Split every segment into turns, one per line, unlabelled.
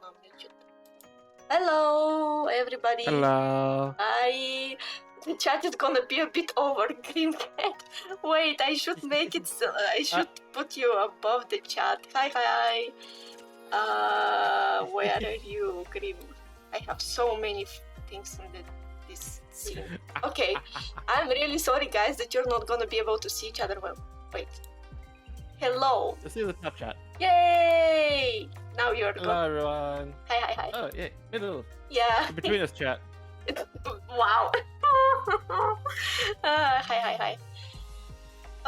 gonna mute you. Hello, everybody.
Hello.
Hi. The chat is gonna be a bit over, Grimm Cat. Wait, I should make it. I should put you above the chat. Hi. Where are you, Grimm? I have so many things in this scene. Okay, I'm really sorry, guys, that you're not gonna be able to see each other. Well, wait. Hello.
Let's see the top chat.
Yay! Now you're good.
Hello, everyone.
Hi.
Oh, yeah, middle.
Yeah.
In between us, chat.
Wow. Hi.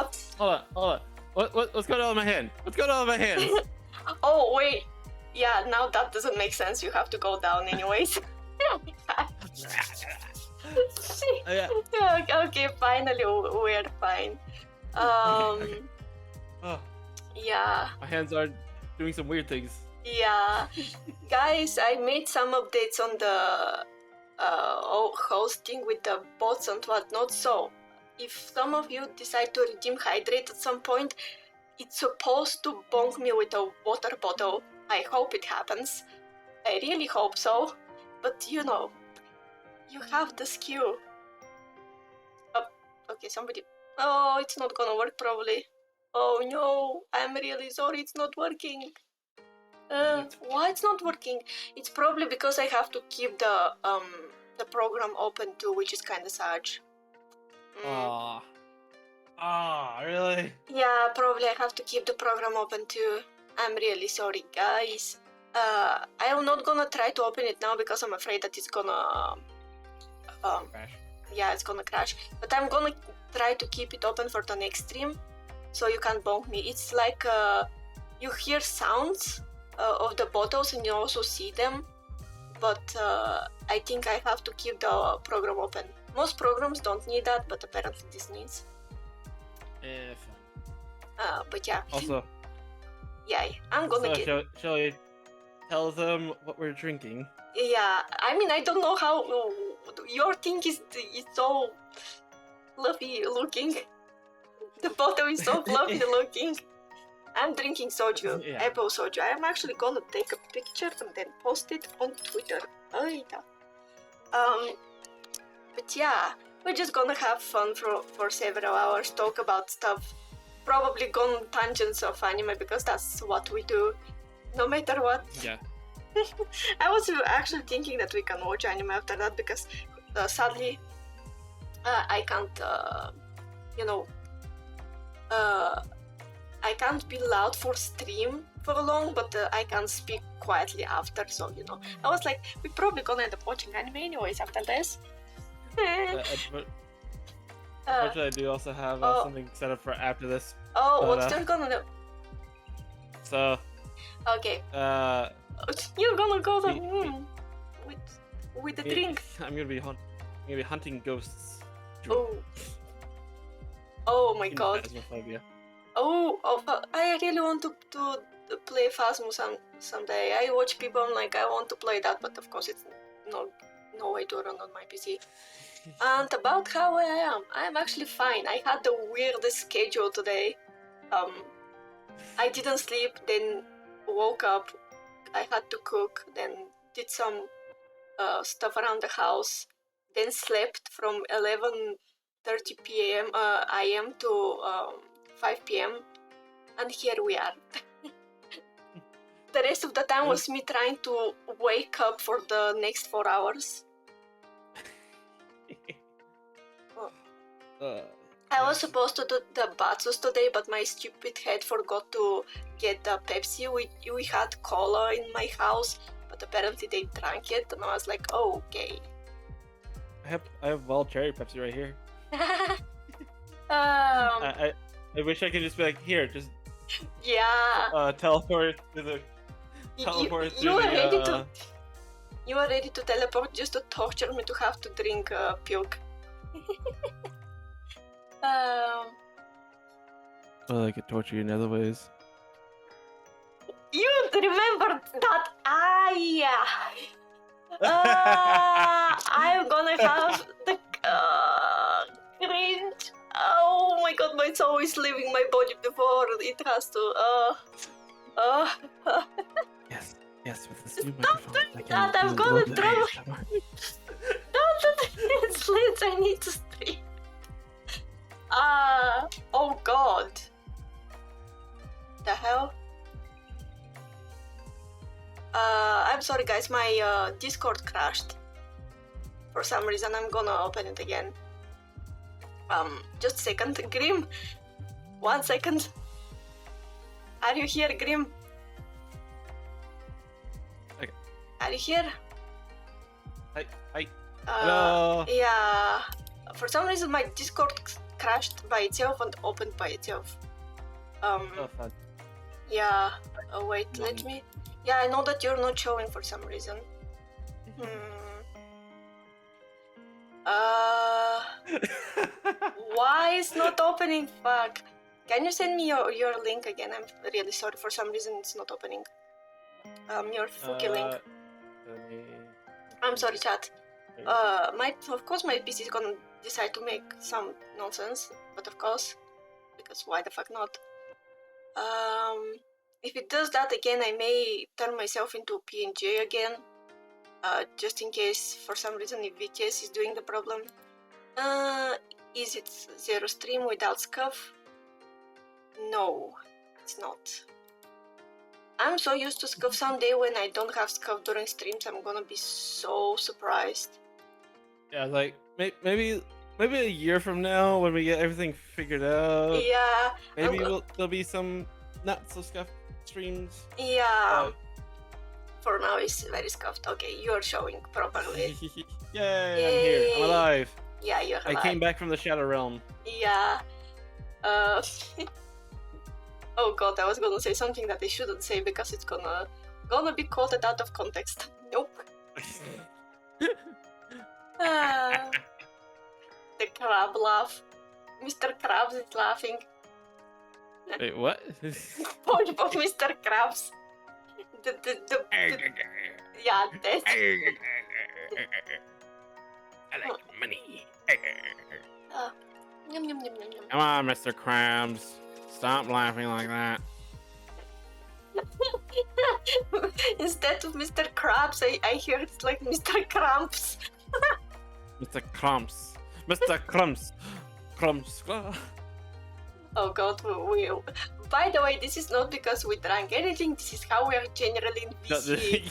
Oops.
Hold on. What's going on in my hand? What's going on in my hands?
Oh, wait. Yeah, now that doesn't make sense. You have to go down anyways.
Yeah.
Okay, finally we're fine.
Oh,
Yeah.
my hands are doing some weird things.
Yeah. Guys, I made some updates on the hosting with the bots and whatnot. So, if some of you decide to redeem Hydrate at some point, it's supposed to bonk me with a water bottle. I hope it happens. I really hope so. But you know, you have the skill. Oh, okay, somebody. Oh, it's not gonna work probably. Oh no, I'm really sorry, it's not working. Why it's not working? It's probably because I have to keep the program open too, which is kind of sad.
Really?
Yeah, probably I have to keep the program open too. I'm really sorry, guys. I'm not gonna try to open it now because I'm afraid that it's gonna
Crash.
yeah, it's gonna crash. But I'm gonna try to keep it open for the next stream, so you can't bonk me. It's like you hear sounds of the bottles and you also see them, but I think I have to keep the program open. Most programs don't need that, but apparently this needs. But yeah.
Also,
Yeah, I'm gonna get.
shall we tell them what we're drinking?
Yeah, I mean, I don't know how your thing is so fluffy looking. The bottle is so fluffy looking. I'm drinking soju,
Yeah.
apple soju. I'm actually gonna take a picture and then post it on Twitter. But yeah, we're just gonna have fun for several hours, talk about stuff, probably go on tangents of anime because that's what we do, no matter what.
Yeah.
I was actually thinking that we can watch anime after that because sadly I can't, I can't be loud for stream for long, but I can speak quietly after, so I was like, we're probably gonna end up watching anime anyways after this.
Unfortunately, I do also have something set up for after this.
Oh,
but,
what's that gonna do?
So.
Okay. You're gonna go with the drink.
I'm gonna be hunting ghosts.
Oh my god.
Phasmophobia.
I really want to play Phasmo someday. I watch people, I'm like, I want to play that, but of course it's no way to run on my PC. And about how I am actually fine. I had the weirdest schedule today. I didn't sleep, then woke up, I had to cook, then did some stuff around the house, then slept from 11:30 p.m. IM to 5 p.m. and here we are. The rest of the time was me trying to wake up for the next 4 hours. I was supposed to do the Batsus today, but my stupid head forgot to get the Pepsi. We had cola in my house, but apparently they drank it, and I was like, oh, okay.
I have wild cherry Pepsi right here. I wish I could just be like, here, just teleport to the
You are ready to teleport just to torture me to have to drink puke.
Well, I could torture you in other ways.
You remember that? I'm gonna have the cringe. Oh my god, my soul is leaving my body before it has to.
Yes, with the
Stop doing that! I'm gonna throw. Don't slits. I need to stream. Oh god. The hell? I'm sorry guys, my Discord crashed. For some reason, I'm gonna open it again. Just a second. Grimm, 1 second. Are you here, Grimm?
Okay.
Are you here?
Hi. Hello.
Yeah. For some reason, my Discord crashed by itself and opened by itself.
Oh, fun.
Yeah. Oh wait, let me. Yeah, I know that you're not showing for some reason. Why is not opening? Fuck. Can you send me your link again? I'm really sorry. For some reason, it's not opening. Your Fuki link. I'm sorry, chat. Of course, my PC is gonna decide to make some nonsense, but of course, because why the fuck not? If it does that again, I may turn myself into a PNG again, just in case for some reason if VTS is doing the problem. Is it zero stream without scuff? No, it's not. I'm so used to scuff. Someday when I don't have scuff during streams, I'm gonna be so surprised.
Yeah, like maybe a year from now when we get everything figured out.
Yeah.
Maybe there'll be some not so scuffed streams.
Yeah. For now, it's very scuffed. Okay, you're showing properly.
Yay, I'm here. I'm alive.
Yeah, you're alive.
I came back from the Shadow Realm.
Yeah. Oh god, I was gonna say something that I shouldn't say because it's gonna be quoted out of context. Nope. The crab laugh. Mr. Krabs is laughing.
Wait, what?
SpongeBob Mr. Krabs. Yeah, that's...
I like money.
Yum, yum, yum, yum, yum.
Come on, Mr. Krabs. Stop laughing like that.
Instead of Mr. Krabs, I hear it's like Mr. Cramps.
Mr. Crumps. Mr. Crumps. Crumps.
Oh god, by the way, this is not because we drank anything, this is how we are generally in VC.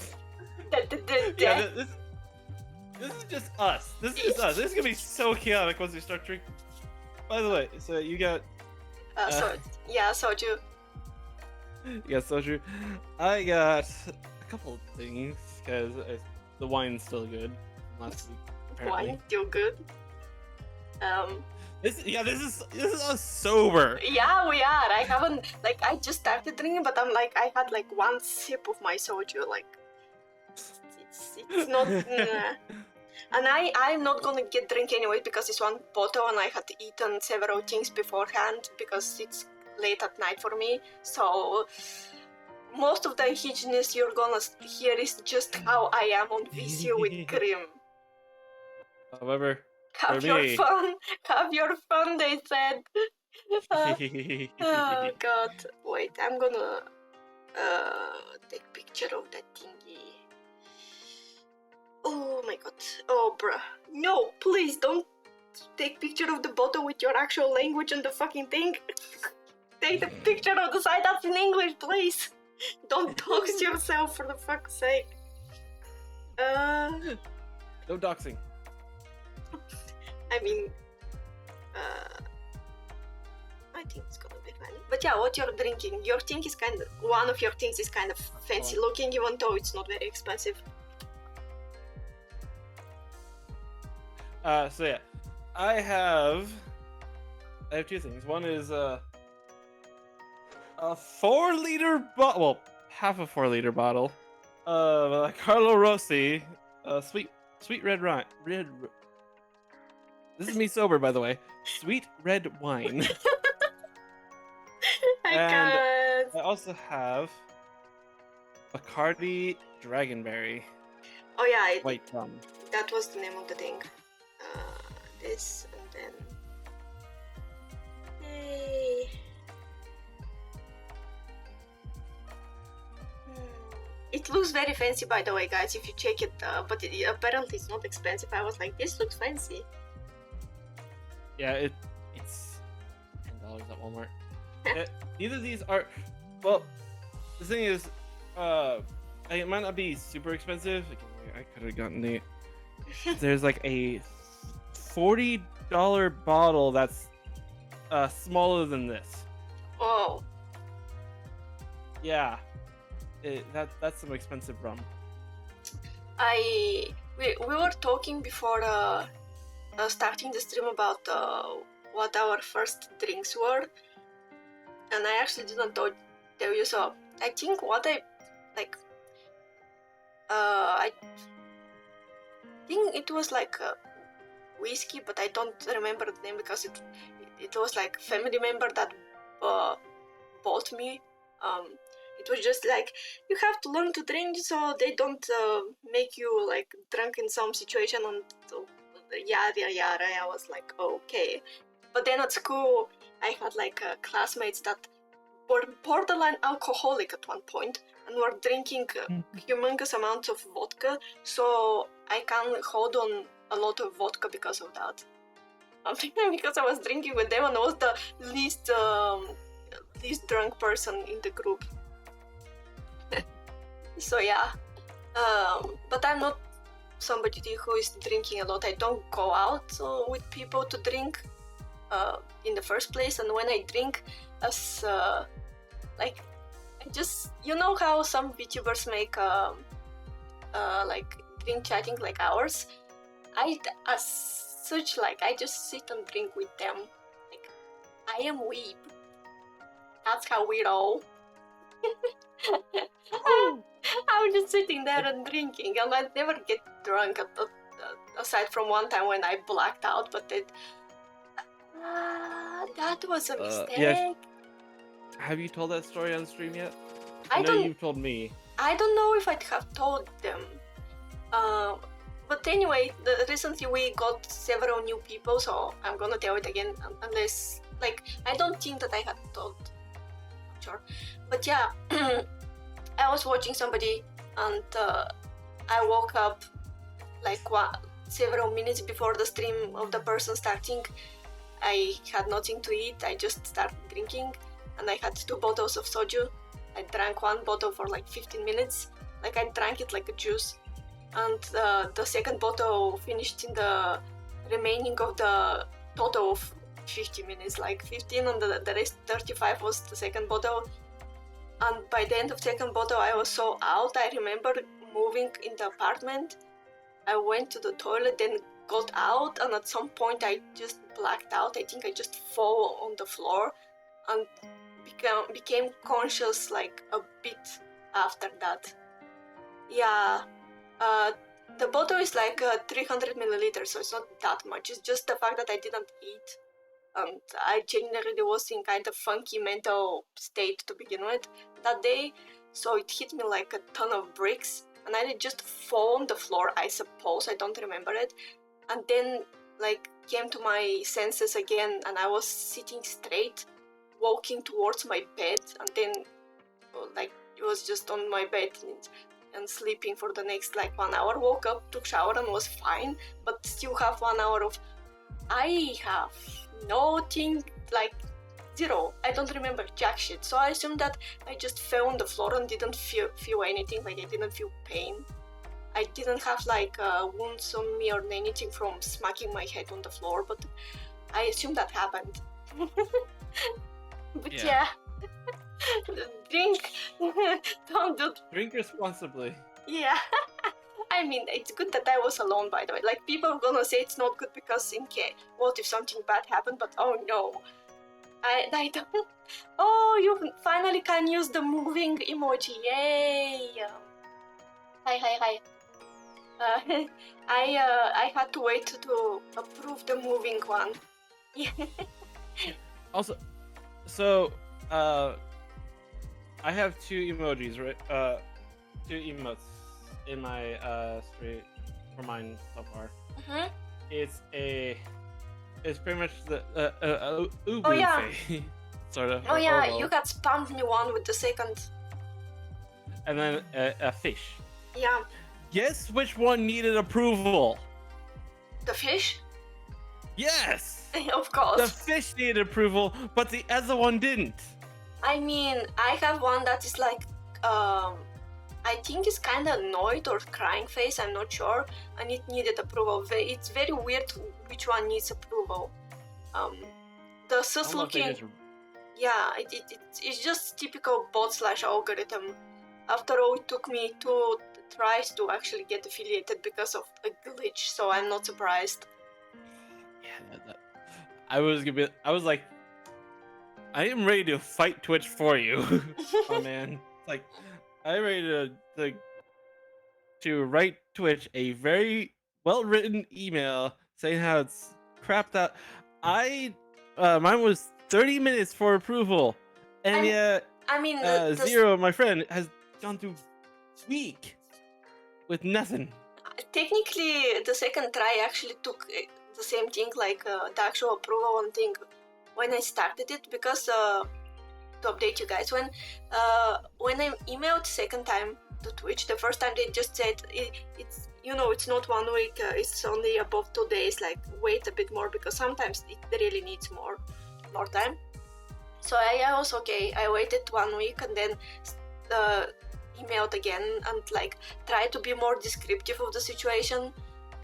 Yeah, this is just us. This is us. This is gonna be so chaotic once we start drinking. By the way, so you got...
soju.
You got soju. I got a couple of things, because the wine's still good from last week, apparently.
Wine still good?
This is us sober.
Yeah, we are. I haven't, I just started drinking, but I'm I had one sip of my soju, it's not, And I'm not gonna get drink anyway because it's one bottle and I had eaten several things beforehand because it's late at night for me, so most of the unhingedness you're gonna hear is just how I am on VC with Grimm.
However,
have your fun, they said. Oh god, wait, I'm gonna take picture of that thingy. Oh my god, oh bruh, no, please don't take picture of the bottle with your actual language and the fucking thing. Take the picture of the side that's in English, please. Don't dox yourself for the fuck's sake.
No doxing.
I mean, I think it's gonna be fine. But yeah, what you're drinking, your thing is one of your things is kind of fancy looking, even though it's not very expensive.
So yeah, I have two things. One is a 4-liter bottle, well, half a 4-liter bottle of Carlo Rossi, sweet red wine. This is me sober, by the way. Sweet red wine. I also have Bacardi Dragonberry.
Oh yeah,
white rum.
That was the name of the thing. This and then. Hey. It looks very fancy, by the way, guys, if you check it, but apparently it's not expensive. I was like, this looks fancy.
Yeah, it's $10 at Walmart. Neither of these are. Well, the thing is, it might not be super expensive. I could have gotten it. There's like a $40 bottle that's smaller than this.
Oh.
Yeah, that's some expensive rum.
We were talking before starting the stream about what our first drinks were, and I actually didn't tell you. So I think what I like, I think it was like whiskey, but I don't remember the name because it was like family member that bought me. It was just like, you have to learn to drink so they don't make you like drunk in some situation and yada yada. I was like, okay. But then at school, I had like classmates that were borderline alcoholic at one point and were drinking humongous amounts of vodka. So I can hold on a lot of vodka because of that. Because I was drinking with them and I was the least drunk person in the group. So yeah, but I'm not somebody who is drinking a lot. I don't go out with people to drink in the first place, and when I drink, as like, I just, you know how some VTubers make like drink chatting like ours. As such, like, I just sit and drink with them. Like, I am weeb. That's how we roll. I'm just sitting there and drinking, and I never get drunk aside from one time when I blacked out, but that was a mistake.
Yeah. Have you told that story on stream yet? I know you've told me.
I don't know if I'd have told them. But anyway, recently we got several new people, so I'm gonna tell it again, unless, like, I don't think that I had told. Not sure. But yeah, I was watching somebody and I woke up like several minutes before the stream of the person starting. I had nothing to eat, I just started drinking, and I had 2 bottles of soju. I drank 1 bottle for like 15 minutes, like I drank it like a juice, and the second bottle finished in the remaining of the total of 50 minutes, like 15, and the rest 35 was the second bottle. And by the end of second bottle, I was so out. I remember moving in the apartment. I went to the toilet, then got out, and at some point I just blacked out. I think I just fell on the floor and became conscious like a bit after that. Yeah, the bottle is like 300 milliliters, so it's not that much. It's just the fact that I didn't eat. And I generally was in kind of funky mental state to begin with that day, so it hit me like a ton of bricks, and I did just fall on the floor, I suppose, I don't remember it, and then like came to my senses again, and I was sitting straight, walking towards my bed, and then like it was just on my bed and sleeping for the next like 1 hour. Woke up, took shower, and was fine, but still have 1 hour of I have nothing, like zero. I don't remember jack shit. So I assumed that I just fell on the floor and didn't feel anything. Like I didn't feel pain. I didn't have like wounds on me or anything from smacking my head on the floor. But I assumed that happened. But yeah. Drink. Don't do.
Drink responsibly.
Yeah. I mean, it's good that I was alone, by the way. Like, people are gonna say it's not good because what if something bad happened? But oh no, I don't. Oh, you finally can use the moving emoji! Yay! Hi. I had to wait to approve the moving one.
Also, so I have 2 emojis, right? 2 emotes in my stream for mine so far.
Mm-hmm.
It's pretty much the
oh yeah,
sort of.
Oh yeah, you got spammed me one with the second.
and then a fish.
Yeah,
Guess which one needed approval?
the fish.
Yes!
Of
The
course.
fish needed approval, but the other one didn't.
I mean, I have one that is like, I think it's kind of annoyed or crying face. I'm not sure, and it needed approval. It's very weird which one needs approval. The
I
sus
don't know if they
looking.
just-
Yeah, it's just typical bot / algorithm. After all, it took me 2 tries to actually get affiliated because of a glitch, so I'm not surprised.
Yeah, I was like, I am ready to fight Twitch for you. Oh man, like I'm ready to write Twitch a very well written email saying how it's crapped out. Mine was 30 minutes for approval, and yet
I mean,
Zero, my friend, has gone through week with nothing.
technically, the second try actually took the same thing, like the actual approval one thing when I started it, because to update you guys, when I emailed second time to Twitch, the first time they just said it's it's not 1 week, it's only above 2 days, like wait a bit more, because sometimes it really needs more time. So I was okay. I waited 1 week and then emailed again and like tried to be more descriptive of the situation.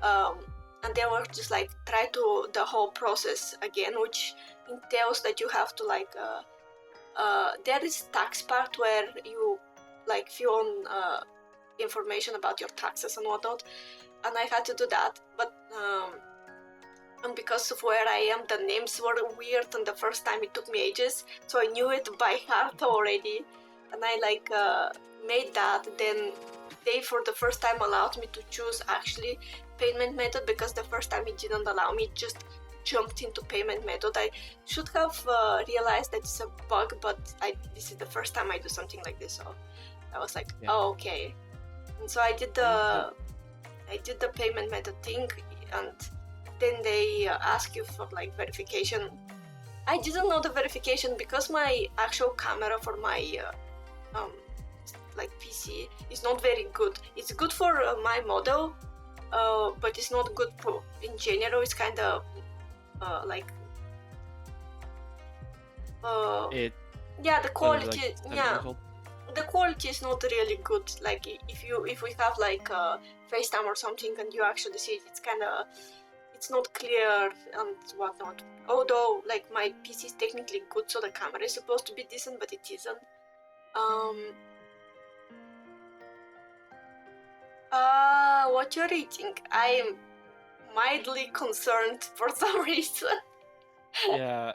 And they were just like try to the whole process again, which entails that you have to like there is tax part where you like fill on information about your taxes and whatnot, and I had to do that, but and because of where I am, the names were weird, and the first time it took me ages, so I knew it by heart already, and I like made that. Then they for the first time allowed me to choose actually payment method, because the first time it didn't allow me, it just jumped into payment method. I should have realized that it's a bug, but this is the first time I do something like this, so I was like,
Yeah.
oh, okay. And so I did the payment method thing, and then they ask you for like verification. I didn't know the verification because my actual camera for my like PC is not very good. It's good for my model, but it's not good for in general. It's kind of like yeah, the quality, the quality is not really good. Like if we have like FaceTime or something and you actually see it, it's not clear and whatnot. Although like my PC is technically good, so the camera is supposed to be decent, but it isn't. What you're eating? I'm mildly concerned for some reason.
Yeah.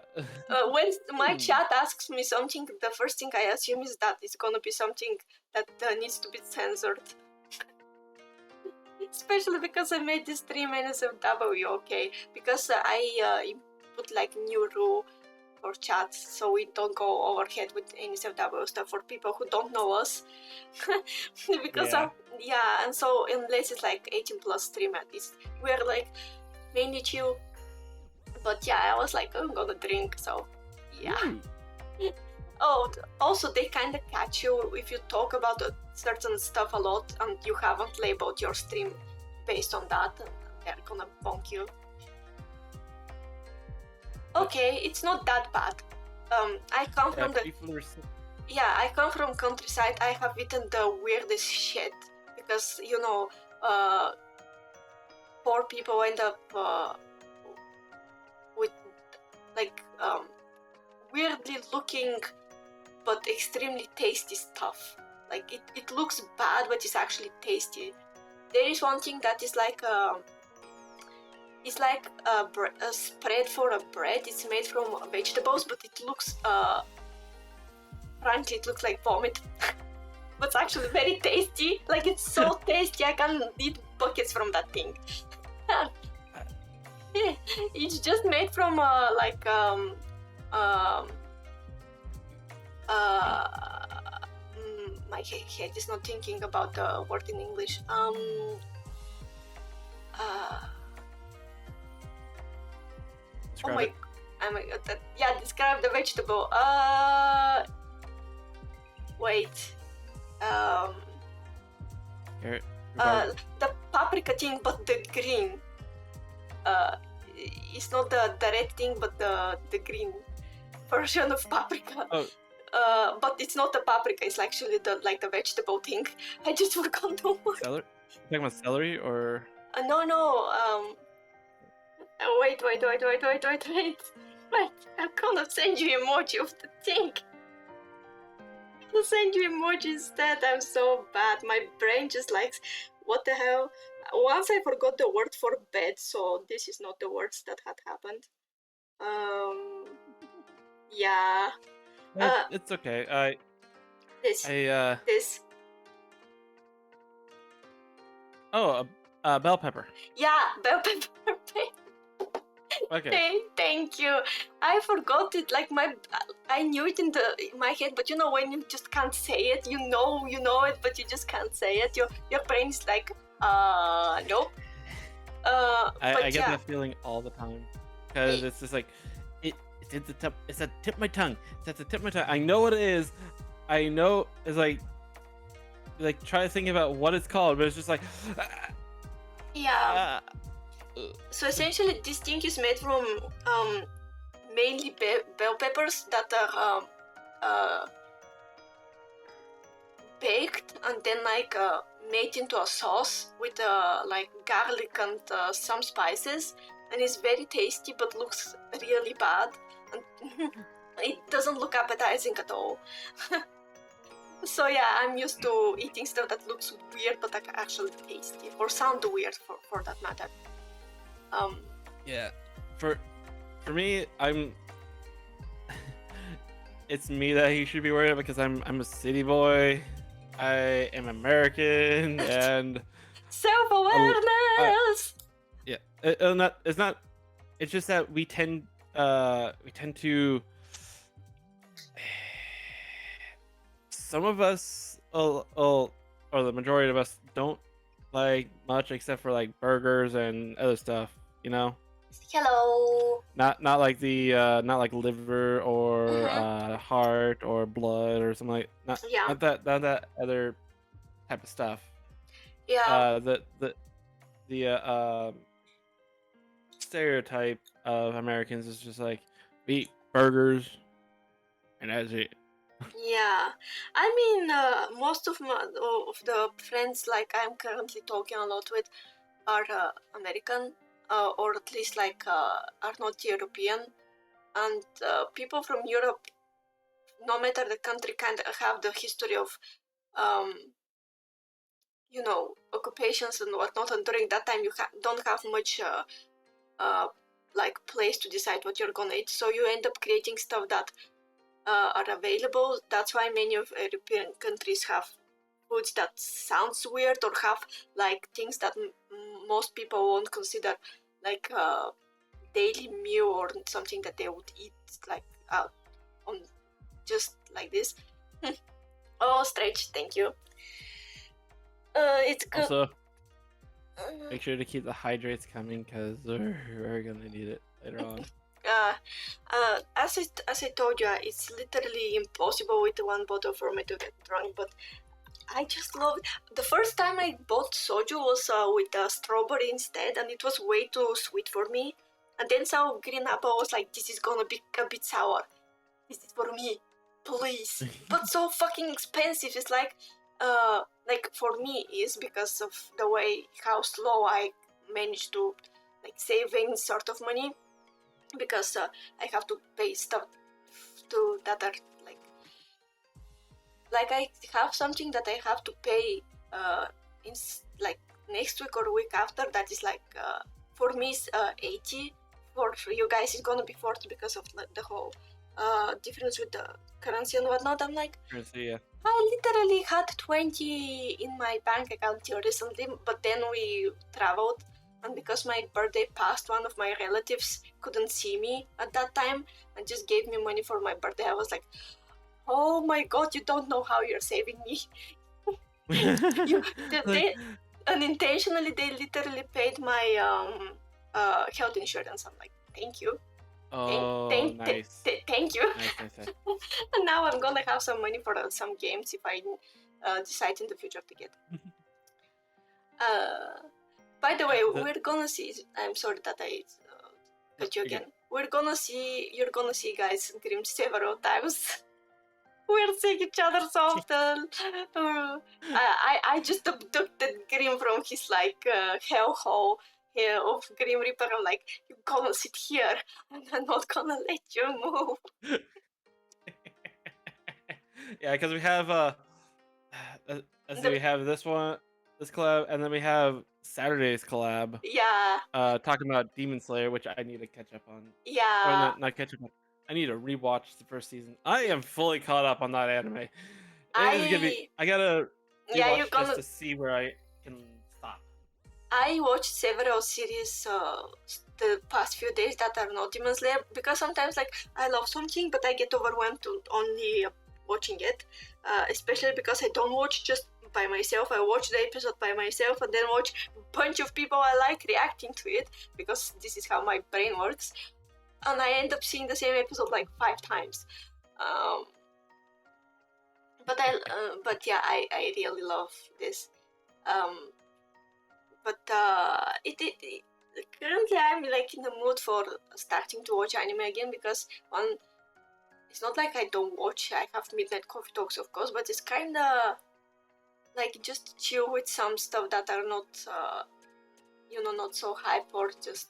When my chat asks me something, the first thing I assume is that it's gonna be something that needs to be censored. Especially because I made this 3 minutes of W, okay? Because I put like new rule for chat, so we don't go overhead with any SFW stuff for people who don't know us. Because and so unless it's like 18 plus stream at least, we're like mainly chill. But yeah, I was like, oh, I'm gonna drink, so yeah. Oh, also they kind of catch you if you talk about a certain stuff a lot and you haven't labeled your stream based on that, and they're gonna bonk you. Okay, it's not that bad. I come from I come from countryside. I have eaten the weirdest shit because poor people end up with like weirdly looking but extremely tasty stuff. Like it looks bad, but it's actually tasty. There is one thing that is like it's like a spread for a bread. It's made from vegetables, but it looks frankly it looks like vomit. But it's actually very tasty. Like it's so tasty, I can eat buckets from that thing. It's just made from my head is not thinking about the word in English. Oh my god, describe the vegetable. Wait.
Carrot.
the paprika thing, but the green. It's not the red thing, but the green version of paprika.
Oh.
But it's not the paprika. It's actually the vegetable thing. I just forgot the word.
Celery? You talking about celery or?
No. Wait. I'm gonna send you emoji of the thing. I'll send you emoji instead. I'm so bad. My brain just likes, what the hell? Once I forgot the word for bed, so this is not the words that had happened. Yeah.
It's okay.
This.
Oh, bell pepper.
Yeah, bell pepper.
Okay.
Thank you. I forgot it. Like I knew it in my head, but you know when you just can't say it, you know it, but you just can't say it. Your brain is like, nope.
I get that feeling all the time because it's just like it's at the tip. It's at the tip of my tongue. It's at the tip of my tongue. I know what it is. I know it's like try to think about what it's called, but it's just like
yeah. So essentially, this thing is made from mainly bell peppers that are baked and then made into a sauce with garlic and some spices, and it's very tasty but looks really bad, and it doesn't look appetizing at all. So yeah, I'm used to eating stuff that looks weird but actually tasty, or sound weird for that matter.
Yeah, for me, it's me that he should be worried about because I'm a city boy. I am American and
self-awareness.
Yeah, it's not. It's just that we tend to. Some of us, or the majority of us, don't like much except for like burgers and other stuff. You know.
Hello.
Not like the not like liver or heart or blood or something like not that other type of stuff.
Yeah.
The stereotype of Americans is just like we eat burgers and that's it.
Yeah, I mean, most of the friends I'm currently talking a lot with are American, or at least are not European, and people from Europe, no matter the country, kind of have the history of occupations and whatnot, and during that time you don't have much place to decide what you're gonna eat, so you end up creating stuff that are available. That's why many of European countries have foods that sounds weird or have things that most people won't consider a daily meal or something that they would eat on just like this. Oh, Stretch, thank you. It's good.
Also, make sure to keep the hydrates coming because we're gonna need it later on.
As I told you, it's literally impossible with one bottle for me to get drunk, but I just love it. The first time I bought soju was with strawberry instead, and it was way too sweet for me. And then saw green apple, I was like, this is gonna be a bit sour. This is for me, please. But so fucking expensive. It's for me is because of the way how slow I managed to save any sort of money. Because I have to pay stuff that are I have something that I have to pay in next week or week after, that is for me is 80, for you guys it's gonna be 40 because of the whole difference with the currency and whatnot. I'm
yeah.
I literally had 20 in my bank account till recently, but then we traveled. And because my birthday passed, one of my relatives couldn't see me at that time and just gave me money for my birthday. I was like, oh my god, you don't know how you're saving me. They unintentionally, they literally paid my health insurance. I'm like, thank you.
Oh, nice.
Thank you.
Nice.
And now I'm gonna have some money for some games if I decide in the future to get. By the way, we're gonna see. I'm sorry that I cut you again. You're gonna see, guys, Grimm several times. We're seeing each other so often. I just abducted Grimm from his hellhole here of Grim Reaper. I'm like, you're gonna sit here, and I'm not gonna let you move.
Yeah, because we have we have this collab, and then we have Saturday's collab.
Yeah.
Talking about Demon Slayer, which I need to catch up on.
Yeah.
Or not catch up on. I need to rewatch the first season. I am fully caught up on that anime. I gotta rewatch just to see where I can stop.
I watched several series the past few days that are not Demon Slayer because sometimes I love something but I get overwhelmed to only watching it, especially because I don't watch just by myself. I watch the episode by myself and then watch a bunch of people I like reacting to it because this is how my brain works, and I end up seeing the same episode 5 times. But yeah, I really love this. But currently I'm in the mood for starting to watch anime again because it's not like I don't watch. I have midnight coffee talks, of course, but it's kind of just chill with some stuff that are not not so hype or just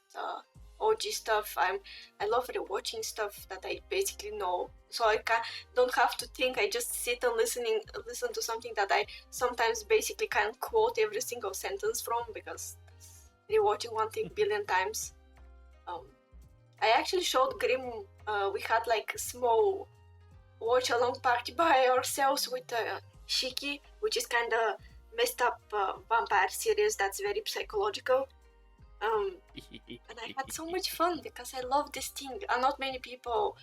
OG stuff. I love rewatching stuff that I basically know, so I don't have to think. I just sit and listen to something that I sometimes basically can't quote every single sentence from because rewatching one thing billion times. I actually showed Grimm. We had a small watch along party by ourselves with Shiki, which is kind of messed up vampire series that's very psychological. And I had so much fun because I love this thing, and not many people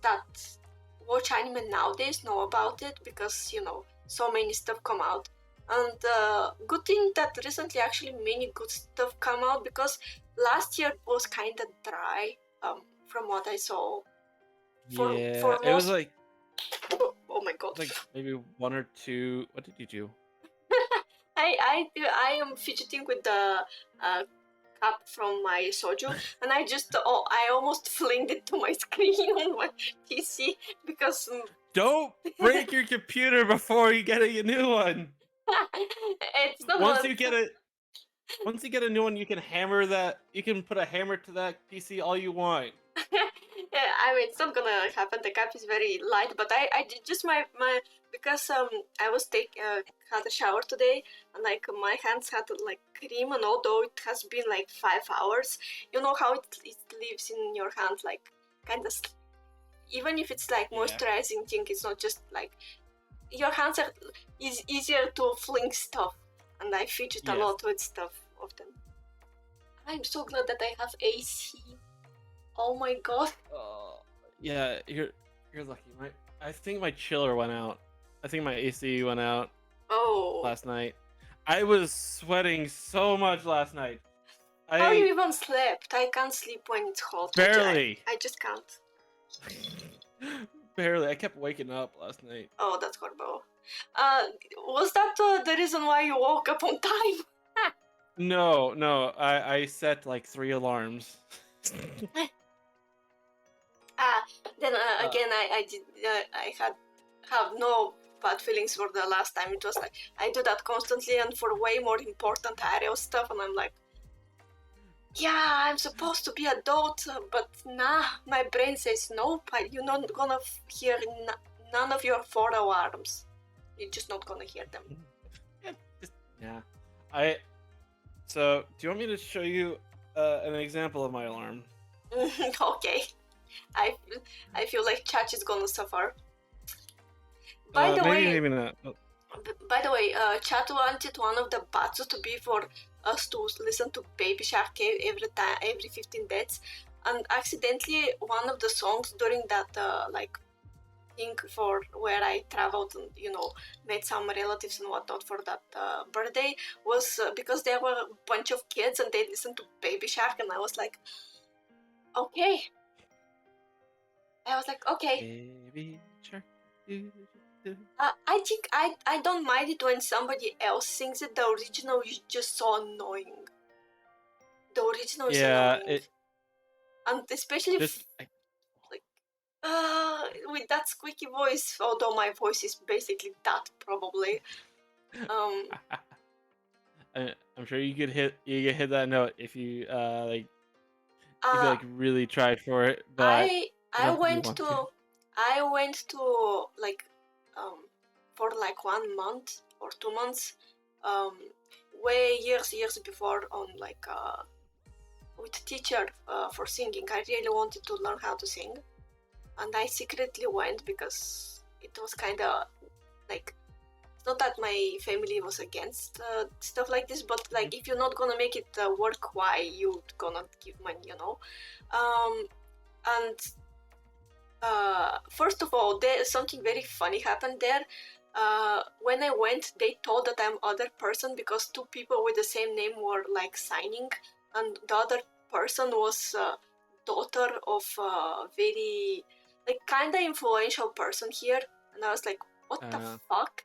that watch anime nowadays know about it because so many stuff come out. And good thing that recently actually many good stuff come out because last year was kind of dry from what I saw.
It was
oh my god,
maybe one or two. What did you do?
I am fidgeting with the cup from my soju, and I almost flinged it to my screen on my PC because
don't break your computer before you get a new one.
It's not
once you get a new one, you can hammer that. You can put a hammer to that PC all you want.
Yeah, I mean, it's not gonna happen. The cap is very light, but I did just my because I was had a shower today, and my hands had cream, and although it has been 5 hours, you know how it lives in your hand, kind of. Even if it's moisturizing thing, it's not just your hands is easier to fling stuff, and I fidget a lot with stuff often. I'm so glad that I have AC. Oh my god.
Yeah, you're lucky. I think my chiller went out. I think my AC went out.
Oh.
Last night. I was sweating so much last night.
How you even slept? I can't sleep when it's hot.
Barely.
I just can't.
Barely. I kept waking up last night.
Oh, that's horrible. Was that the reason why you woke up on time?
No. I set 3 alarms.
Then again, I have no bad feelings for the last time. It was I do that constantly and for way more important aerial stuff, and I'm yeah, I'm supposed to be adult, but nah, my brain says nope. You're not gonna hear none of your 4 alarms. You're just not gonna hear them.
Yeah. So, do you want me to show you an example of my alarm?
Okay. I feel like Chach is gonna suffer. By the way,
maybe not.
By the way, Chat wanted one of the Batsu to be for us to listen to Baby Shark every 15 days, and accidentally one of the songs during that thing for where I traveled and met some relatives and whatnot for that birthday was because there were a bunch of kids and they listened to Baby Shark, and I was okay.
Baby Shark.
I think I don't mind it when somebody else sings it. The original is just so annoying. The original is
Yeah,
annoying, and especially
just
with that squeaky voice. Although my voice is basically that probably.
I'm sure you could hit that note if you if you
Uh,
really tried for it, but I
I
don't think you
went
want
to I went to like for like 1 month or 2 months way years before on like with teacher for singing. I really wanted to learn how to sing, and I secretly went because it was kind of like, it's not that my family was against stuff like this, but like if you're not gonna make it work, why you gonna give money, you know? And first of all, there something very funny happened there. When I went, they told that I'm other person because two people with the same name were like signing, and the other person was daughter of a very like kind of influential person here, and I was like, what the fuck?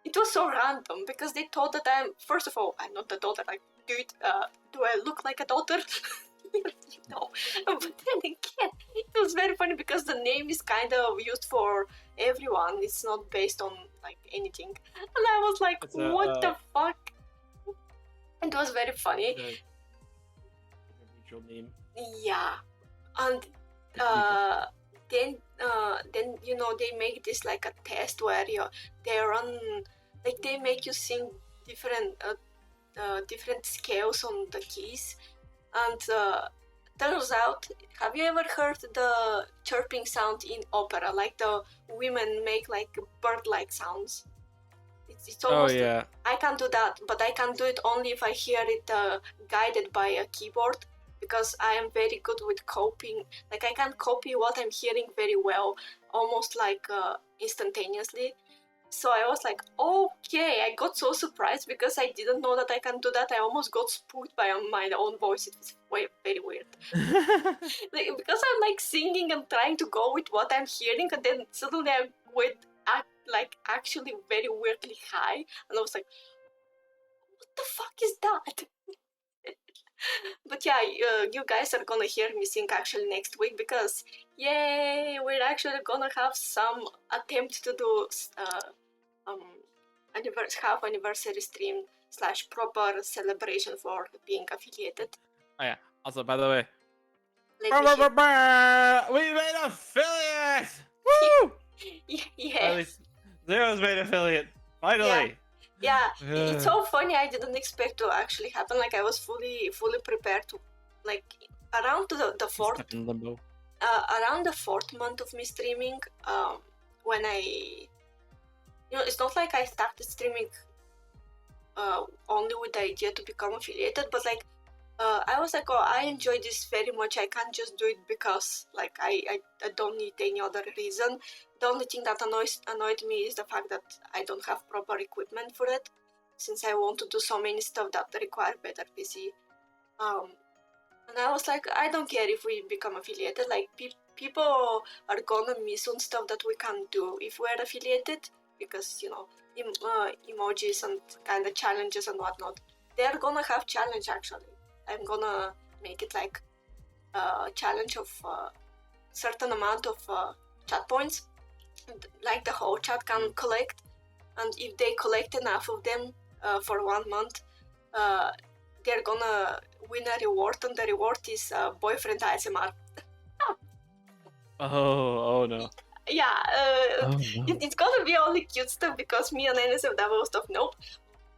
It was so random because they thought that I'm, first of all, I'm not the daughter. Like, dude, do I look like a daughter? No. But then again, it was very funny because the name is kind of used for everyone. It's not based on like anything. And I was like, what the fuck? It was very funny.
Mutual name.
Yeah. And then you know, they make this like a test where they run, like they make you sing different different scales on the keys, and turns out, have you ever heard the chirping sound in opera, like the women make like bird-like sounds? It's almost, I can't do that, but I can do it only if I hear it guided by a keyboard, because I am very good with copying. Like I can copy what I'm hearing very well, almost like instantaneously. So I was like, okay, I got so surprised because I didn't know that I can do that. I almost got spooked by my own voice. It was very weird. Like, because I'm like singing and trying to go with what I'm hearing, and then suddenly I went like actually very weirdly high, and I was like, what the fuck is that? But yeah, you guys are gonna hear me sing actually next week because yay, we're actually gonna have some attempt to do half anniversary stream / proper celebration for being affiliated.
Oh yeah. Also, by the way, we made affiliate. Woo!
Yeah.
At least Zero's made affiliate. Finally.
Yeah. It's so funny. I didn't expect to actually happen. Like I was fully prepared to, like around the fourth around the 4th month of me streaming, when I, you know, it's not like I started streaming only with the idea to become affiliated, but like I was like, oh, I enjoy this very much. I can't just do it because like I don't need any other reason. The only thing that annoyed me is the fact that I don't have proper equipment for it, since I want to do so many stuff that require better PC. And I was like, I don't care if we become affiliated. Like people are gonna miss on stuff that we can't do if we're affiliated, because you know, emojis and kind of challenges and whatnot. They're gonna have challenge actually. I'm gonna make it like a challenge of certain amount of chat points, like the whole chat can collect, and if they collect enough of them for 1 month, they're gonna win a reward, and the reward is boyfriend ASMR.
Oh no.
Yeah, it's gonna be only cute stuff because me and Enes have double stuff. Nope.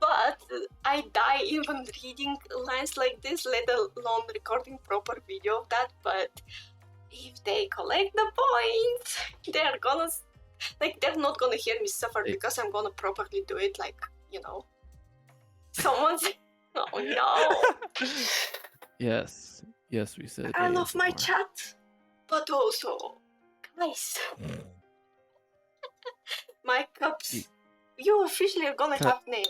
But I die even reading lines like this, let alone recording proper video of that. But if they collect the points, they're gonna, like, they're not gonna hear me suffer because I'm gonna properly do it, like, you know. Someone's, oh no.
Yes, we said
I love my chat, but also, guys, my cups, you officially are gonna have name.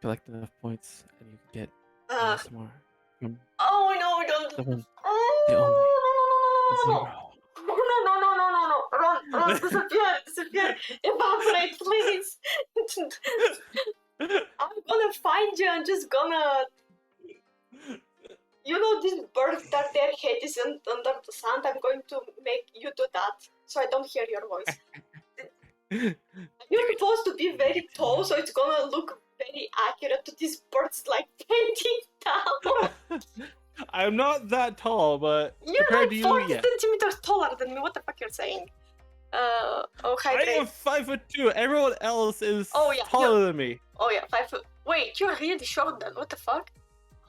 Collect enough points and you can get ASMR.
Oh no, don't.
The only
No. Run, disappear. find you and just gonna, these birds that their head is under the sand. I'm going to make you do that so I don't hear your voice. You're supposed to be very tall, so it's gonna look very accurate to these birds like painting down.
I'm not that tall, but
You're
compared
like
to
40
you, yeah.
centimeters taller than me. What the fuck you're saying? Oh, hi,
I
Grace.
am 5'2". Everyone else is
Oh, yeah,
taller than me.
Oh yeah, 5 foot. Wait, you're really short then. What the fuck?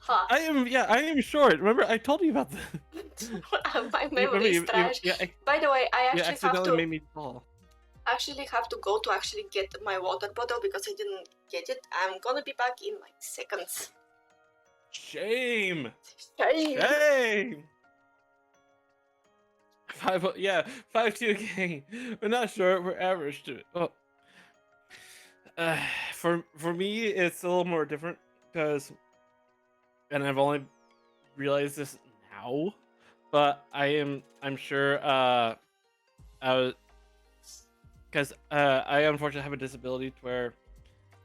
Huh.
I am short. Remember, I told you about this.
My memory is trash. By the way, I
you
actually
accidentally made me tall.
have to go to actually get my water bottle because I didn't get it. I'm gonna be back in like seconds.
Shame.
Shame.
Shame. 5'2" gang. We're not short. We're average to it. Oh. For me, it's a little more different because, and I've only realized this now, but I'm sure I was, because I unfortunately have a disability to where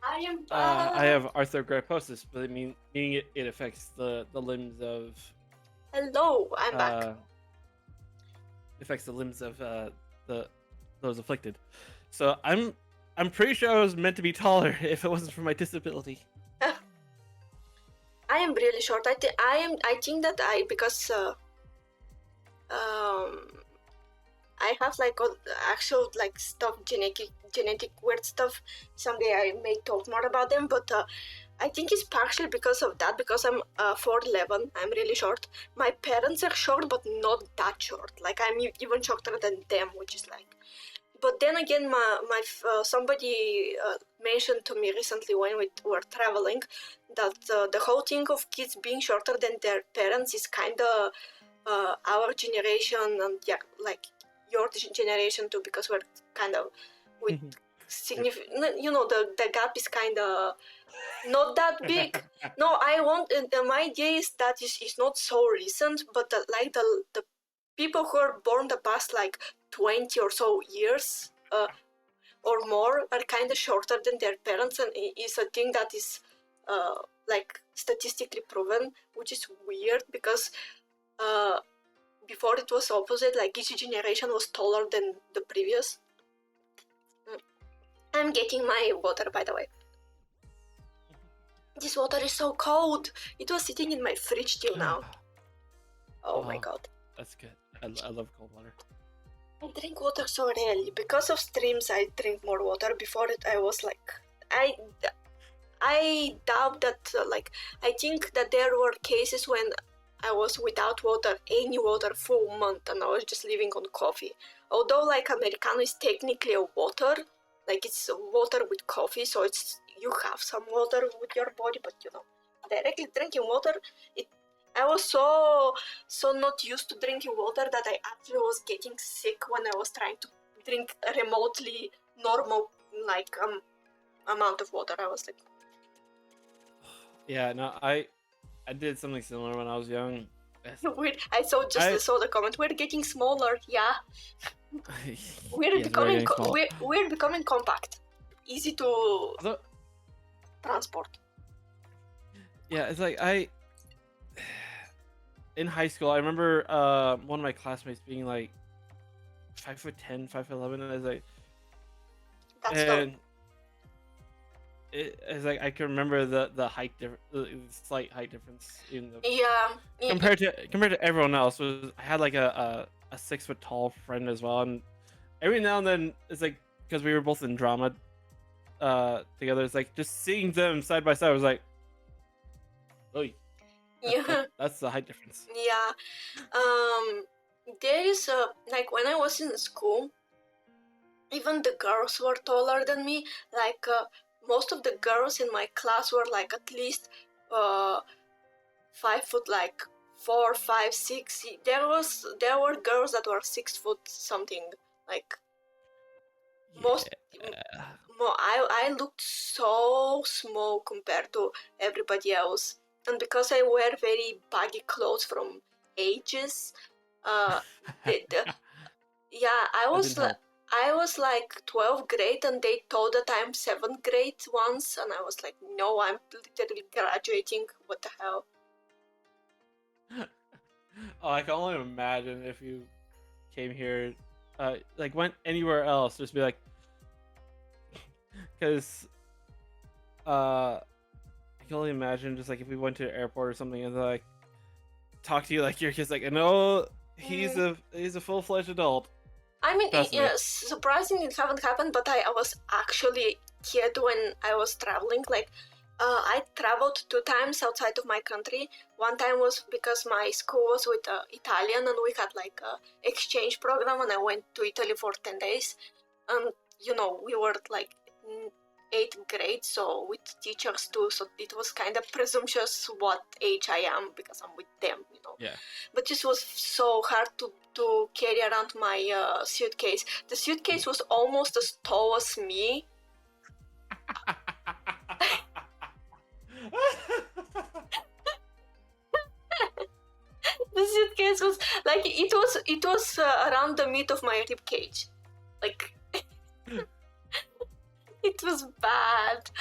I have arthrogryposis, but meaning it affects the limbs of.
Hello, I'm back.
Affects the limbs of those afflicted. So I'm pretty sure I was meant to be taller if it wasn't for my disability.
I am really short. I think that because I have like actual like stuff, genetic weird stuff. Someday I may talk more about them, but I think it's partially because of that. Because I'm 4'11", I'm really short. My parents are short, but not that short. Like I'm even shorter than them, which is like. But then again, my somebody mentioned to me recently when we were traveling that the whole thing of kids being shorter than their parents is kind of our generation and like your generation too, because we're kind of with significant. The gap is kind of not that big. No, I want. My idea is that it's not so recent, but like the people who are born the past like 20 or so years or more are kind of shorter than their parents, and it's a thing that is like statistically proven, which is weird because before it was opposite, like each generation was taller than the previous. I'm getting my water, by the way. This water is so cold. It was sitting in my fridge till now. Oh my god.
That's good. I love cold water.
I drink water so rarely. Because of streams, I drink more water. Before it, I was like... I doubt that, I think that there were cases when I was without water, any water, full month, and I was just living on coffee. Although, like, Americano is technically a water, like, it's water with coffee, so it's... You have some water with your body, but, directly drinking water, I was so not used to drinking water that I actually was getting sick when I was trying to drink remotely normal amount of water. I was like,
yeah, no, I did something similar when I was young.
I saw the comment. We're getting smaller. Yeah, we're becoming compact, easy to transport.
Yeah, it's like in high school, I remember one of my classmates being like 5'10", 5'11", and I was like, it's like I can remember the height slight height difference in the compared to everyone else. I had like a 6 foot tall friend as well, and every now and then it's like because we were both in drama together, it's like just seeing them side by side was like, oh.
Yeah,
that's the height difference.
Yeah, there is like when I was in school, even the girls were taller than me. Like most of the girls in my class were like at least 5 foot, like 4, 5, 6. There were girls that were 6 foot something. Like most. I looked so small compared to everybody else. And because I wear very baggy clothes from ages, I I was like 12th grade and they told that I'm 7th grade once, and I was like, no, I'm literally graduating. What the hell?
Oh, I can only imagine if you came here, like went anywhere else, just be like, because I can only imagine just like if we went to the airport or something and like talk to you like your kid's like, no, he's a full-fledged adult.
I mean,
Trust me.
surprisingly, it haven't happened, but I was actually a kid when I was traveling. Like, I traveled 2 times outside of my country. One time was because my school was with Italian, and we had like a exchange program, and I went to Italy for 10 days. And you know, we were like in 8th grade, so with teachers too. So it was kind of presumptuous what age I am because I'm with them, you know.
Yeah.
But this was so hard to carry around my suitcase. The suitcase was almost as tall as me. The suitcase was like it was around the mid of my rib cage, like it was bad,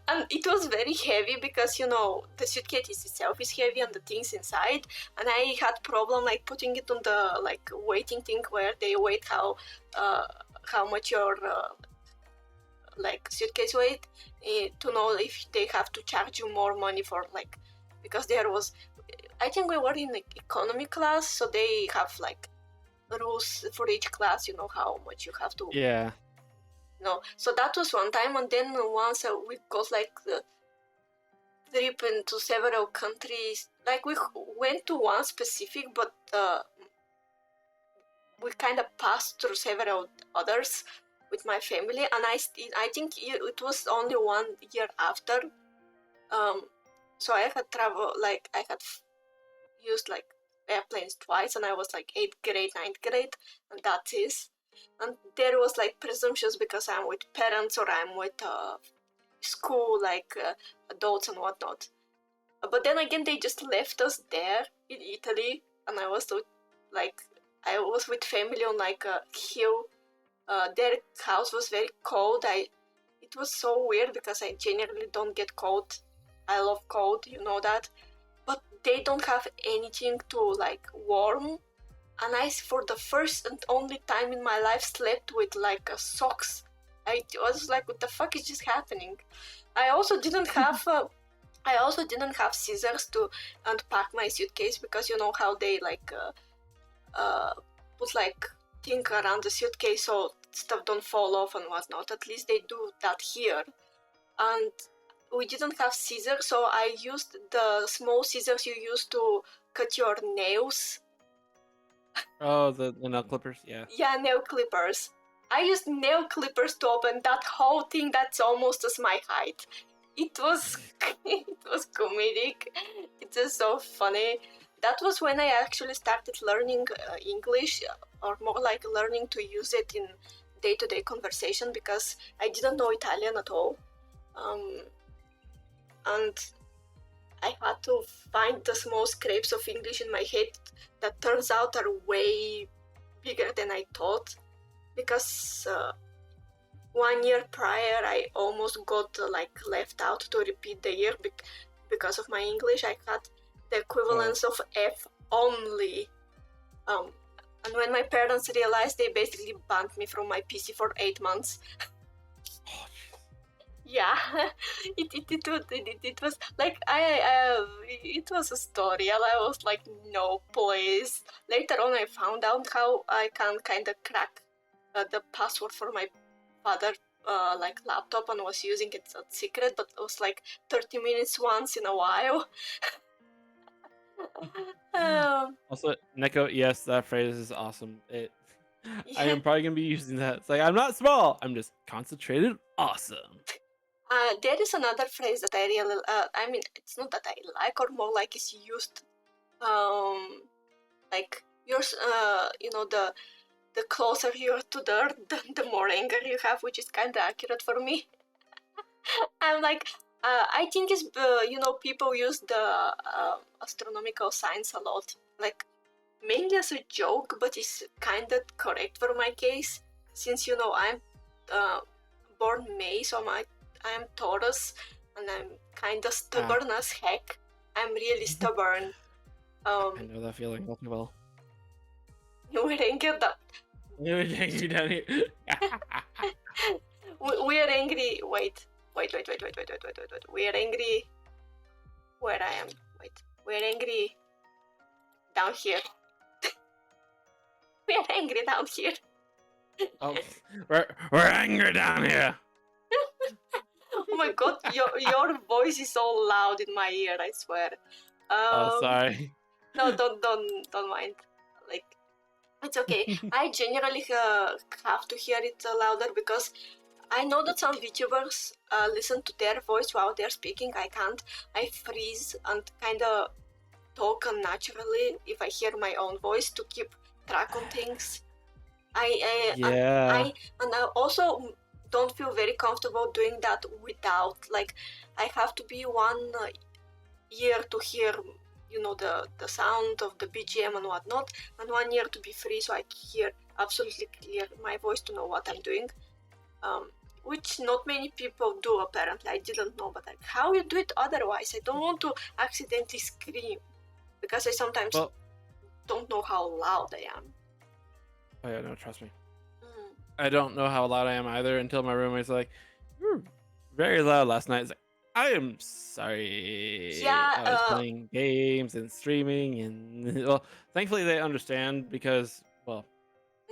and it was very heavy because you know the suitcase itself is heavy and the things inside, and I had problem like putting it on the like weighting thing where they weight how much your like suitcase weight to know if they have to charge you more money for like, because there was, I think we were in like economy class, so they have like rules for each class, you know how much you have to.
Yeah.
No, so that was one time, and then once we got like the trip into several countries. Like we went to one specific, but we kind of passed through several others with my family, and I think it was only 1 year after. So I had travel like I had used like airplanes twice, and I was like 8th grade, 9th grade, and that is. And there was like presumptions because I'm with parents or I'm with school, like adults and whatnot. But then again, they just left us there in Italy, and I was with family on like a hill. Their house was very cold. It was so weird because I generally don't get cold. I love cold, you know that. But they don't have anything to like warm. And I, for the first and only time in my life, slept with like socks. I was like, what the fuck is just happening? I also didn't have scissors to unpack my suitcase because you know how they like put like thing around the suitcase so stuff don't fall off and whatnot. At least they do that here. And we didn't have scissors, so I used the small scissors you use to cut your nails.
Oh, the nail clippers, yeah.
Yeah, nail clippers. I used nail clippers to open that whole thing that's almost as my height. It was comedic. It was so funny. That was when I actually started learning English, or more like learning to use it in day-to-day conversation because I didn't know Italian at all. And I had to find the small scrapes of English in my head that turns out are way bigger than I thought, because 1 year prior I almost got like left out to repeat the year because of my English. I had the equivalence of F only. And when my parents realized, they basically banned me from my PC for 8 months. Yeah, it was like it was a story, and I was like, no, please. Later on, I found out how I can kind of crack the password for my father like laptop, and was using it as secret, but it was like 30 minutes once in a while.
Also, Neko, yes, that phrase is awesome. I am probably gonna be using that. It's like, I'm not small, I'm just concentrated awesome.
There is another phrase that I really, I mean, it's not that I like, or more like it's used, like yours, you know, the closer you're to the earth, the more anger you have, which is kind of accurate for me. I'm like, I think it's, you know, people use the astronomical signs a lot, like mainly as a joke, but it's kind of correct for my case. since I'm born May, so I am Taurus, and I'm kind of stubborn as heck. I'm really stubborn.
I know that feeling all too well.
We're angry that
You're down here.
we are angry. Wait. We are angry. Where I am. Wait. We're angry down here. We are angry down here.
Oh, we're angry down here.
Oh my god, your voice is so loud in my ear, I swear.
Sorry.
No, don't mind. Like, it's okay. I generally have to hear it louder because I know that some VTubers listen to their voice while they're speaking. I can't. I freeze and kind of talk unnaturally if I hear my own voice to keep track on things. I also don't feel very comfortable doing that without, like, I have to be one ear to hear, the sound of the BGM and whatnot, and one ear to be free so I hear absolutely clear my voice to know what I'm doing. Which not many people do, apparently. I didn't know, but like, how you do it otherwise? I don't want to accidentally scream because I sometimes don't know how loud I am.
Oh yeah, no, trust me. I don't know how loud I am either until my roommate's like, "You were very loud last night." It's like, I am sorry.
Yeah,
I was playing games and streaming, and well, thankfully they understand because, well,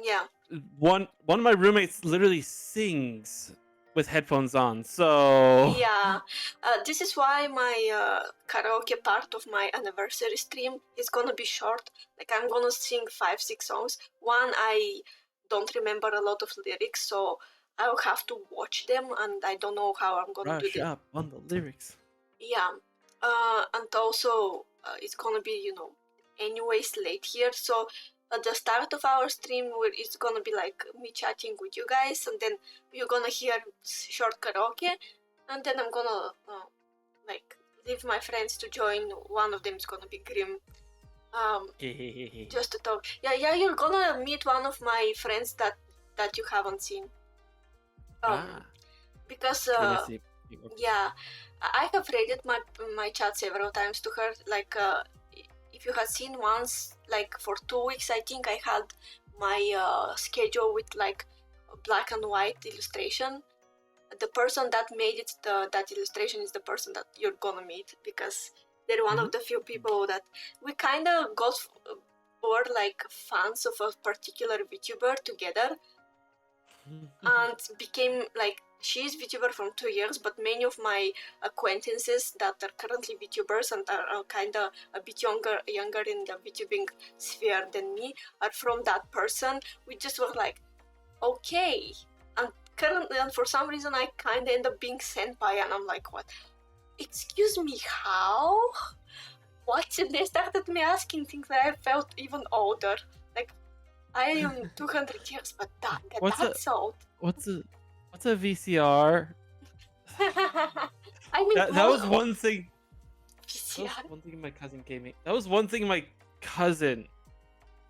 yeah.
One of my roommates literally sings with headphones on, so
yeah. This is why my karaoke part of my anniversary stream is gonna be short. Like, I'm gonna sing 5-6 songs. One, I don't remember a lot of lyrics, so I'll have to watch them, and I don't know how I'm gonna do
brush up on the lyrics.
Yeah, and also it's gonna be, anyways late here, so at the start of our stream, it's gonna be like me chatting with you guys, and then you're gonna hear short karaoke, and then I'm gonna like leave my friends to join. One of them is gonna be Grimm. Just to talk. Yeah, you're gonna meet one of my friends that you haven't seen. Because yeah, I have rated my chat several times to her. Like, if you had seen once, like for 2 weeks, I think I had my schedule with like black and white illustration. The person that made it, that illustration, is the person that you're gonna meet, because they're one of the few people that we kind of got were like fans of a particular VTuber together, and became like, she's VTuber from 2 years, but many of my acquaintances that are currently VTubers and are kind of a bit younger in the VTubing sphere than me are from that person. We just were like, okay, and for some reason I kind of end up being senpai, and I'm like, what? Excuse me, how? What? And they started me asking things that I felt even older. Like, I am 200 years, but that's old.
What's a VCR?
I mean,
that was one thing.
VCR?
That was one thing my cousin gave me. That was one thing my cousin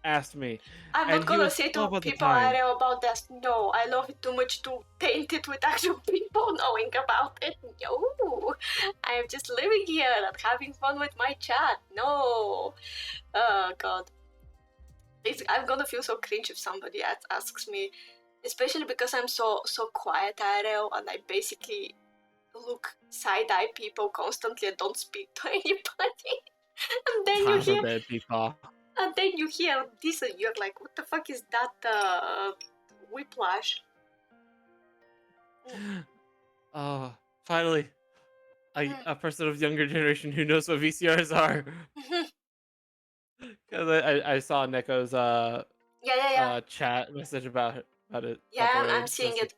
asked me.
I'm not gonna say to people I know about this. No, I love it too much to paint it with actual people knowing about it. No, I'm just living here and having fun with my chat. No, oh god, I'm gonna feel so cringe if somebody asks me, especially because I'm so quiet, IRL, and I basically look side-eye people constantly and don't speak to anybody. And then you hear
people.
And then you hear this and you're like, what the fuck is that whiplash?
Oh, finally. A person of younger generation who knows what VCRs are. Because I saw Neko's chat message about it.
Yeah, I'm seeing it.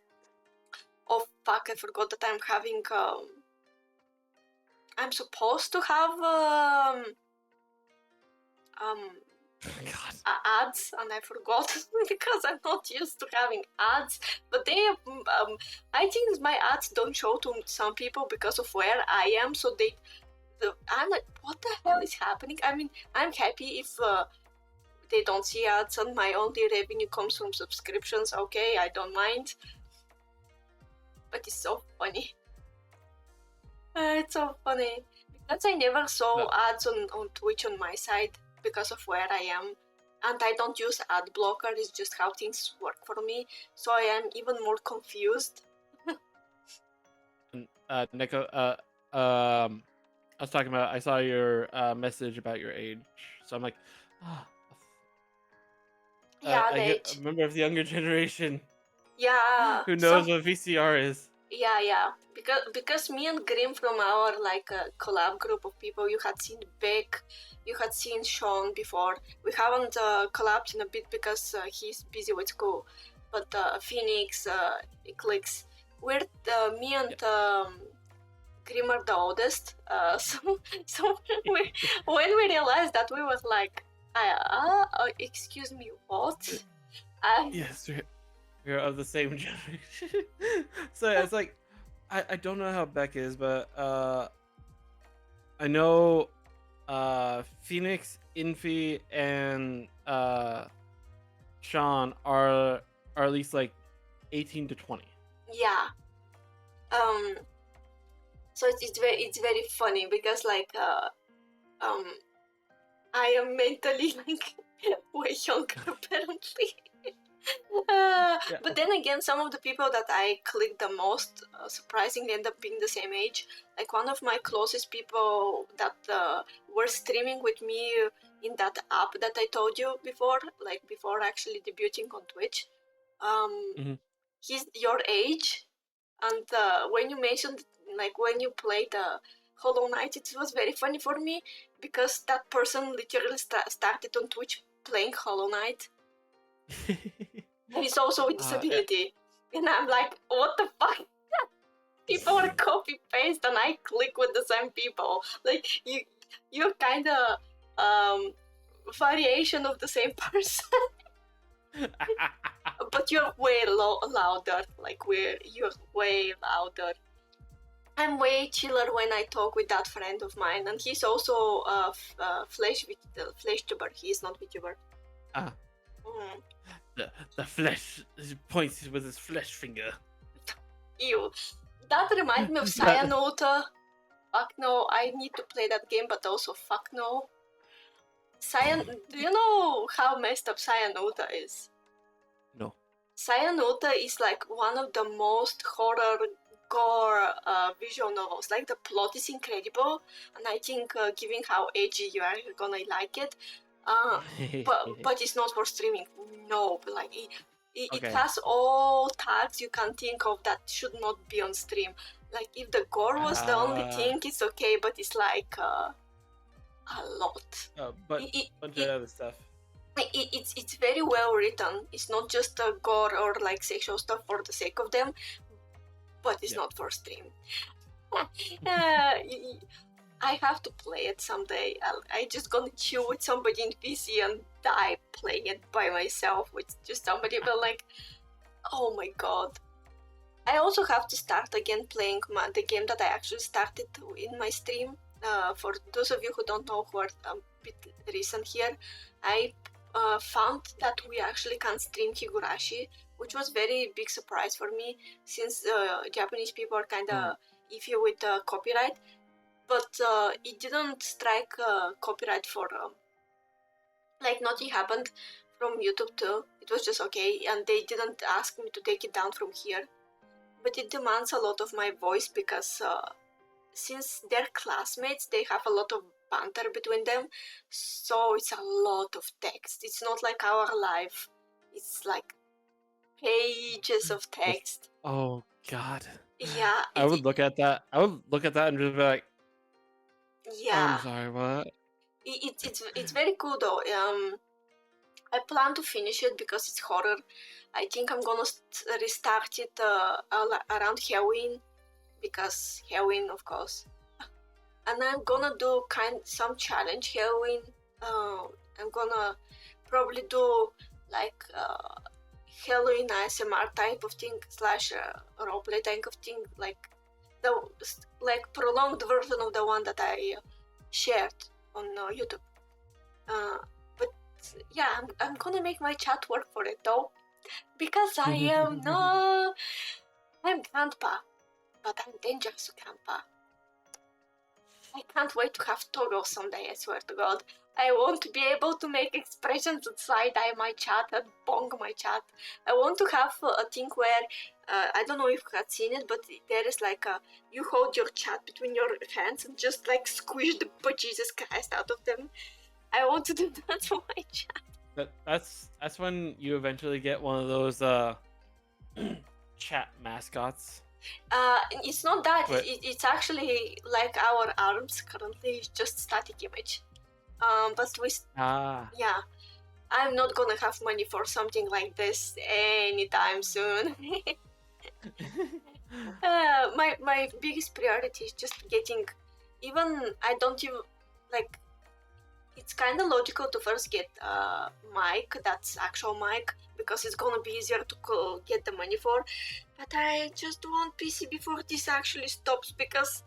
Oh fuck, I forgot that I'm having I'm supposed to have ads, and I forgot because I'm not used to having ads. But they, I think my ads don't show to some people because of where I am. So I'm like, what the hell is happening? I mean, I'm happy if they don't see ads, and my only revenue comes from subscriptions. Okay, I don't mind. But it's so funny. It's so funny. Because I never saw ads on Twitch on my side because of where I am. And I don't use ad blocker, it's just how things work for me. So I am even more confused.
Nico, I was talking about, I saw your message about your age. So I'm like,
Yeah,
a member of the younger generation.
Yeah.
Who knows what VCR is?
Yeah. Because me and Grimm from our collab group of people, you had seen Beck, you had seen Sean before. We haven't collabed in a bit because he's busy with school. But Phoenix, Eclipse, we're me and Grimm are the oldest. So when we realized that, we was like, excuse me, what?
Yes, we're of the same generation. So it's like, I don't know how Beck is, but I know Phoenix, Infi, and Sean are at least like 18 to 20.
Yeah. So it's very funny because I am mentally way younger apparently. But then again, some of the people that I click the most surprisingly end up being the same age. Like one of my closest people that were streaming with me in that app that I told you before, like before actually debuting on Twitch. He's your age, and when you mentioned when you played Hollow Knight, it was very funny for me because that person literally started on Twitch playing Hollow Knight. And he's also with disability. And I'm like, what the fuck? People are copy paste and I click with the same people. Like you're kinda variation of the same person. But you're way louder. You're way louder. I'm way chiller when I talk with that friend of mine, and he's also Vtuber. He's not Vtuber.
The flesh points with his flesh finger.
Ew. That reminds me of Cyanota. Fuck no, I need to play that game, but also fuck no. Do you know how messed up Cyanota is?
No.
Cyanota is like one of the most horror gore visual novels. Like the plot is incredible, and I think given how edgy you are, you're gonna like it. But it's not for streaming. No, like it has all tags you can think of that should not be on stream. Like if the gore was the only thing, it's okay, but it's like a lot.
But bunch of other stuff.
It's very well written. It's not just gore or like sexual stuff for the sake of them, but it's not for stream. I have to play it someday. I just gonna chill with somebody in PC and die playing it by myself with just somebody. But like, oh my god! I also have to start again playing the game that I actually started in my stream. For those of you who don't know, who are a bit recent here, I found that we actually can stream Higurashi, which was very big surprise for me since Japanese people are kind of iffy with copyright. But it didn't strike copyright for nothing happened from YouTube too. It was just okay, and they didn't ask me to take it down from here. But it demands a lot of my voice because since they're classmates, they have a lot of banter between them, so it's a lot of text. It's not like our life. It's like pages of text.
Oh god.
Yeah.
I would look at that. I would look at that and just be like,
yeah.
I'm sorry, what?
It's very cool though. I plan to finish it because it's horror. I think I'm gonna restart it around Halloween, because Halloween, of course. And I'm gonna do some challenge Halloween. I'm gonna probably do like Halloween ASMR type of thing / roleplay type of thing, like the prolonged version of the one that I shared on YouTube. yeah, I'm gonna make my chat work for it though, because I am no, I'm grandpa, but I'm dangerous grandpa. I can't wait to have toggle someday, I swear to God. I want to be able to make expressions and side-eye my chat and bong my chat. I want to have a thing where, I don't know if you have seen it, but there is like you hold your chat between your hands and just like squish the bejesus Christ out of them. I want to do that for my chat.
That's when you eventually get one of those chat mascots.
It's not that,
But-
it's actually like our arms currently, it's just static image. But yeah, I'm not gonna have money for something like this anytime soon. My biggest priority is just getting, even I don't even like. It's kind of logical to first get a mic that's actual mic because it's gonna be easier to get the money for. But I just want PC before this actually stops because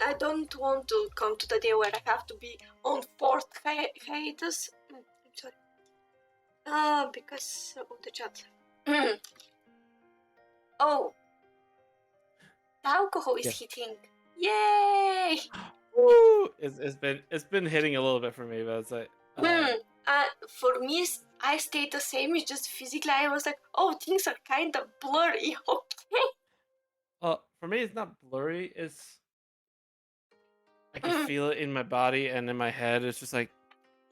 I don't want to come to the day where I have to be on fourth hiatus. I'm sorry. Because of the chat. Oh, the alcohol is hitting. Yay!
Woo! It's been hitting a little bit for me, but it's like
For me, I stayed the same. It's just physically, I was like, oh, things are kind of blurry. Okay.
For me, it's not blurry. It's I can feel it in my body and in my head. It's just like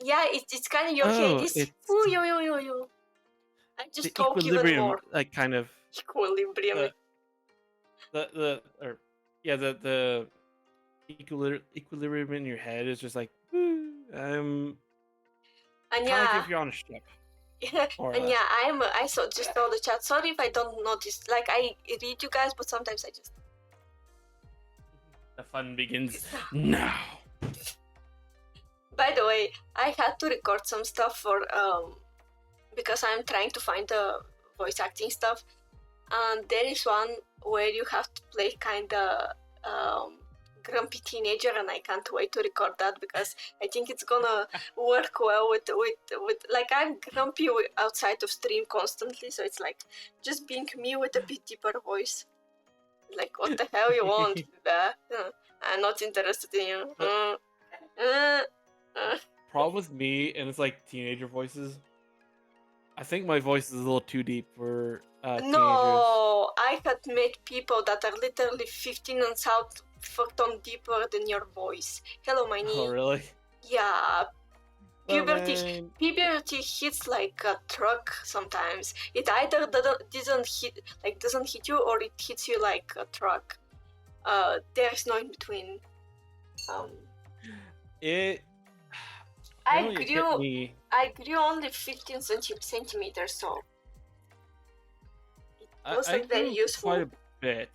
yeah, it's kind of your head. It's ooh, yo. I just
the
talk even
equilibrium,
more.
like kind of
Equilibrium.
the equilibrium in your head is just like
And
kind of
yeah,
like if you're on a ship.
and yeah, I just saw the chat. Sorry if I don't notice. Like I read you guys, but sometimes I just.
The fun begins now.
By the way, I had to record some stuff for because I'm trying to find the voice acting stuff, and there is one where you have to play kind of grumpy teenager, and I can't wait to record that because I think it's gonna work well with like I'm grumpy outside of stream constantly, so it's like just being me with a bit deeper voice. Like, what the hell you want? I'm not interested in you.
Problem with me and it's like teenager voices. I think my voice is a little too deep for teenagers.
No, I had met people that are literally 15 and south fucked on deeper than your voice. Hello, my knee.
Oh, really?
Yeah. Puberty
man.
hits like a truck sometimes. It either doesn't hit you, or it hits you like a truck. There's no in between. I grew only 15 centimeters, so it wasn't very useful.
Quite a bit.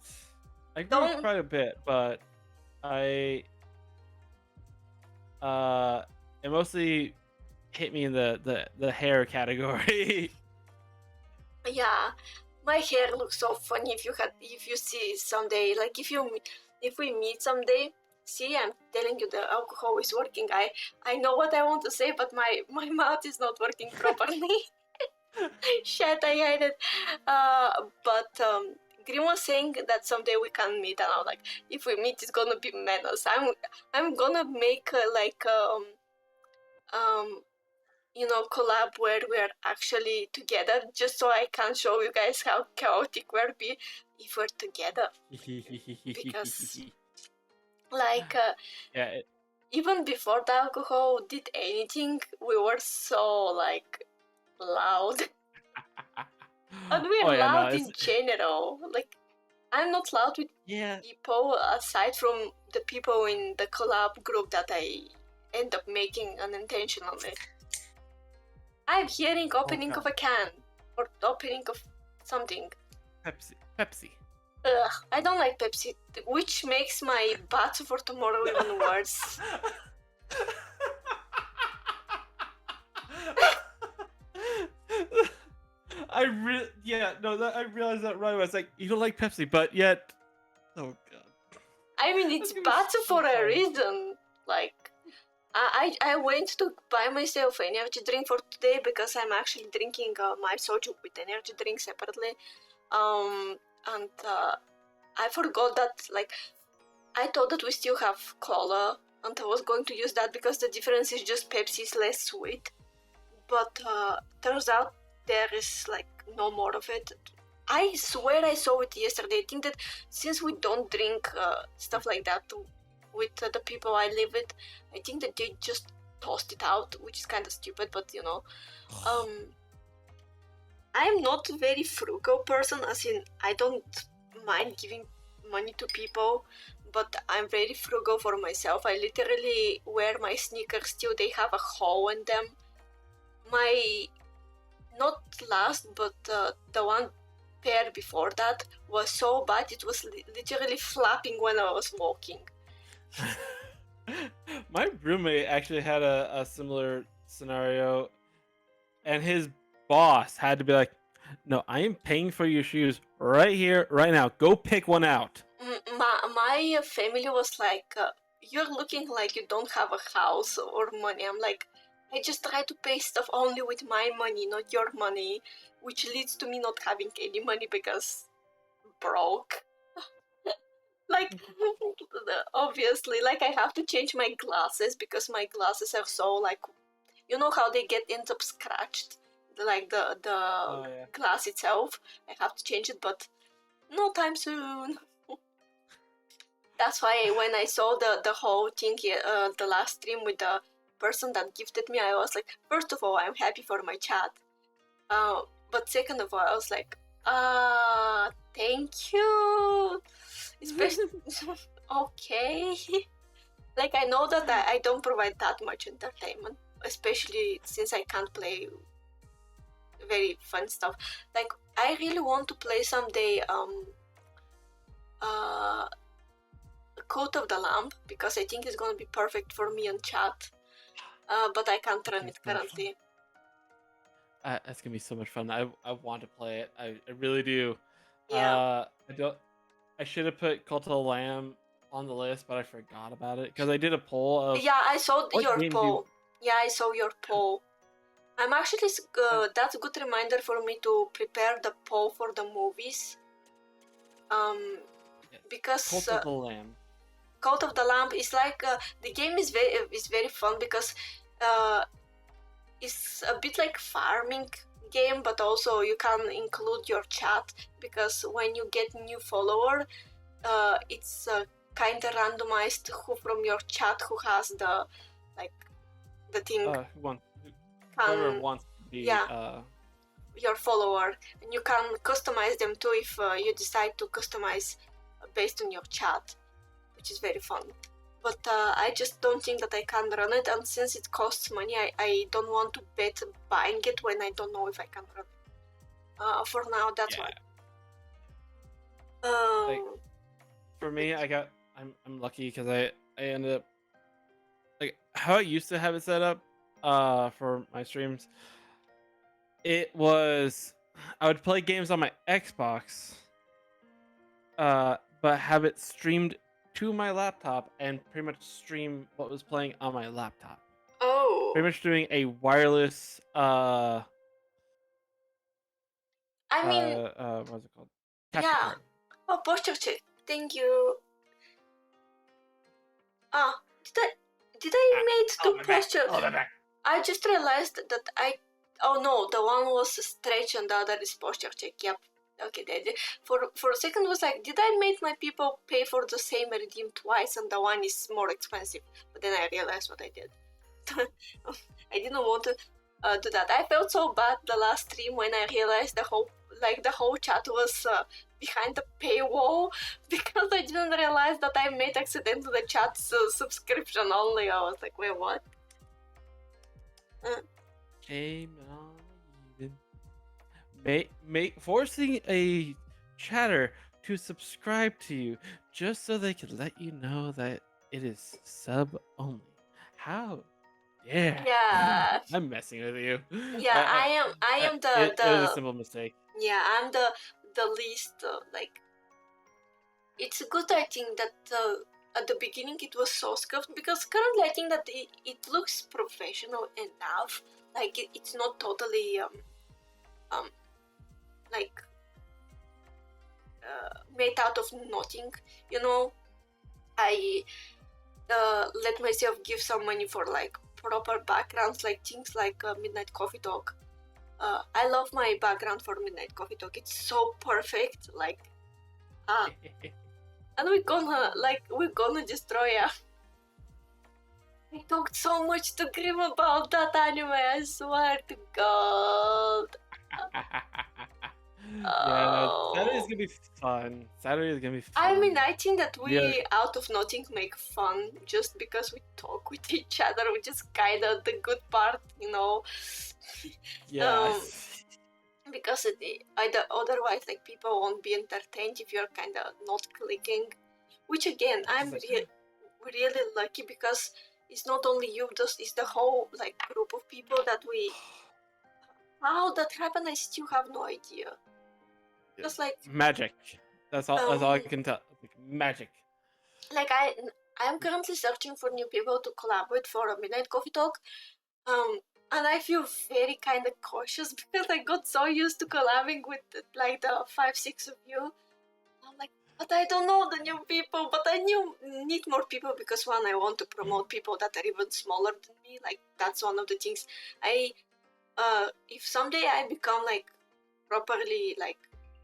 I grew quite a bit, but it mostly hit me in the hair category.
Yeah, my hair looks so funny if you see someday, like if we meet someday. See, I'm telling you, the alcohol is working. I know what I want to say, but my mouth is not working properly. Shit, I hate it. But Grimm was saying that someday we can meet, and I'm like, if we meet, it's gonna be menace. I'm gonna make collab where we're actually together, just so I can show you guys how chaotic we'll be if we're together. Because even before the alcohol did anything, we were so like loud. And we're loud in general. Like, I'm not loud with people aside from the people in the collab group that I end up making unintentionally. I'm hearing opening of a can or opening of something.
Pepsi.
Ugh, I don't like Pepsi, which makes my batch for tomorrow even worse.
I realized that right away. I was like, you don't like Pepsi, but yet, oh god.
I mean, it's bad for a reason. Like, I went to buy myself energy drink for today because I'm actually drinking my soju with energy drink separately. And I forgot that, like, I thought that we still have cola, and I was going to use that because the difference is just Pepsi is less sweet. But turns out there is like no more of it. I swear I saw it yesterday. I think that since we don't drink stuff like that with the people I live with, I think that they just tossed it out, which is kind of stupid. But you know, I'm not a very frugal person. As in, I don't mind giving money to people, but I'm very frugal for myself. I literally wear my sneakers till they have a hole in them. My not last, but the one pair before that was so bad it was literally flapping when I was walking.
My roommate actually had a similar scenario, and his boss had to be like, "No, I am paying for your shoes right here, right now. Go pick one out."
My family was like, "You're looking like you don't have a house or money." I'm like, I just try to pay stuff only with my money, not your money, which leads to me not having any money because broke. Like, obviously, like I have to change my glasses because my glasses are so like, you know how they get ends up scratched, like the glass itself. I have to change it, but no time soon. That's why when I saw the whole thing, the last stream with the person that gifted me, I was like, first of all, I'm happy for my chat. But second of all, I was like, thank you. Especially, okay. Like, I know that I don't provide that much entertainment, especially since I can't play very fun stuff. Like, I really want to play someday Cult of the Lamb, because I think it's gonna be perfect for me on chat. But I can't run it currently.
That's gonna be so much fun. I want to play it. I really do.
Yeah.
I should have put Cult of the Lamb on the list, but I forgot about it because I did a poll of.
Yeah, I saw your poll. Yeah, I saw your poll. I'm actually that's a good reminder for me to prepare the poll for the movies. Because
Cult of the Lamb.
Cult of the Lamb is like the game is very fun because it's a bit like farming game, but also you can include your chat because when you get new follower, it's kind of randomized who from your chat who has the thing.
Whoever wants to be
your follower, and you can customize them too if you decide to customize based on your chat, which is very fun. But I just don't think that I can run it, and since it costs money, I don't want to bet buying it when I don't know if I can run it. For now, that's why.
For me, I'm lucky because I ended up like how I used to have it set up for my streams. It was I would play games on my Xbox, but have it streamed to my laptop and pretty much stream what was playing on my laptop.
Oh.
Pretty much doing a wireless
I mean,
what's it called? Capture
yeah.
card.
Oh, posture check. Thank you. Did I made two posture? I just realized that oh no, the one was stretch and the other is posture check. Yep. Okay, for a second was like, did I make my people pay for the same redeem twice and the one is more expensive? But then I realized what I did. I didn't want to do that. I felt so bad the last stream when I realized the whole chat was behind the paywall because I didn't realize that I made accidentally the chat subscription only. I was like, wait, what?
Forcing a chatter to subscribe to you just so they can let you know that it is sub only. How dare?
Yeah.
I'm messing with you.
Yeah, I am the
it was a simple mistake.
Yeah, I'm the least like. It's good, I think, that at the beginning it was so scuffed, because currently I think that it looks professional enough. Like it's not totally like made out of nothing. You know, I let myself give some money for like proper backgrounds, like things like Midnight Coffee Talk. I love my background for Midnight Coffee Talk. It's so perfect, like, and we're gonna destroy it. I talked so much to Grimm about that anime. I swear to God.
Yeah, Saturday's
Oh.
gonna be fun. Saturday's gonna be fun.
I mean, I think that we,
Yeah.
out of nothing, make fun just because we talk with each other, which is kind of the good part, you know.
Yeah.
Because otherwise, like, people won't be entertained if you're kind of not clicking. Which again, I'm really lucky, because it's not only you, it's the whole like group of people that we. How that happened, I still have no idea. Just like
magic. That's all I can tell. Like, magic.
Like I'm currently searching for new people to collab with for a Midnight Coffee Talk. And I feel very kind of cautious because I got so used to collabing with like the 5-6 of you. I'm like, but I don't know the new people. But I need more people, because one, I want to promote people that are even smaller than me. Like, that's one of the things. If someday I become like properly like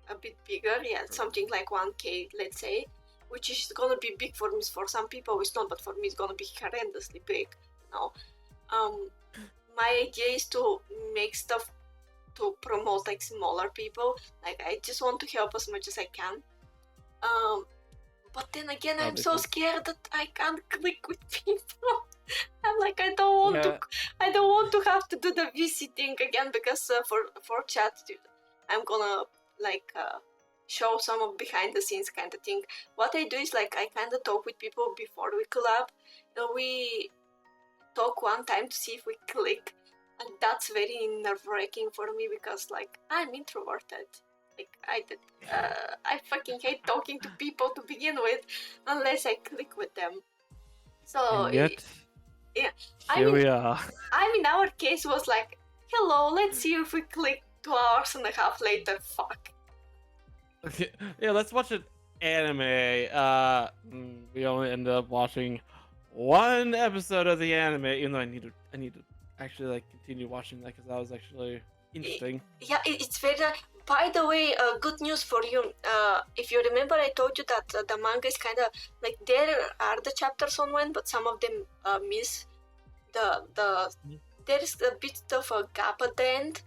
a bit bigger, yeah, something like 1K, let's say, which is gonna be big for me. For some people it's not, but for me it's gonna be horrendously big. You know, my idea is to make stuff to promote like smaller people. Like, I just want to help as much as I can. But then again, I'm so scared that I can't click with people. I'm like, I don't want to have to do the VC thing again, because for chat, I'm gonna like show some of behind the scenes kind of thing. What I do is like I kind of talk with people before we collab. We talk one time to see if we click, and that's very nerve-wracking for me, because like I'm introverted. Like I fucking hate talking to people to begin with, unless I click with them. So
and yet,
yeah,
we are.
I mean, our case was like, hello, let's see if we click 2 hours and a half later. Fuck.
Okay, yeah, let's watch an anime. We only ended up watching one episode of the anime, even though I need to actually like continue watching that, because that was actually interesting.
Yeah, it's very. By the way, good news for you. If you remember, I told you that the manga is kind of like, there are the chapters on when, but some of them miss the. There is a bit of a gap at the end.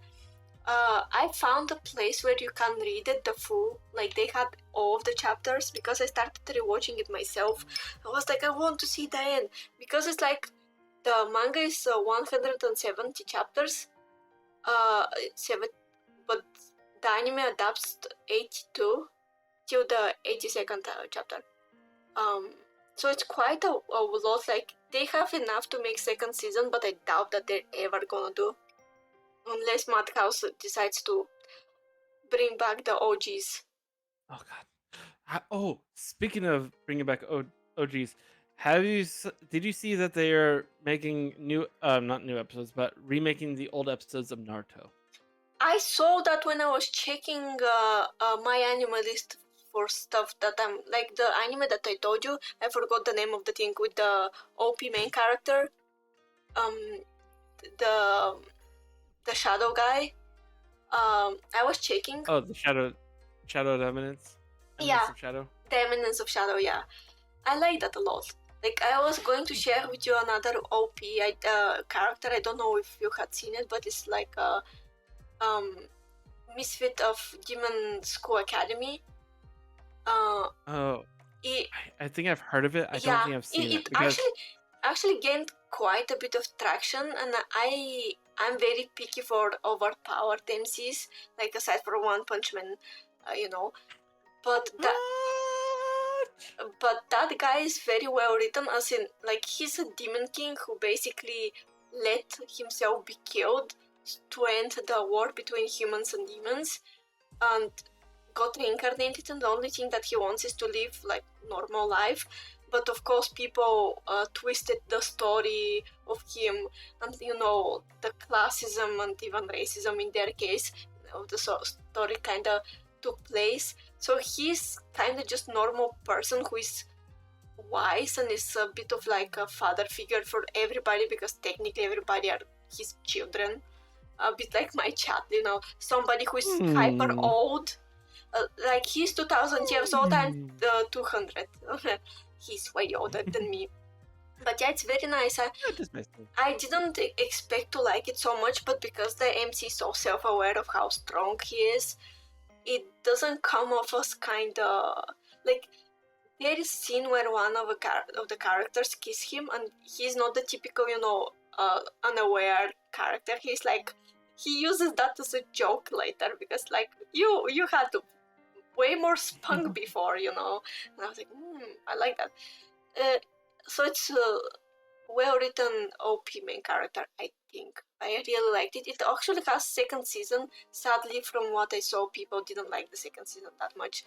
I found a place where you can read it the full. Like, they had all of the chapters, because I started rewatching it myself. I was like, I want to see the end, because it's like the manga is 170 chapters. But the anime adapts 82 till the 82nd chapter. So it's quite a lot. Like, they have enough to make second season, but I doubt that they're ever gonna do, unless Madhouse decides to bring back the OGs.
Oh god. Speaking of bringing back OGs, did you see that they are making new not new episodes, but remaking the old episodes of Naruto?
I saw that when I was checking my anime list for stuff that I'm like, the anime that I told you. I forgot the name of the thing with the OP main character. The shadow guy. I was checking.
Oh, the shadow of eminence.
Yeah,
of shadow.
The Eminence of Shadow. Yeah, I like that a lot. Like, I was going to share with you another OP character. I don't know if you had seen it, but it's like a misfit of Demon School Academy.
I think I've heard of it. I don't think I've seen it.
It actually gained quite a bit of traction, and I'm very picky for overpowered MCs, like, aside from One Punch Man, you know. But that guy is very well written, as in, like, he's a demon king who basically let himself be killed to end the war between humans and demons, and got reincarnated, and the only thing that he wants is to live like normal life. but of course people twisted the story of him, and the classism and even racism in their case of the story kind of took place. So he's kind of just normal person who is wise and is a bit of like a father figure for everybody, because technically everybody are his children, a bit like my chat, somebody who is hyper old, like he's 2000 years old, I'm 200. He's way older than me, but yeah, it's very nice. I didn't expect to like it so much, but because the MC is so self-aware of how strong he is, it doesn't come off as kind of like, there is a scene where one of the characters kiss him, and he's not the typical, unaware character. He's like, he uses that as a joke later, because like, you had way more spunk before, And I was like, I like that. So it's a well-written OP main character, I think. I really liked it. It actually has second season. Sadly, from what I saw, people didn't like the second season that much.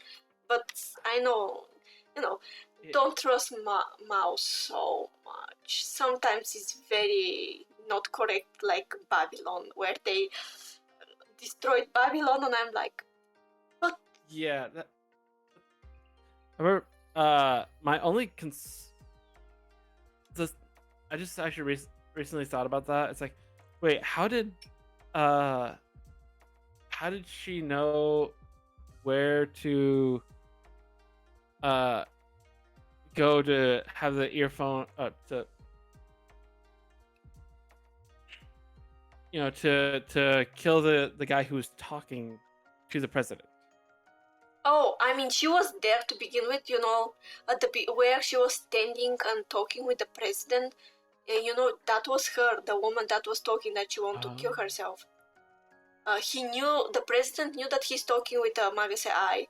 But I know, don't trust Mouse so much. Sometimes it's very not correct, like Babylon, where they destroyed Babylon, and I'm like, what?
Yeah. I remember, my only I just actually recently thought about that. It's like, wait, how did she know where to go to have the earphone to kill the guy who was talking to the president?
Oh, I mean, she was there to begin with, at where she was standing and talking with the president. That was her, the woman that was talking that she wanted to kill herself. The president knew that he's talking with Magase Ai,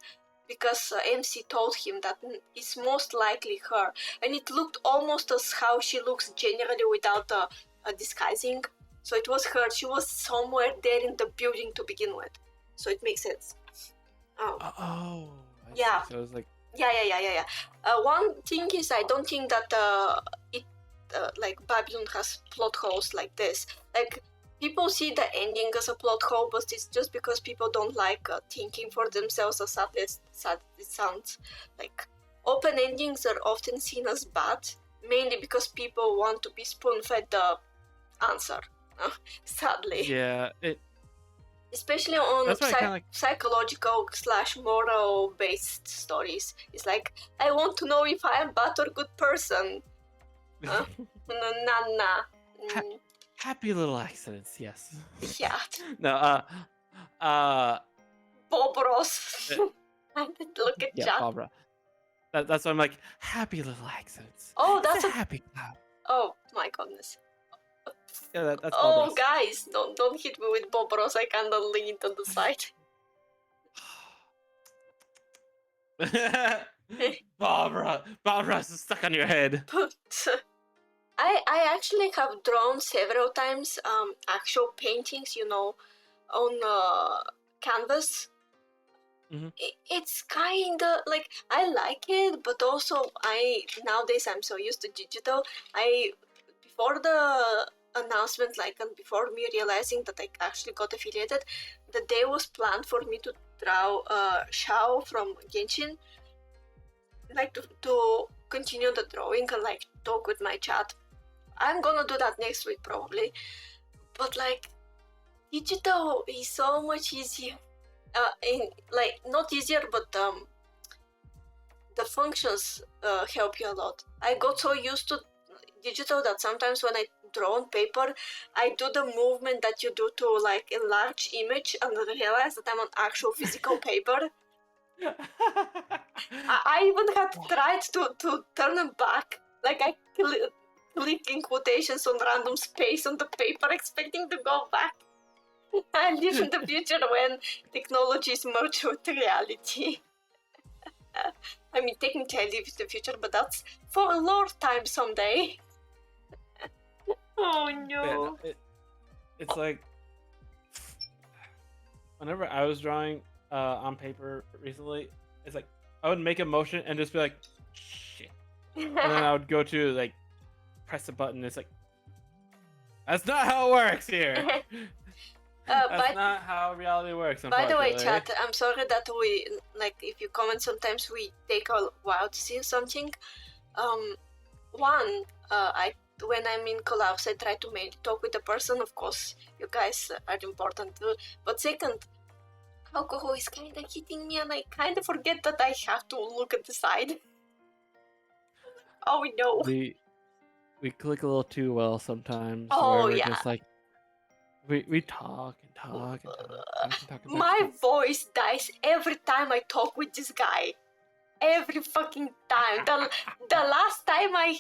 because MC told him that it's most likely her, and it looked almost as how she looks generally without disguising. So it was her. She was somewhere there in the building to begin with, so it makes sense. Yeah.
So it was like,
yeah. One thing is, I don't think that like Babylon has plot holes like this. Like, people see the ending as a plot hole, but it's just because people don't like thinking for themselves, as sad as it sounds. Like, open endings are often seen as bad, mainly because people want to be spoon-fed the answer. Sadly.
Yeah.
Especially on
That's
psychological / moral based stories. It's like, I want to know if I am bad or good person. Nah.
Happy little accidents, yes.
Yeah.
No,
Bob Ross. I didn't look at chat.
Barbara. That's why I'm like, happy little accidents.
Oh, that's
a happy cloud.
Oh my goodness.
Yeah, that's Bob
Oh,
Ross.
guys, don't hit me with Bob Ross. I can't lean on the side.
Bob Ross is stuck on your head.
But I actually have drawn several times actual paintings, on canvas.
Mm-hmm.
It's kind of like, I like it, but also nowadays I'm so used to digital. Before the announcement, like, and before me realizing that I actually got affiliated, the day was planned for me to draw Shao from Genshin, like to continue the drawing and like talk with my chat. I'm gonna do that next week probably, but like, digital is so much easier. Not easier, but the functions help you a lot. I got so used to digital that sometimes when I draw on paper, I do the movement that you do to like enlarge image, and realize that I'm on actual physical paper. I even had tried to turn them back, like I click in quotations on random space on the paper, expecting to go back. I live in the future when technology is merged with reality. I mean, technically I live in the future, but that's for a long time someday. Oh no.
Yeah, it's like, whenever I was drawing on paper recently, it's like I would make a motion and just be like, shit. and then I would go to like press a button. It's like that's not how it works here. That's not how reality works.
By the way,
Unfortunately.
chat, I'm sorry that we like if you comment sometimes we take a while to see something. One, when I'm in collabs, I try to talk with the person. Of course, you guys are important too. But second, alcohol is kind of hitting me, and I kind of forget that I have to look at the side. Oh no.
We click a little too well sometimes.
Oh,
where we're
yeah.
just like we talk and talk and talk.
My voice dies every time I talk with this guy. Every fucking time. The last time I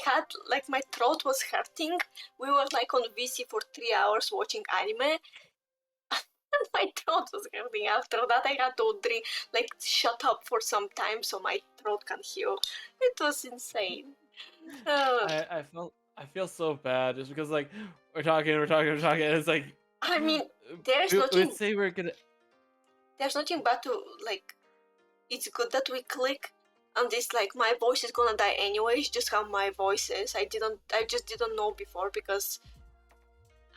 had my throat was hurting. We were like on VC for 3 hours watching anime. And my throat was hurting. After that I had to drink, shut up for some time so my throat can heal. It was insane.
I feel so bad just because like we're talking. And it's like
I mean,
we'd say we're gonna.
There's nothing bad to like. It's good that we click, and this like my voice is gonna die anyways. Just how my voice is. I just didn't know before because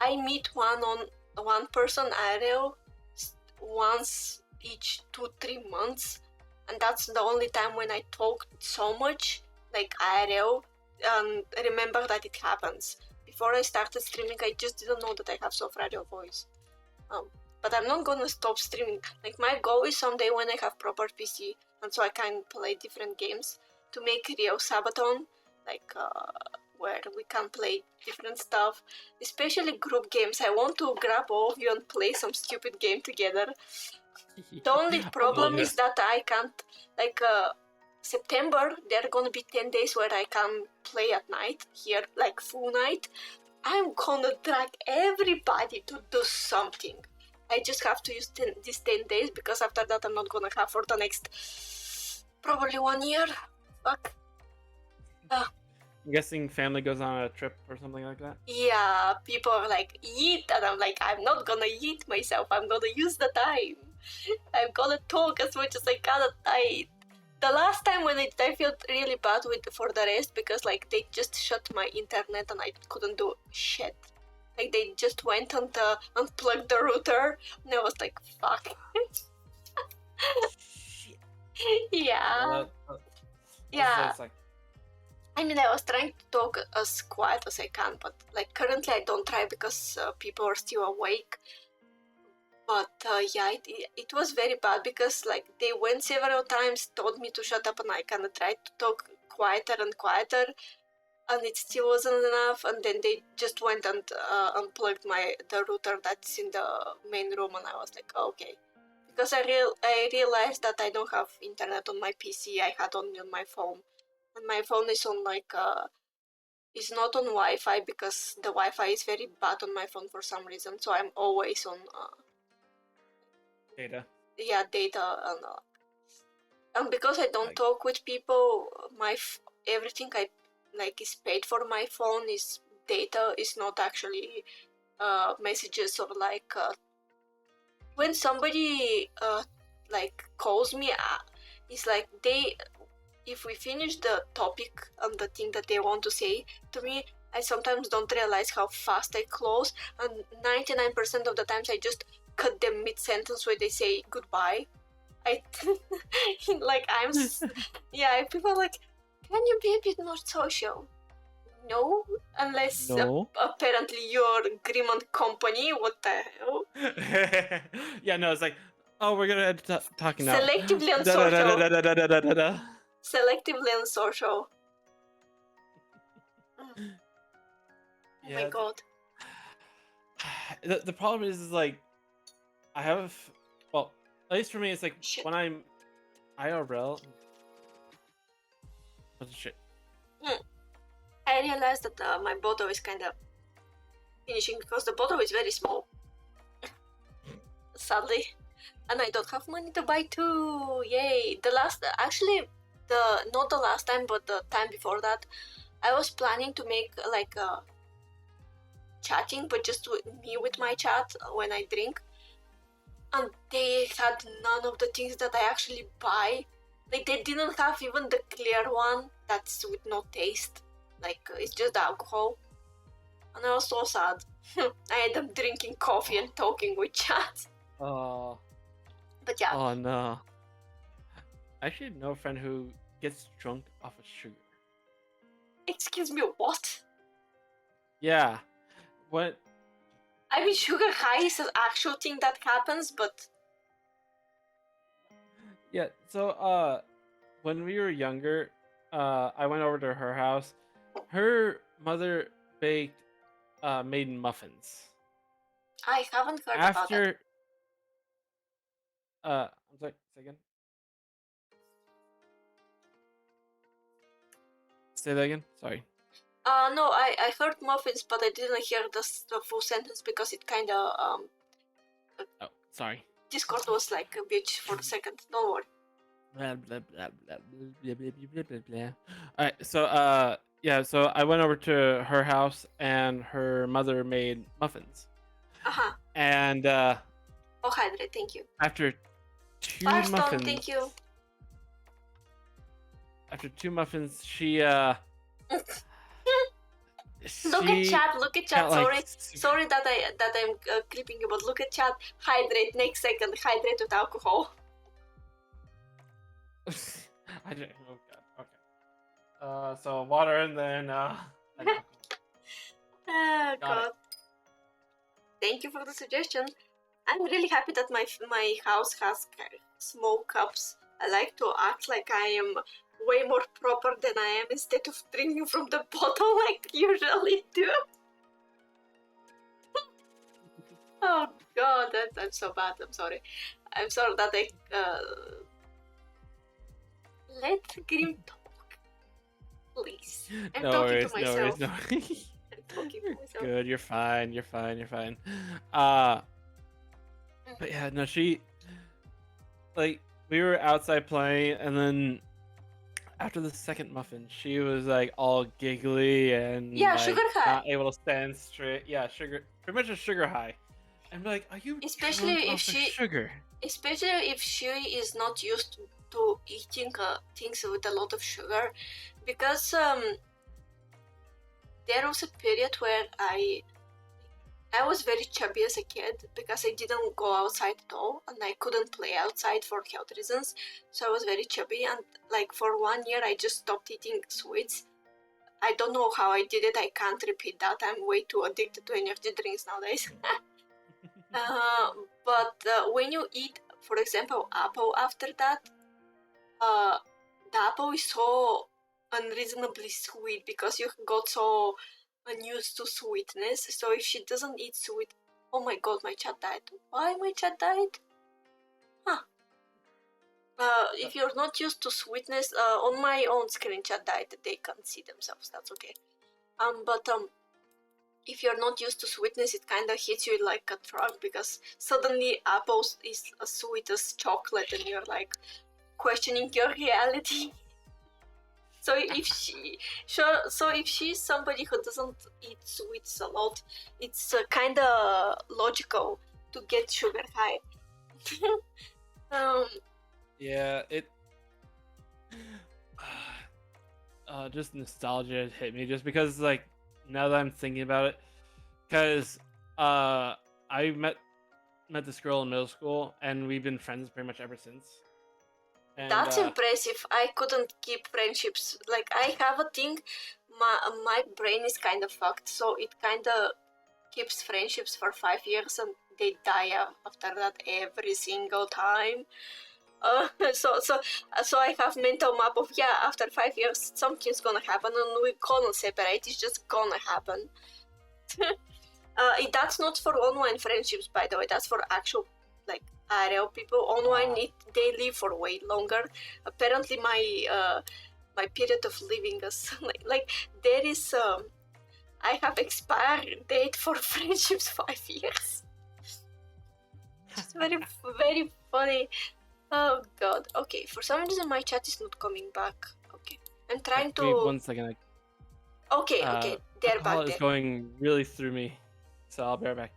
I meet one person IRL once each 2-3 months, and that's the only time when I talk so much like IRL. And remember that it happens. Before I started streaming, I just didn't know that I have so fragile voice. But I'm not gonna stop streaming. Like my goal is someday when I have proper PC, and so I can play different games, to make real Sabaton, where we can play different stuff, especially group games. I want to grab all of you and play some stupid game together. The only problem is that I can't, September, there are gonna be 10 days where I can play at night here, like full night. I'm gonna drag everybody to do something. I just have to use these 10 days because after that I'm not gonna have for the next probably 1 year. Fuck.
I'm guessing family goes on a trip or something like that.
Yeah, people are like, eat, and I'm like, I'm not gonna eat myself. I'm gonna use the time. I'm gonna talk as much as I can at night. The last time when I felt really bad for the rest because like they just shut my internet and I couldn't do shit. Like they just went and unplugged the router, and I was like, fuck. Yeah. Yeah. I mean, I was trying to talk as quiet as I can, but like currently I don't try because people are still awake. But yeah, it was very bad because like they went several times, told me to shut up, and I kind of tried to talk quieter and quieter, and it still wasn't enough. And then they just went and unplugged the router that's in the main room, and I was like, okay, because I realized that I don't have internet on my PC. I had only on my phone, and my phone is on is not on Wi-Fi because the Wi-Fi is very bad on my phone for some reason. So I'm always on.
Data.
Yeah, data, and because I don't talk with people, everything I like is paid for my phone is data, is not actually messages or when somebody calls me, it's like if we finish the topic and the thing that they want to say to me, I sometimes don't realize how fast I close, and 99% of the times I just cut them mid-sentence where they say goodbye. Yeah, people are like, can you be a bit more social? No, unless apparently you're Grimm and Company. What the hell?
Yeah, no, it's like, oh, we're gonna end talking now.
Selectively unsocial. Selectively unsocial. Oh my god.
The problem is like, I have, well, at least for me, it's like when I'm IRL. What's the shit?
I realized that my bottle is kind of finishing because the bottle is very small. Sadly. And I don't have money to buy two. Yay. Not the last time, but the time before that, I was planning to make chatting, but just me with my chat when I drink. And they had none of the things that I actually buy. Like they didn't have even the clear one that's with no taste. Like it's just alcohol. And I was so sad. I ended up drinking coffee and talking with chat.
Oh.
But yeah.
Oh no. I actually know a friend who gets drunk off of sugar.
Excuse me, what?
Yeah. What?
I mean, sugar high is an actual thing that happens, but
Yeah. So when we were younger, I went over to her house. Her mother baked made muffins.
I haven't heard about that.
After I'm sorry, say again. Say that again. Sorry.
No, I heard muffins, but I didn't hear the full sentence because it kind of
Oh, sorry.
Discord was like a bitch for a second. Don't worry.
Blah, blah, blah, blah, blah, blah, blah, blah, blah. All right. So yeah. So I went over to her house, and her mother made muffins. And
Oh, hydrate, thank you.
after two
Firestone,
muffins,
thank you.
after two muffins, she
Look at chat. Look at chat.
got, like,
Sorry that I'm clipping you, but look at chat. Hydrate next second. Hydrate with alcohol.
I didn't. Oh god. Okay. So water and then and alcohol.
Oh,
Got
God.
it.
Thank you for the suggestion. I'm really happy that my house has small cups. I like to act like I am way more proper than I am instead of drinking from the bottle like usually do. Oh God, I'm so bad. I'm sorry. I'm sorry that I let Grimm talk, please. I'm
No
talking
worries.
to
No
myself.
worries. No worries.
I'm talking to myself.
Good. You're fine. You're fine. You're fine. But yeah, no, she like we were outside playing, and then after the second muffin, she was like all giggly and
Yeah,
like
sugar high.
not able to stand straight. Yeah, sugar, pretty much a sugar high. I'm like, are you
Especially
drunk
if
off of
she-
sugar?
Especially if she is not used to eating things with a lot of sugar, because there was a period where I was very chubby as a kid because I didn't go outside at all and I couldn't play outside for health reasons. So I was very chubby, and like for 1 year I just stopped eating sweets. I don't know how I did it. I can't repeat that. I'm way too addicted to energy drinks nowadays. But when you eat, for example, apple after that, the apple is so unreasonably sweet because you got so unused to sweetness. So if she doesn't eat sweet, oh my god, my chat died. Why my chat died? Huh. If you're not used to sweetness, on my own screen chat died. They can't see themselves. That's okay. But if you're not used to sweetness, it kind of hits you like a truck because suddenly apples is as sweet as chocolate, and you're like questioning your reality. So if she's somebody who doesn't eat sweets a lot, it's kind of logical to get sugar high.
Yeah, it. Just nostalgia hit me just because like now that I'm thinking about it, because I met this girl in middle school and we've been friends pretty much ever since. And,
That's impressive. I couldn't keep friendships. Like I have a thing, my brain is kind of fucked, so it kind of keeps friendships for 5 years and they die after that every single time. So I have mental map of after 5 years something's gonna happen and we're gonna separate. It's just gonna happen. That's not for online friendships, by the way. That's for actual like IRL people. Online, they live for way longer. Apparently, my period of living is like there is I have expired date for friendships 5 years. It's very very funny. Oh god. Okay, for some reason my chat is not coming back. Okay, I'm trying to.
Wait 1 second.
Okay, they're
alcohol
back
is
there.
going really through me, so I'll be right back.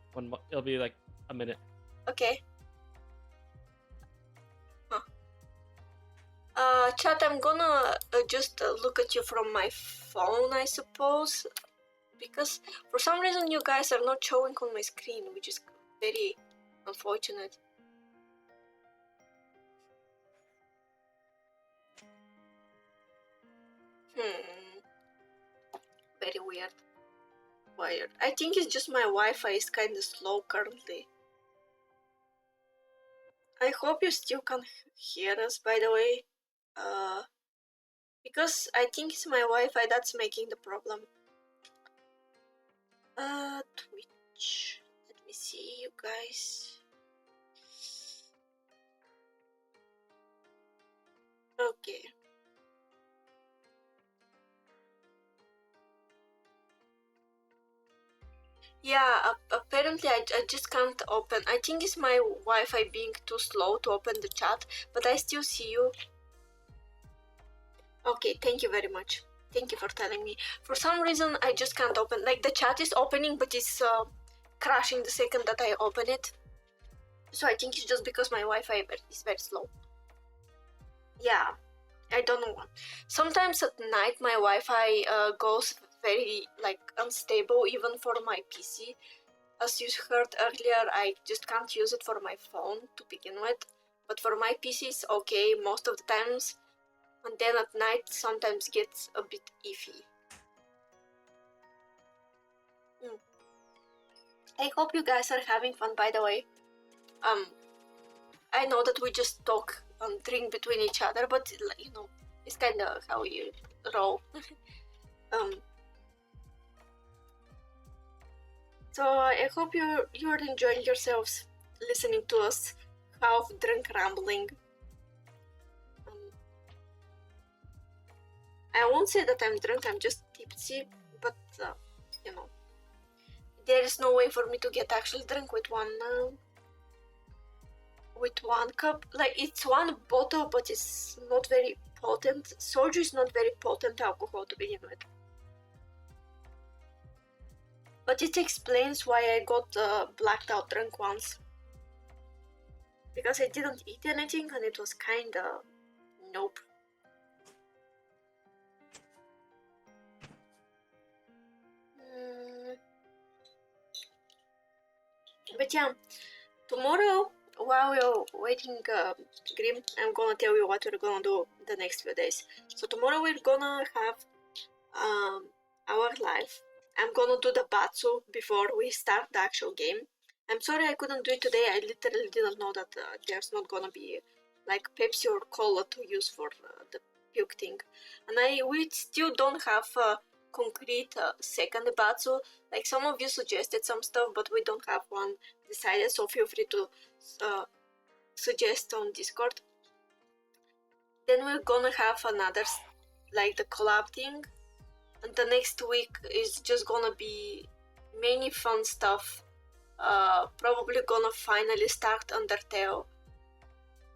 It'll be like a minute.
Okay. Huh. Chat, I'm gonna just look at you from my phone, I suppose, because for some reason you guys are not showing on my screen, which is very unfortunate. Very weird. Weird. I think it's just my Wi-Fi is kind of slow currently. I hope you still can hear us, by the way. Because I think it's my Wi-Fi that's making the problem. Twitch. Let me see, you guys. Okay. Yeah, apparently I just can't open. I think it's my Wi-Fi being too slow to open the chat, but I still see you. Okay, thank you very much. Thank you for telling me. For some reason, I just can't open. Like, the chat is opening, but it's crashing the second that I open it. So I think it's just because my Wi-Fi is very slow. Yeah, I don't know. Sometimes at night my Wi-Fi goes very like unstable, even for my PC. As you heard earlier, I just can't use it for my phone to begin with. But for my PC, it's okay most of the times. And then at night, sometimes gets a bit iffy. I hope you guys are having fun, by the way. I know that we just talk and drink between each other, but you know, it's kind of how you roll. So I hope you're enjoying yourselves listening to us half drunk rambling. I won't say that I'm drunk, I'm just tipsy, but you know, there is no way for me to get actually drunk with one cup. Like, it's one bottle, but it's not very potent. Soju is not very potent alcohol to begin with. But it explains why I got blacked out drunk once. Because I didn't eat anything and it was kinda nope. But yeah, tomorrow, while we're waiting Grimm, I'm gonna tell you what we're gonna do the next few days. So tomorrow we're gonna have our live. I'm gonna do the Batsu before we start the actual game. I'm sorry I couldn't do it today. I literally didn't know that there's not gonna be like Pepsi or Cola to use for the puke thing. And we still don't have a concrete second Batsu. Like, some of you suggested some stuff, but we don't have one decided, so feel free to suggest on Discord. Then we're gonna have another, like, the collab thing. And the next week is just gonna be many fun stuff. Probably gonna finally start Undertale.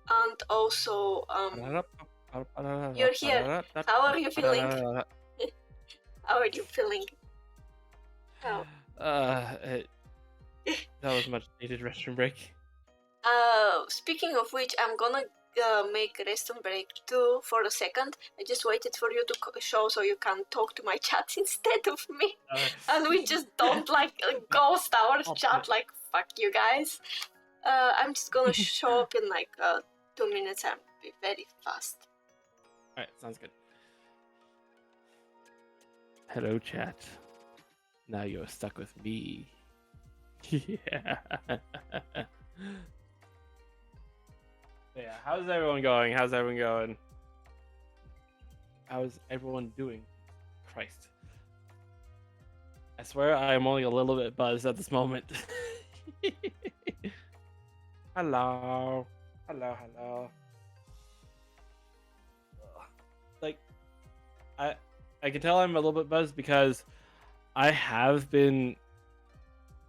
And also, you're here. How are you feeling? How are you feeling? Oh.
That was much needed restroom break.
Speaking of which, I'm gonna make restroom break too for a second. I just waited for you to show so you can talk to my chat instead of me. And we just don't like ghost our chat, like, fuck you guys. I'm just gonna show up in like 2 minutes and be very fast.
Alright, sounds good. Hello, chat. Now you're stuck with me. Yeah. Yeah, how's everyone going? How's everyone going? How's everyone doing? Christ. I swear I am only a little bit buzzed at this moment. Hello. Hello, hello. Like, I can tell I'm a little bit buzzed because I have been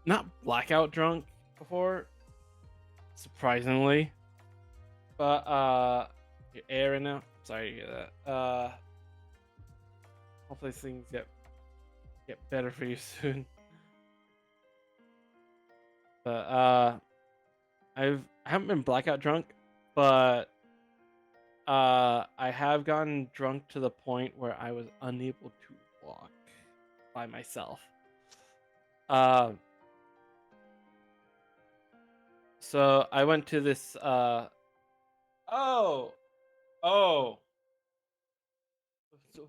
not blackout drunk before, surprisingly. But your air right now. Sorry to hear that. Hopefully things get better for you soon. But I haven't been blackout drunk, but I have gotten drunk to the point where I was unable to walk by myself. Uh, so I went to this. Oh, oh. So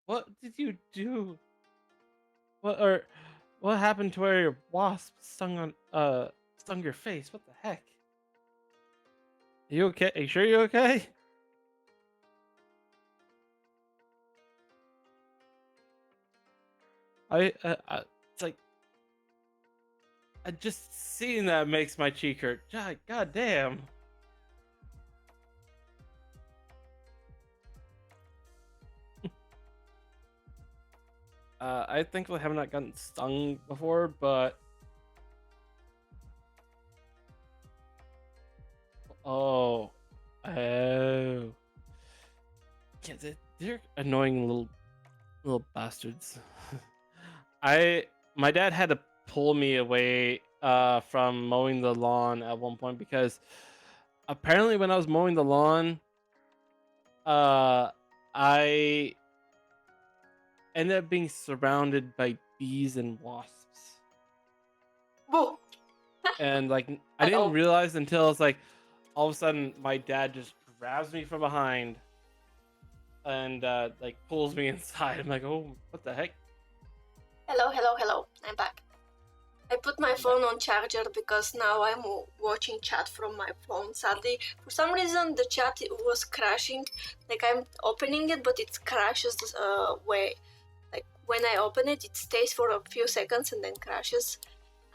what did you do? What or what happened to where your wasp stung your face? What the heck? You okay? Are you sure you're okay? It's like just seeing that makes my cheek hurt. God damn. I thankfully have not gotten stung before, but oh, oh, yeah, they're annoying little bastards. My dad had to pull me away from mowing the lawn at one point because apparently when I was mowing the lawn, uh, I ended up being surrounded by bees and wasps.
Boo!
And like I
At
didn't
all.
realize until it's like all of a sudden my dad just grabs me from behind and like pulls me inside. I'm like, oh, what the heck?
Hello. I'm back. I put my
I'm
phone on charger because now I'm watching chat from my phone. Sadly, for some reason the chat was crashing. Like I'm opening it, but it crashes way. Like when I open it, it stays for a few seconds and then crashes.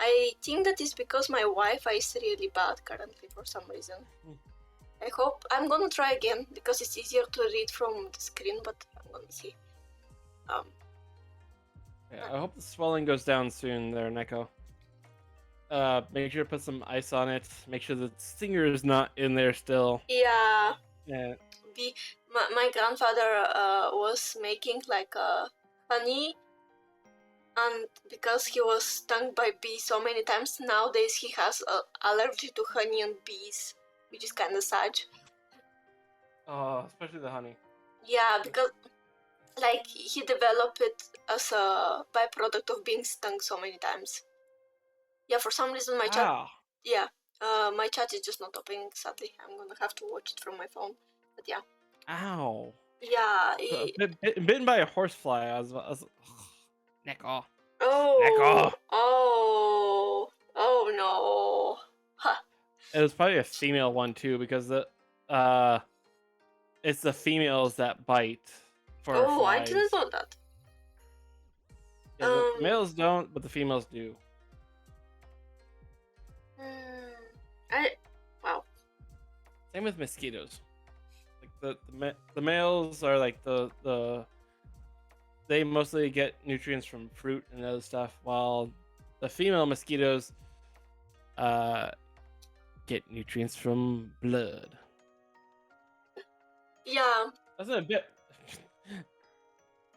I think that is because my Wi-Fi is really bad currently for some reason. I hope I'm gonna try again because it's easier to read from the screen, but I'm gonna see.
Yeah, I hope the swelling goes down soon there, Neko. Make sure to put some ice on it. Make sure the stinger is not in there still.
Yeah.
Yeah.
My grandfather was making like honey, and because he was stung by bees so many times, nowadays he has an allergy to honey and bees, which is kind of sad.
Oh, especially the honey.
Yeah, because like he developed it as a byproduct of being stung so many times. Yeah, for some reason my chat.
Ow.
Yeah, my chat is just not opening. Sadly, I'm gonna have to watch it from my phone. But yeah.
Ow.
Yeah.
Bitten by a horsefly. I was Neko.
Oh.
Neko.
Oh no. Huh.
It was probably a female one too because it's the females that bite for
Oh, I
flies.
didn't know that.
Yeah, the males don't, but the females do.
Wow.
Same with mosquitoes. Like the males are like they mostly get nutrients from fruit and other stuff, while the female mosquitoes get nutrients from blood.
Yeah.
That's a bit.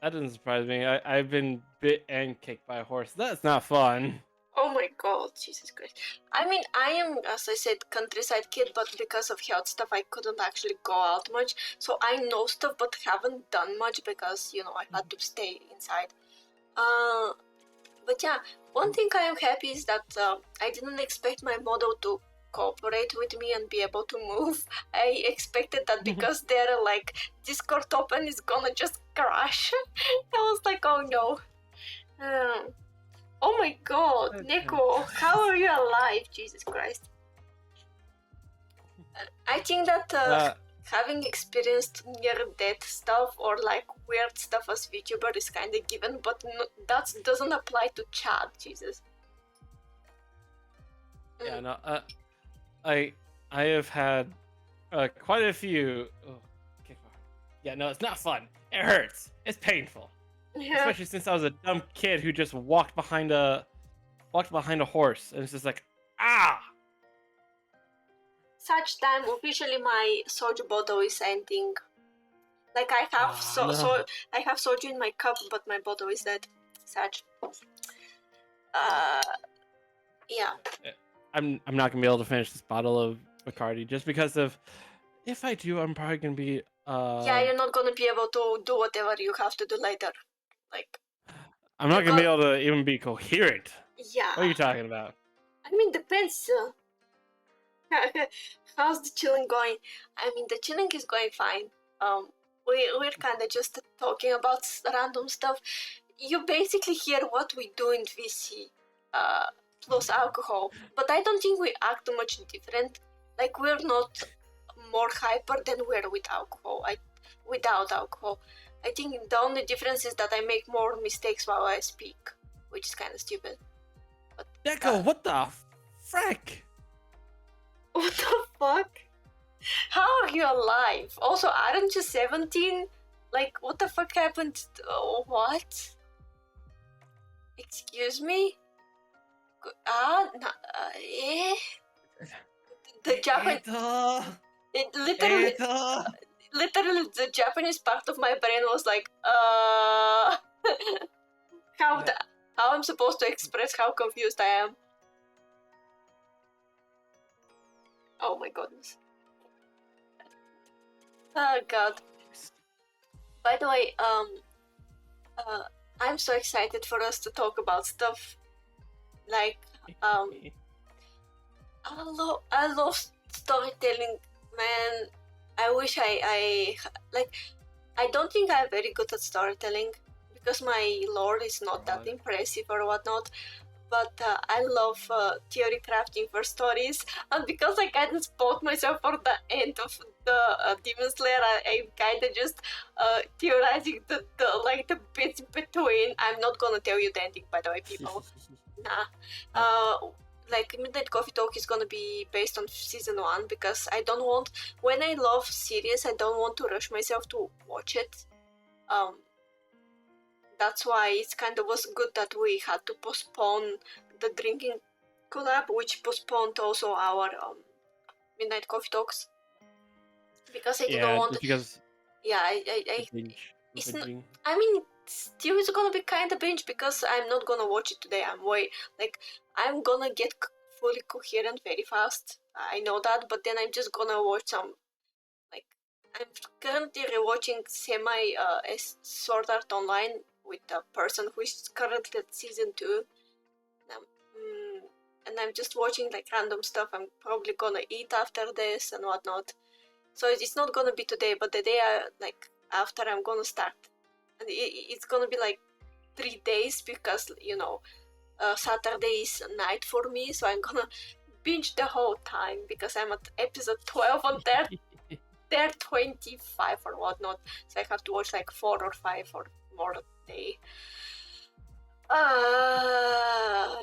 That doesn't surprise me. I've been bit and kicked by a horse. That's not fun.
Oh my god, Jesus Christ. I mean, I am, as I said, countryside kid, but because of health stuff, I couldn't actually go out much. So I know stuff, but haven't done much because, you know, I had to stay inside. But yeah, one thing I am happy is that I didn't expect my model to cooperate with me and be able to move. I expected that because they're like Discord open is gonna just crash. I was like, oh no. Oh my god, Neko, how are you alive? Jesus Christ. I think that having experienced near-death stuff or like weird stuff as VTuber is kind of given, but that doesn't apply to chat, Jesus.
Yeah, no, I have had quite a few. Oh, yeah, no, it's not fun. It hurts. It's painful. Yeah. Especially since I was a dumb kid who just walked behind a horse, and it's just like, ah.
Such time officially my soju bottle is ending. Like I have I have soju in my cup, but my bottle is dead. Such. Yeah.
I'm not gonna be able to finish this bottle of Bacardi just because of if I do, I'm probably gonna be
Yeah, you're not gonna be able to do whatever you have to do later. Like,
I'm not
you're
gonna be
gonna.
able to even be coherent.
Yeah.
What are you talking about?
I mean, depends. How's the chilling going? I mean, the chilling is going fine. We're kind of just talking about random stuff. You basically hear what we do in VC, plus alcohol. But I don't think we act much different. Like, we're not more hyper than we're with alcohol. Without alcohol. I think the only difference is that I make more mistakes while I speak, which is kind of stupid. But
Deco, what the frick?
what the fuck? How are you alive? Also, aren't you 17? Like, what the fuck happened? What? Excuse me? Eh? The Japanese. It literally. Literally, the Japanese part of my brain was like, how I'm supposed to express how confused I am. Oh my goodness. Oh god. By the way, I'm so excited for us to talk about stuff. Like, I love storytelling, man. I wish I don't think I'm very good at storytelling because my lore is not that impressive or whatnot. But I love theory crafting for stories, and because I kind of spoiled myself for the end of the Demon Slayer, I'm kind of just theorizing the bits between. I'm not gonna tell you the ending, by the way, people. Nah. Like Midnight Coffee Talk is gonna be based on season 1 because I don't want, when I love series, I don't want to rush myself to watch it. That's why it kind of was good that we had to postpone the drinking collab, which postponed also our Midnight Coffee Talks. Because I didn't want.
Because.
Yeah, it's not, I mean, still it's gonna be kind of binge because I'm not gonna watch it today. I'm gonna get fully coherent very fast. I know that, but then I'm just gonna watch some. I'm currently rewatching semi Sword Art Online with a person who is currently at season 2. And I'm just watching like random stuff. I'm probably gonna eat after this and whatnot. So it's not gonna be today, but the day after I'm gonna start. And it's gonna be like 3 days because, Saturday is night for me, so I'm gonna binge the whole time because I'm at episode 12 on there. They're 25 or whatnot, so I have to watch like 4 or 5 or more a day.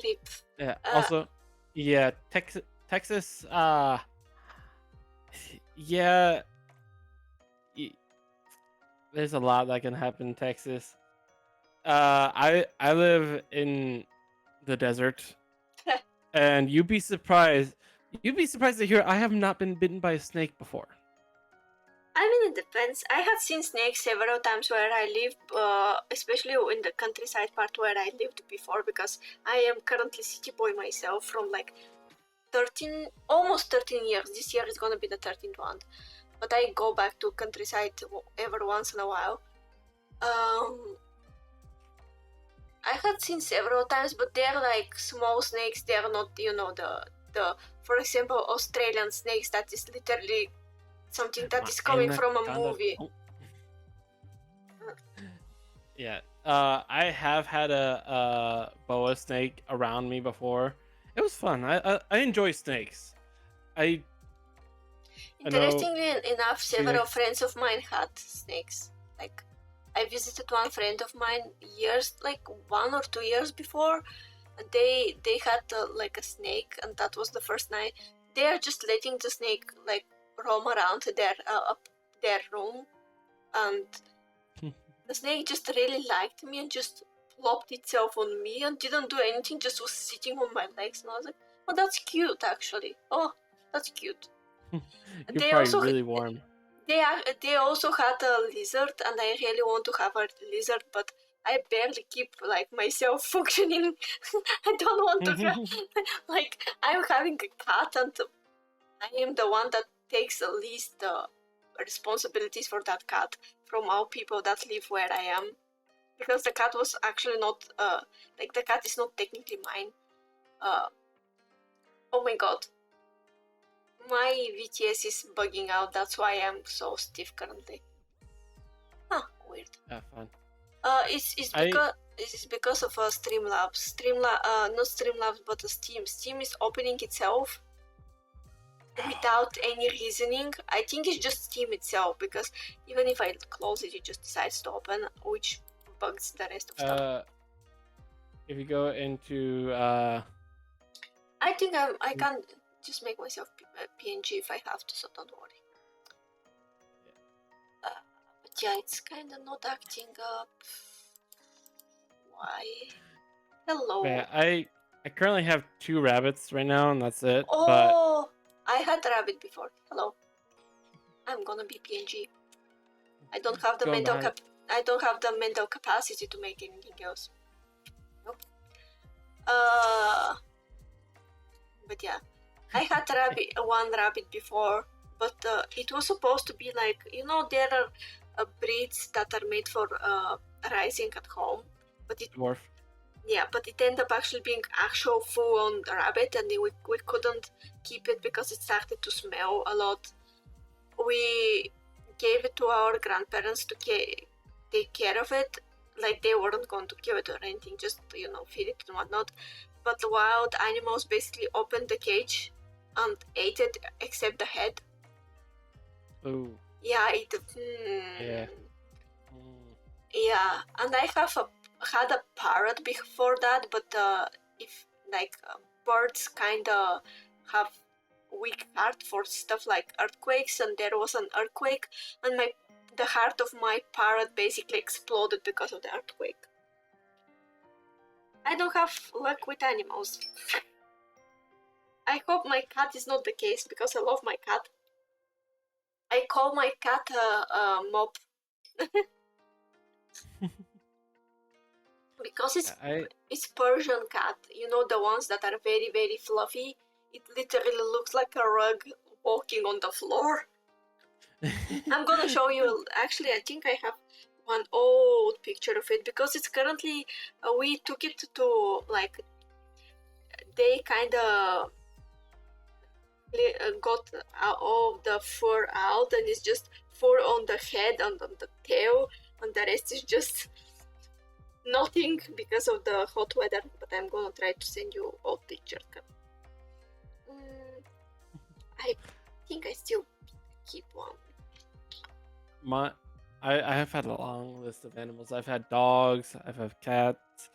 Rip.
Yeah. Also, yeah, Texas. Yeah. There's a lot that can happen in Texas. I live in the desert, and you'd be surprised. You'd be surprised to hear I have not been bitten by a snake before.
I mean, it depends. I have seen snakes several times where I live, especially in the countryside part where I lived before, because I am currently city boy myself from like almost 13 years. This year is gonna be the 13th one. But I go back to countryside every once in a while. I had seen several times, but they're like small snakes. They're not, the for example, Australian snakes that is literally something that is coming from a movie.
Yeah, I have had a boa snake around me before. It was fun. I enjoy snakes.
Interestingly enough, several friends of mine had snakes. Like, I visited one friend of mine 1 or 2 years before. And they had like a snake, and that was the first night. They are just letting the snake like roam around their room, and the snake just really liked me and just plopped itself on me and didn't do anything, just was sitting on my legs, and I was like, oh, that's cute actually. Oh, that's cute.
You're probably really warm.
They also had a lizard, and I really want to have a lizard, but I barely keep like myself functioning. I don't want to have, I'm having a cat, and I am the one that takes the least responsibilities for that cat from all people that live where I am, because the cat was actually not like the cat is not technically mine. Oh my god, my VTS is bugging out. That's why I'm so stiff currently. Huh, weird.
Fun.
It's because of Streamlabs. Not Streamlabs, but Steam. Steam is opening itself without any reasoning. I think it's just Steam itself, because even if I close it, it just decides to open, which bugs the rest of stuff.
If you go into
I think I can just make myself PNG if I have to, so don't worry. But yeah, it's kind of not acting up. Why? Hello.
yeah, I currently have 2 rabbits right now, and that's it.
Oh, I had a rabbit before. Hello. I'm gonna be PNG. I don't have the I don't have the mental capacity to make anything else. Nope. But yeah, I had one rabbit before, but it was supposed to be like, there are breeds that are made for raising at home, but it
dwarf.
Yeah, but it ended up actually being actual full-on rabbit, and we couldn't keep it because it started to smell a lot. We gave it to our grandparents to take care of it. Like, they weren't going to kill it or anything, just, feed it and whatnot. But the wild animals basically opened the cage and ate it, except the head.
Oh.
Yeah,
Yeah.
Yeah, and I had a parrot before that, but if birds kind of have weak heart for stuff like earthquakes, and there was an earthquake, and the heart of my parrot basically exploded because of the earthquake. I don't have luck with animals. I hope my cat is not the case, because I love my cat. I call my cat Mop. Because it's Persian cat, the ones that are very, very fluffy. It literally looks like a rug walking on the floor. I'm gonna show you. Actually, I think I have one old picture of it, because it's currently we took it to, like, they kind of got all the fur out, and it's just fur on the head and on the tail, and the rest is just nothing because of the hot weather. But I'm gonna try to send you old pictures. I think I still keep one.
I have had a long list of animals. I've had dogs. I've had cats.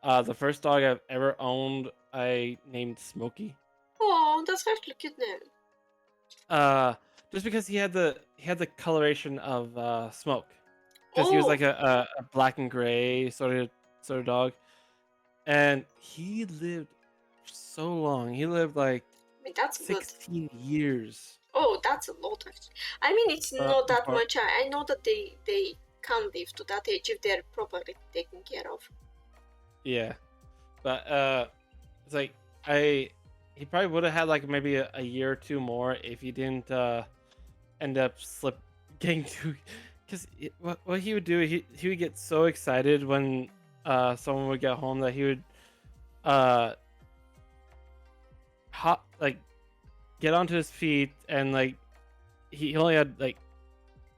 The first dog I've ever owned, I named Smokey.
Oh, that's actually a cute name.
Just because he had the coloration of smoke, because he was like a black and gray sort of dog, and he lived so long. He lived like 16 years.
Oh, that's a lot, actually. I mean, it's not that much. I know that they can live to that age if they're properly taken care of.
Yeah, but it's like he probably would have had like maybe a year or 2 more if he didn't end up getting too. Because what he would do, he would get so excited when someone would get home that he would get onto his feet, and like he only had like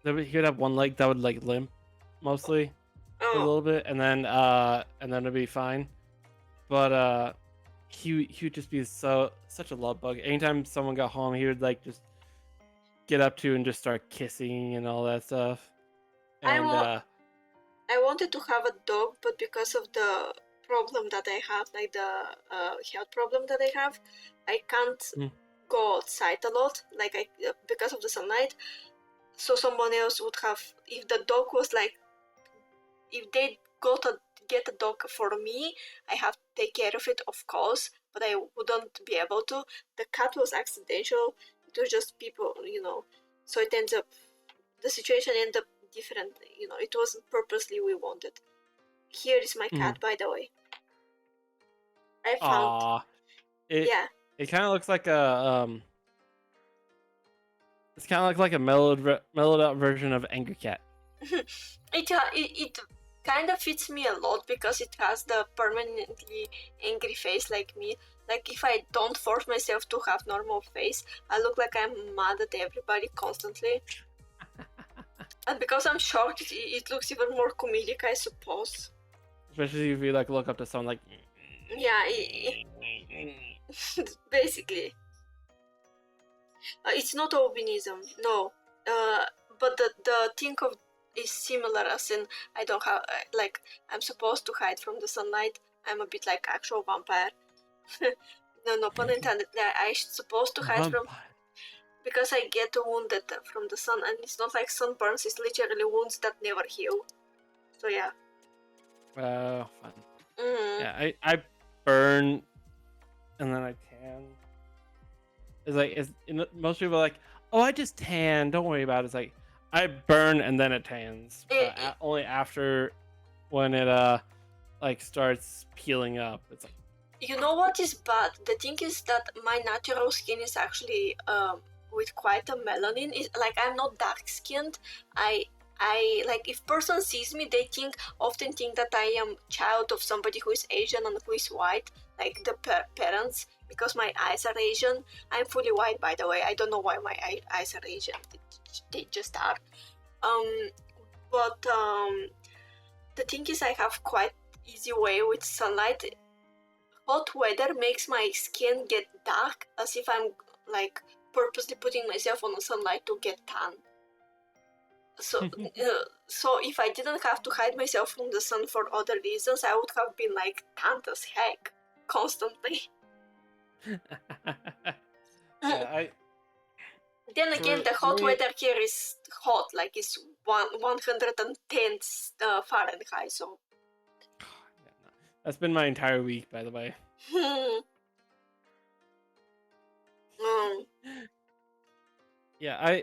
he would have one leg that would like limp mostly a little bit, and then it'd be fine. But he would just be such a love bug. Anytime someone got home, he would like just get up to and just start kissing and all that stuff. And
I wanted to have a dog, but because of the problem that I have, like the health problem that I have, I can't go outside a lot, like because of the sunlight. So someone else would have. If the dog was like, if they get a dog for me, I have to take care of it, of course, but I wouldn't be able to. The cat was accidental. It was just people, So it ends up, the situation ended up different. It wasn't purposely we wanted. Here is my cat, by the way. I found.
It kind of looks like a It's kind of like a mellowed out version of Angry Cat.
It kind of fits me a lot because it has the permanently angry face like me. Like if I don't force myself to have normal face, I look like I'm mad at everybody constantly. And because I'm short, it looks even more comedic, I suppose.
Especially if you like look up to someone like.
Yeah, basically. It's not albinism, no. But the thing of is similar as in I don't have like I'm supposed to hide from the sunlight. I'm a bit like actual vampire. No pun intended. I'm supposed to hide from because I get wounded from the sun, and it's not like sunburns. It's literally wounds that never heal. So yeah.
Fun.
Mm.
Yeah, I burn, and then I tan. It's like most people are like, oh, I just tan. Don't worry about it. It's like I burn and then it tans. Only after when it like starts peeling up. It's like.
You know what is bad? The thing is that my natural skin is actually with quite a melanin. It's like I'm not dark skinned. I like if person sees me, they often think that I am child of somebody who is Asian and who is white, like the parents, because my eyes are Asian. I'm fully white, by the way. I don't know why my eyes are Asian. They just are. But the thing is, I have quite easy way with sunlight. Hot weather makes my skin get dark, as if I'm like purposely putting myself on the sunlight to get tan. So, so if I didn't have to hide myself from the sun for other reasons, I would have been like tanned as heck constantly.
Yeah,
Then again, the hot weather here is hot, like it's 110 Fahrenheit. So
that's been my entire week, by the way. Yeah,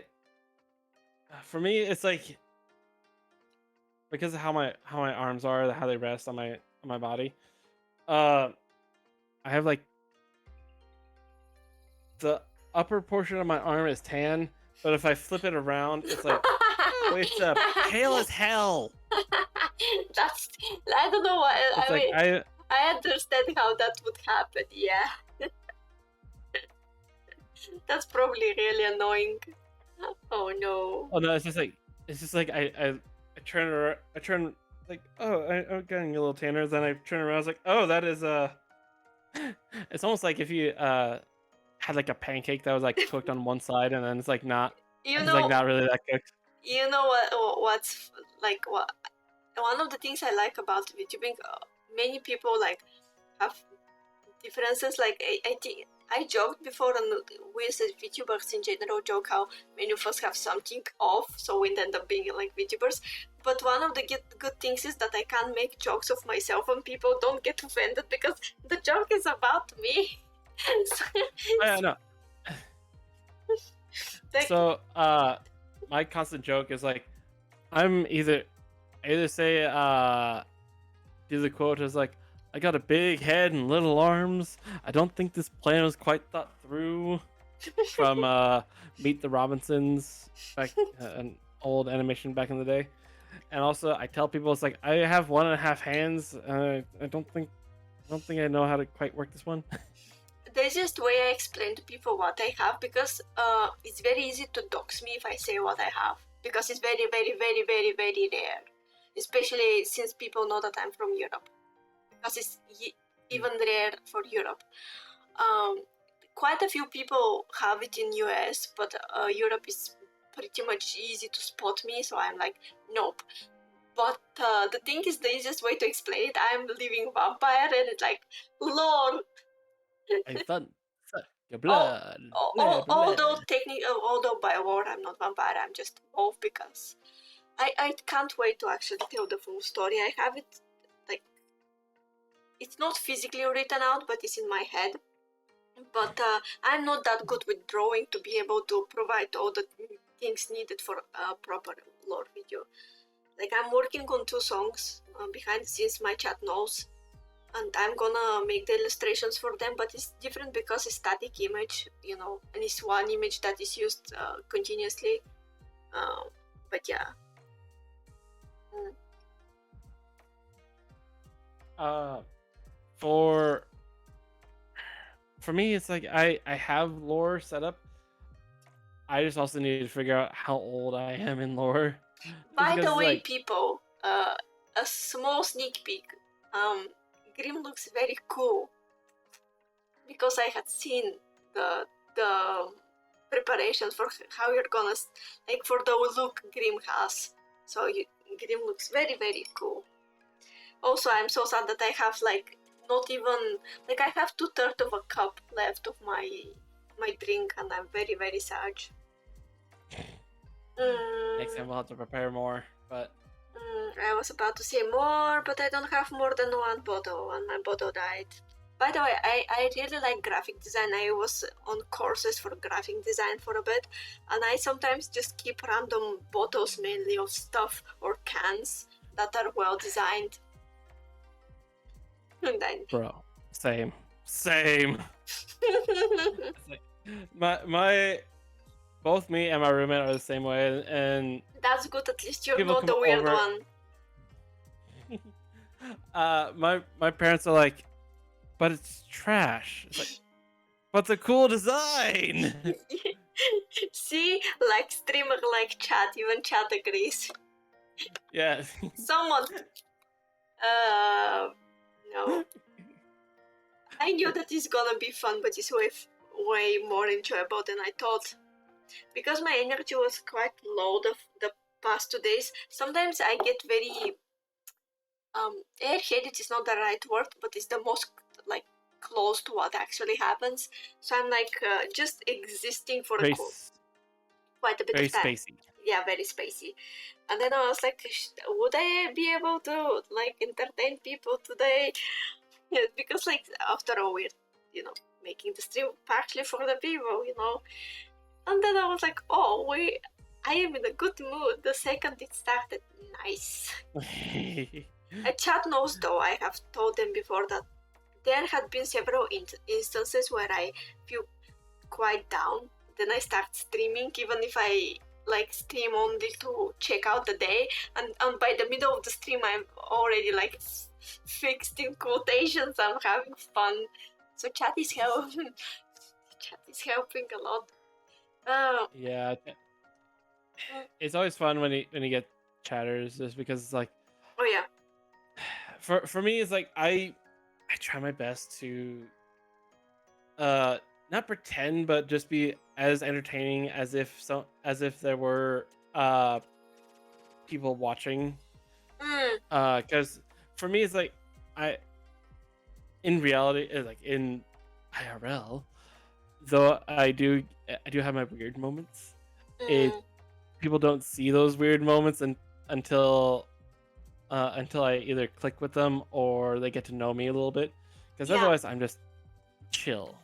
for me, it's like because of how my arms are, how they rest on my body. I have like the upper portion of my arm is tan, but if I flip it around, it's like it's pale as hell.
That's I don't know why.
It's
I
like
mean, I understand how that would happen. Yeah, that's probably really annoying. Oh no.
Oh no, it's just like I turn like, oh, I'm getting a little tanner. Then I turn around, I was like, oh, that is it's almost like if you had like a pancake that was like cooked on one side and then it's like not, like not really that cooked.
You know what's like what one of the things I like about VTubing, many people like have differences. Like I think I joked before, and we as VTubers in general joke how many of us have something off, so we end up being like VTubers. But one of the good things is that I can make jokes of myself, and people don't get offended because the joke is about me.
I know. So my constant joke is like, I'm either say do the quote as like, I got a big head and little arms. I don't think this plan was quite thought through. From Meet the Robinsons, back an old animation back in the day. And also I tell people it's like I have 1.5 hands. I don't think I know how to quite work this one.
There's just way I explain to people what I have, because it's very easy to dox me if I say what I have, because it's very, very, very, very, very rare, especially since people know that I'm from Europe, because it's even rare for Europe. Quite a few people have it in US, but Europe is pretty much easy to spot me, so I'm like, nope. But the thing is, the easiest way to explain it, I'm a living vampire, and it's like, Lord.
I thought your blood.
Although by war I'm not vampire, I'm just wolf, because I can't wait to actually tell the full story. I have it, like, it's not physically written out, but it's in my head. But I'm not that good with drawing to be able to provide all the things needed for a proper lore video. Like, I'm working on 2 songs behind the scenes, my chat knows. and I'm gonna make the illustrations for them, but it's different because it's static image, you know, and it's one image that is used continuously. But yeah.
For me, it's like I have lore set up. I just also need to figure out how old I am in lore.
By the way, people, a small sneak peek. Grimm looks very cool because I had seen the preparations for how you're gonna like for the look Grimm has. So Grimm looks very, very cool. Also, I'm so sad that I have like not even like I have 2/3 of a cup left of my drink, and I'm very, very sad.
Next time we'll have to prepare more, but
I was about to say more, but I don't have more than one bottle, and my bottle died. By the way, I really like graphic design. I was on courses for graphic design for a bit, and I sometimes just keep random bottles mainly of stuff or cans that are well designed. And then...
Bro, same. my both me and my roommate are the same way, and
that's good. At least you're not the weird one.
My parents are like, but it's trash. It's like, but it's a cool design.
See, like streamer, like chat, even chat agrees.
Yeah.
Someone. No. I knew that it's gonna be fun, but it's way more enjoyable than I thought. Because my energy was quite low the past 2 days, sometimes I get very airheaded is not the right word, but it's the most like close to what actually happens. So I'm like just existing for quite a bit of time.
Very spacey.
Yeah, very spacey. And then I was like, would I be able to like entertain people today? Yeah, because like after all, we're making the stream partially for the people, And then I was like, oh, I am in a good mood the second it started. Nice. Chat knows though, I have told them before that there had been several instances where I feel quite down. Then I start streaming, even if I like stream only to check out the day. And by the middle of the stream, I'm already like fixed in quotations. I'm having fun. So chat is helping. Chat is helping a lot.
Yeah, it's always fun when you get chatters, just because it's like,
oh yeah.
For me, it's like I try my best to not pretend, but just be as entertaining as if there were people watching. Because for me, it's like in reality, like in IRL, though I do have my weird moments. People don't see those weird moments until I either click with them or they get to know me a little bit. Because otherwise, I'm just chill.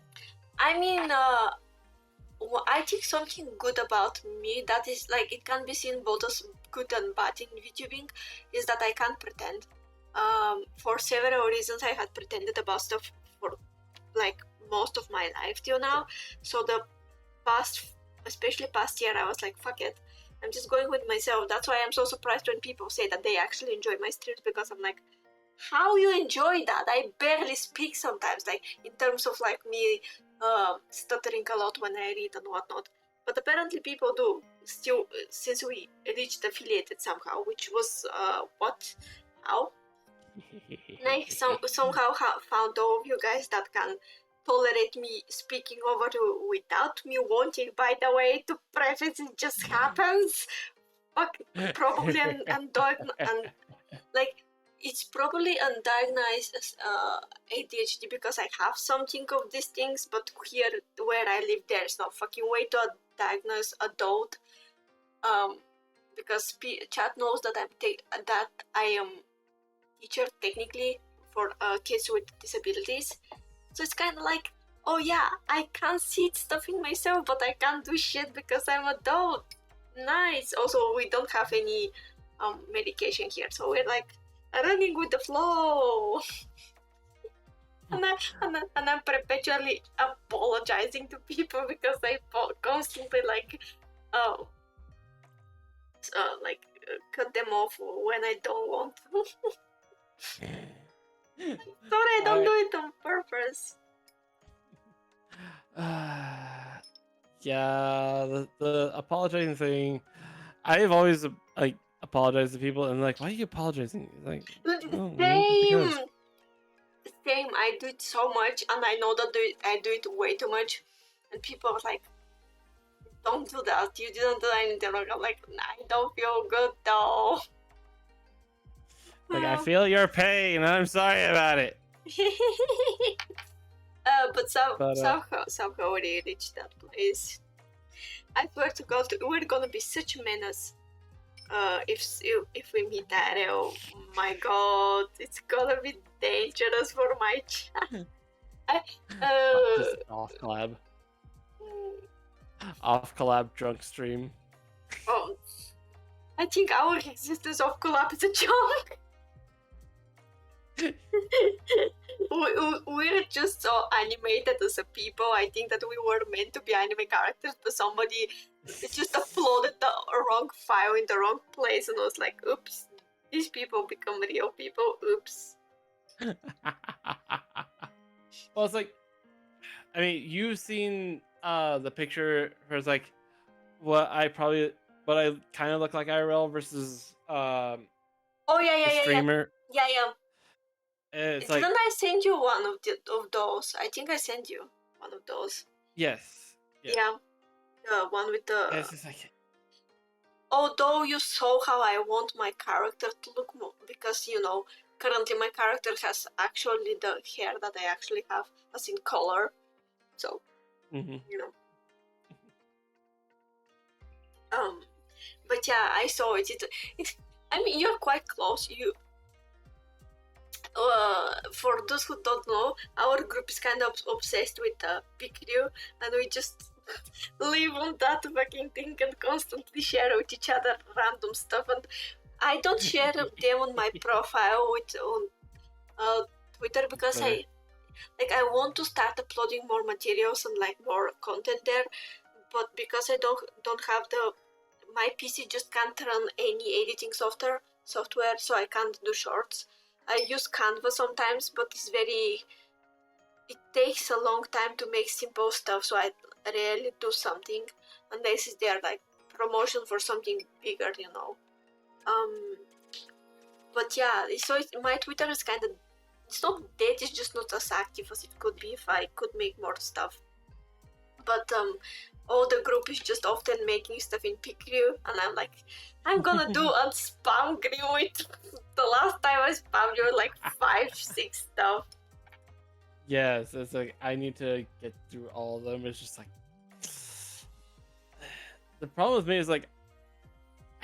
I mean, I think something good about me that is like it can be seen both as good and bad in VTubing is that I can't pretend. For several reasons, I had pretended about stuff for like most of my life till now. So especially past year, I was like, fuck it. I'm just going with myself. That's why I'm so surprised when people say that they actually enjoy my streams, because I'm like, how you enjoy that? I barely speak sometimes, like in terms of like me stuttering a lot when I read and whatnot. But apparently people do still, since we reached affiliated somehow, which was how? And I somehow found all of you guys that can tolerate me speaking over without me wanting, by the way, to preface, it just happens. Probably undiagnosed, and like it's probably undiagnosed ADHD because I have something of these things, but here where I live there's no fucking way to diagnose adult, because chat knows that I am teacher technically for kids with disabilities. So it's kind of like, oh yeah, I can't see stuff in myself, but I can't do shit because I'm adult. Nice. Also, we don't have any medication here, so we're like running with the flow. and I'm perpetually apologizing to people because I constantly cut them off when I don't want to. Sorry, I don't do it on purpose.
Yeah, the apologizing thing. I've always like apologized to people and like, why are you apologizing? Like, well, because.
Same. I do it so much, and I know that I do it way too much, and people are like, "Don't do that. You didn't do anything wrong." I'm like, I don't feel good though.
Like, I feel your pain. I'm sorry about it.
But somehow we reached that place. I swear to God, we're gonna be such a menace. If we meet Daryl, my God, it's gonna be dangerous for my child.
Just off collab. Off collab drunk stream.
Oh, I think our existence of collab is a joke. We're just so animated as a people. I think that we were meant to be anime characters, but somebody just uploaded the wrong file in the wrong place and was like, oops, these people become real people, oops.
Well, it's like, I mean, you've seen the picture where it's like what I kind of look like IRL versus
oh yeah,
streamer.
Yeah.
It's
Didn't
like,
I send you one of those? I think I sent you one of those.
yes.
Yeah. The one with the.
It's just like.
Although you saw how I want my character to look more, because currently my character has actually the hair that I actually have, as in color. So, But yeah, I saw it. I mean, you're quite close. For those who don't know, our group is kind of obsessed with Pikachu, and we just live on that fucking thing and constantly share with each other random stuff. And I don't share them on my profile on Twitter because I want to start uploading more materials and more content there. But because I don't have my PC just can't run any editing software, so I can't do shorts. I use Canva sometimes, but it takes a long time to make simple stuff, so I rarely do something unless they're promotion for something bigger, But yeah, so my Twitter is kind of, it's not dead, it's just not as active as it could be if I could make more stuff. But all the group is just often making stuff in Pikachu, and I'm like, I'm gonna do and spam Grimm with. The last time I spammed you 5-6 stuff.
Yes, it's like I need to get through all of them. It's just like the problem with me is I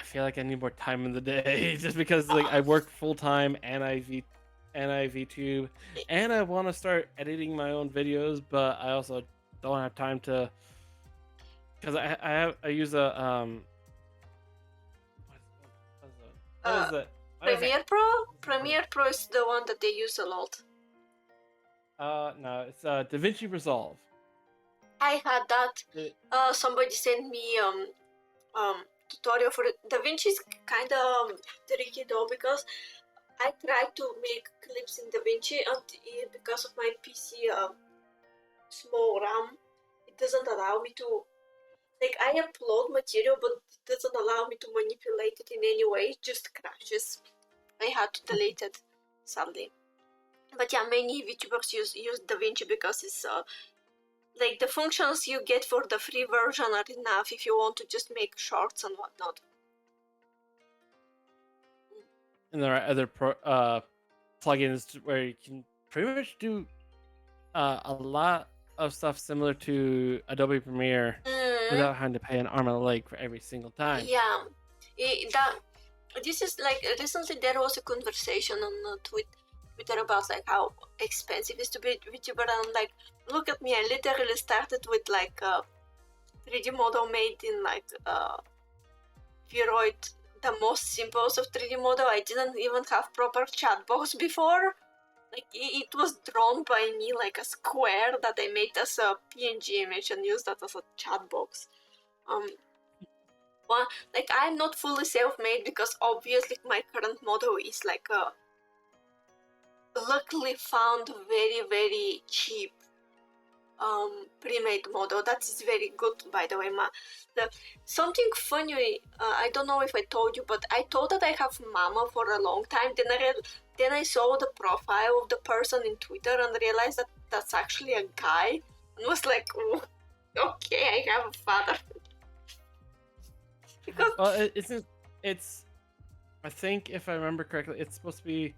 feel like I need more time in the day just because I work full time and I VTube and I want to start editing my own videos, but I also don't have time to because I use a what is it?
Premiere Pro? Premiere Pro is the one that they use a lot.
No, it's DaVinci Resolve.
I had that. Somebody sent me tutorial for it. DaVinci is kind of tricky though because I tried to make clips in DaVinci and because of my PC small RAM, it doesn't allow me to. I upload material, but it doesn't allow me to manipulate it in any way. It just crashes. I had to delete it, sadly. But yeah, many VTubers use DaVinci because it's the functions you get for the free version are enough if you want to just make shorts and whatnot.
And there are other plugins where you can pretty much do a lot of stuff similar to Adobe Premiere without having to pay an arm and a leg for every single time.
Yeah, this is recently there was a conversation on Twitter about how expensive it is to be a VTuber, and I'm look at me, I literally started with a 3D model made in Vtuber, the most simplest of 3D model. I didn't even have proper chat box before. like it was drawn by me like a square that I made as a PNG image and used that as a chat box. Well, like I'm not fully self-made because obviously my current model is like a luckily found very cheap pre-made model. That is very good, by the way. Something funny, I don't know if I told you, but I thought that I have Mama for a long time. Then I saw the profile of the person in Twitter and realized that that's actually a guy, and was like, "Oh, okay, I have a father." Because
Well, it's. I think if I remember correctly, it's supposed to be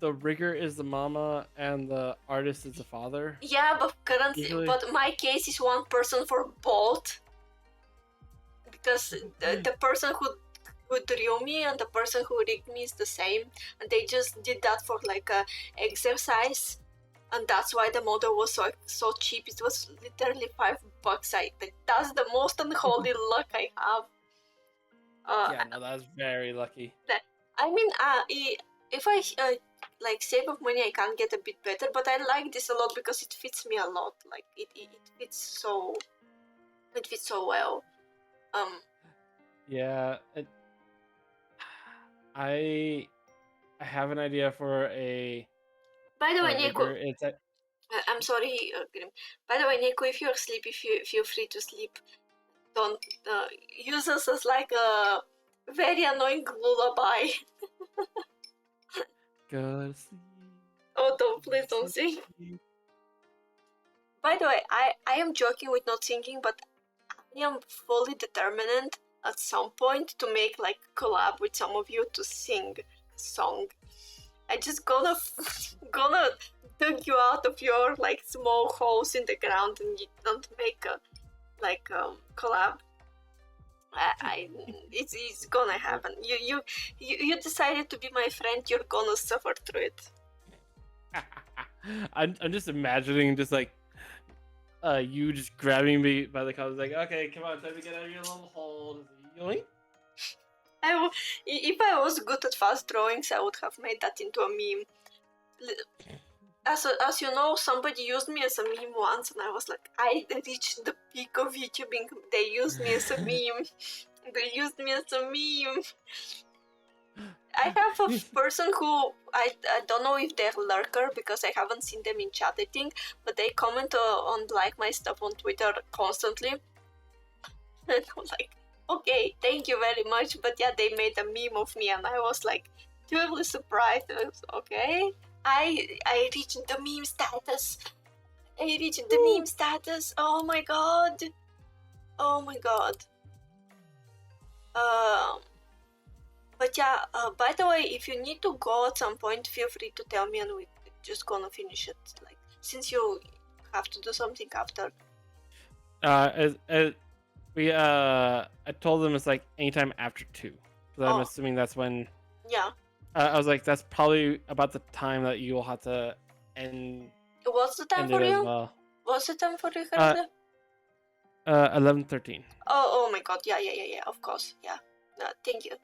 the rigger is the mama and the artist is the father.
yeah, but currently,
Usually.
but my case is one person for both. Because the person who drew me and the person who rigged me is the same, and they just did that for like a exercise, and that's why the model was so cheap. It was literally $5. That's the most unholy luck I have.
Yeah, no, that's very lucky.
I mean, if I like save up money, I can get a bit better. But I like this a lot because it fits me a lot. Like it fits so well.
Yeah, I have an idea for a.
By the way, Nico,
rigger. It's a,
I'm sorry, Grimm. By the way, Nico, if you're sleepy, feel free to sleep. Don't use us as like a very annoying lullaby.
go to sleep.
Oh, please don't sing. By the way, I am joking with not singing, but I am fully determined at some point to make like collab with some of you to sing a song. I just gonna dig you out of your like small holes in the ground and make a like collab. It's gonna happen. You decided to be my friend. You're gonna suffer through it.
I'm just imagining just like you just grabbing me by the collar, like, okay, come on, time to get out of your little hole. Yoink.
If I was good at fast drawings, I would have made that into a meme. As you know, somebody used me as a meme once, and I was like, I reached the peak of YouTubing. They used me as a meme. They used me as a meme. I have a person who I don't know if they're lurker because I haven't seen them in chat, I think, but they comment on like my stuff on Twitter constantly. And I'm like, okay, thank you very much, but yeah, they made a meme of me, and I was like totally surprised. I was, okay, I reached the meme status. I reached the meme status. Oh my god. Oh my god. But yeah, by the way, if you need to go at some point, feel free to tell me and we're just gonna finish it. Like, since you have to do something after.
I told them it's like anytime after 2. So I'm assuming that's when.
Yeah.
I was like, that's probably about the time that you will have to end.
What's the time for you?
Well.
What's the time for you currently?
11:13.
Oh my god, yeah, of course, yeah. Thank you.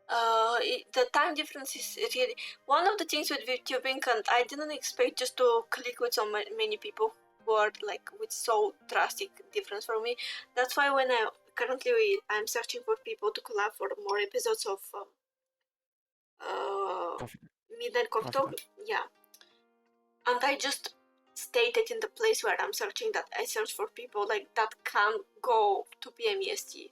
The time difference is really one of the things with VTubing, and I didn't expect just to click with so many people who are like with so drastic difference from me. That's why when I'm searching for people to collab for more episodes of Midnight Coffee Talk, yeah, and I just stated in the place where I'm searching that I search for people like that can go to PM EST.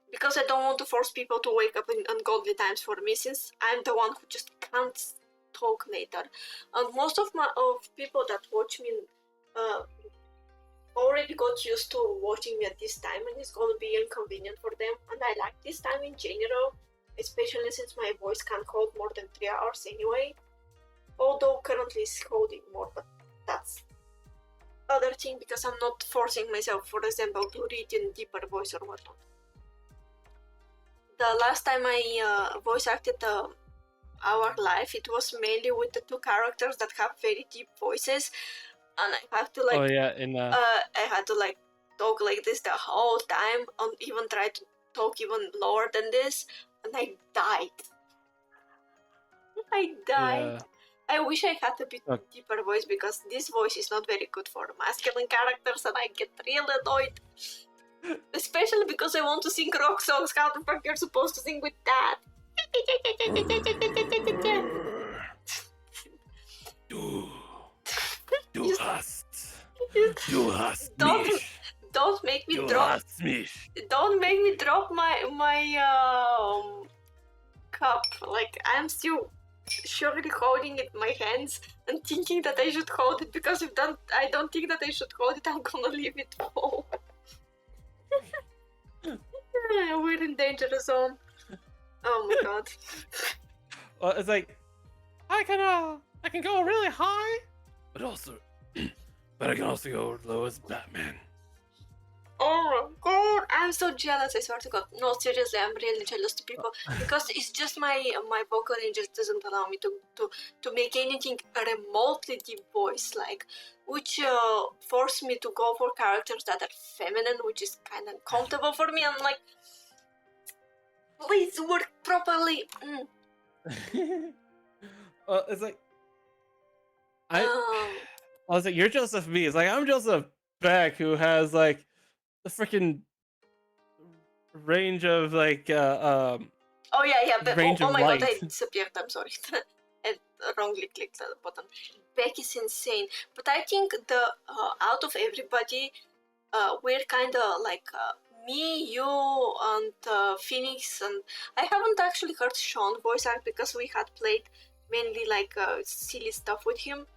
Because I don't want to force people to wake up in ungodly times for me, since I'm the one who just can't talk later. And most of people that watch me already got used to watching me at this time, and it's going to be inconvenient for them. And I like this time in general, especially since my voice can't hold more than 3 hours anyway. Although currently it's holding more, but that's other thing because I'm not forcing myself, for example, to read in deeper voice or whatnot. The last time I voice acted Our Life, it was mainly with the 2 characters that have very deep voices, and I have to like.
Oh yeah,
I had to like talk like this the whole time, and even try to talk even lower than this, and I died. I died. I wish I had a bit
Okay.
deeper voice because this voice is not very good for masculine characters, and I get real annoyed. Especially because I want to sing rock songs. How the fuck you're supposed to sing with that?
Du hast
Don't
mich.
don't make me
Du
drop.
hast mich.
Don't make me drop my cup. Like I'm still surely holding it in my hands and thinking that I should hold it because if I don't think that I should hold it, I'm gonna leave it fall. We're in danger zone. Oh my god.
Well, it's like I can go really high, but I can also go low as Batman.
Oh my god, I'm so jealous, I swear to god. No, seriously, I'm really jealous to people because it's just my vocal range just doesn't allow me to make anything remotely deep voice, like, which force me to go for characters that are feminine, which is kind of uncomfortable for me. I'm like, please work properly.
Well, it's like I was like, you're jealous of me. It's like I'm jealous of Beck, who has like the freaking range of like
Oh yeah, but
range
oh
of
my god, I
light.
disappeared. I'm sorry. I wrongly clicked the button. Beck is insane, but I think the out of everybody, we're kind of like me, you, and Phoenix, and I haven't actually heard Sean voice act because we had played mainly like silly stuff with him.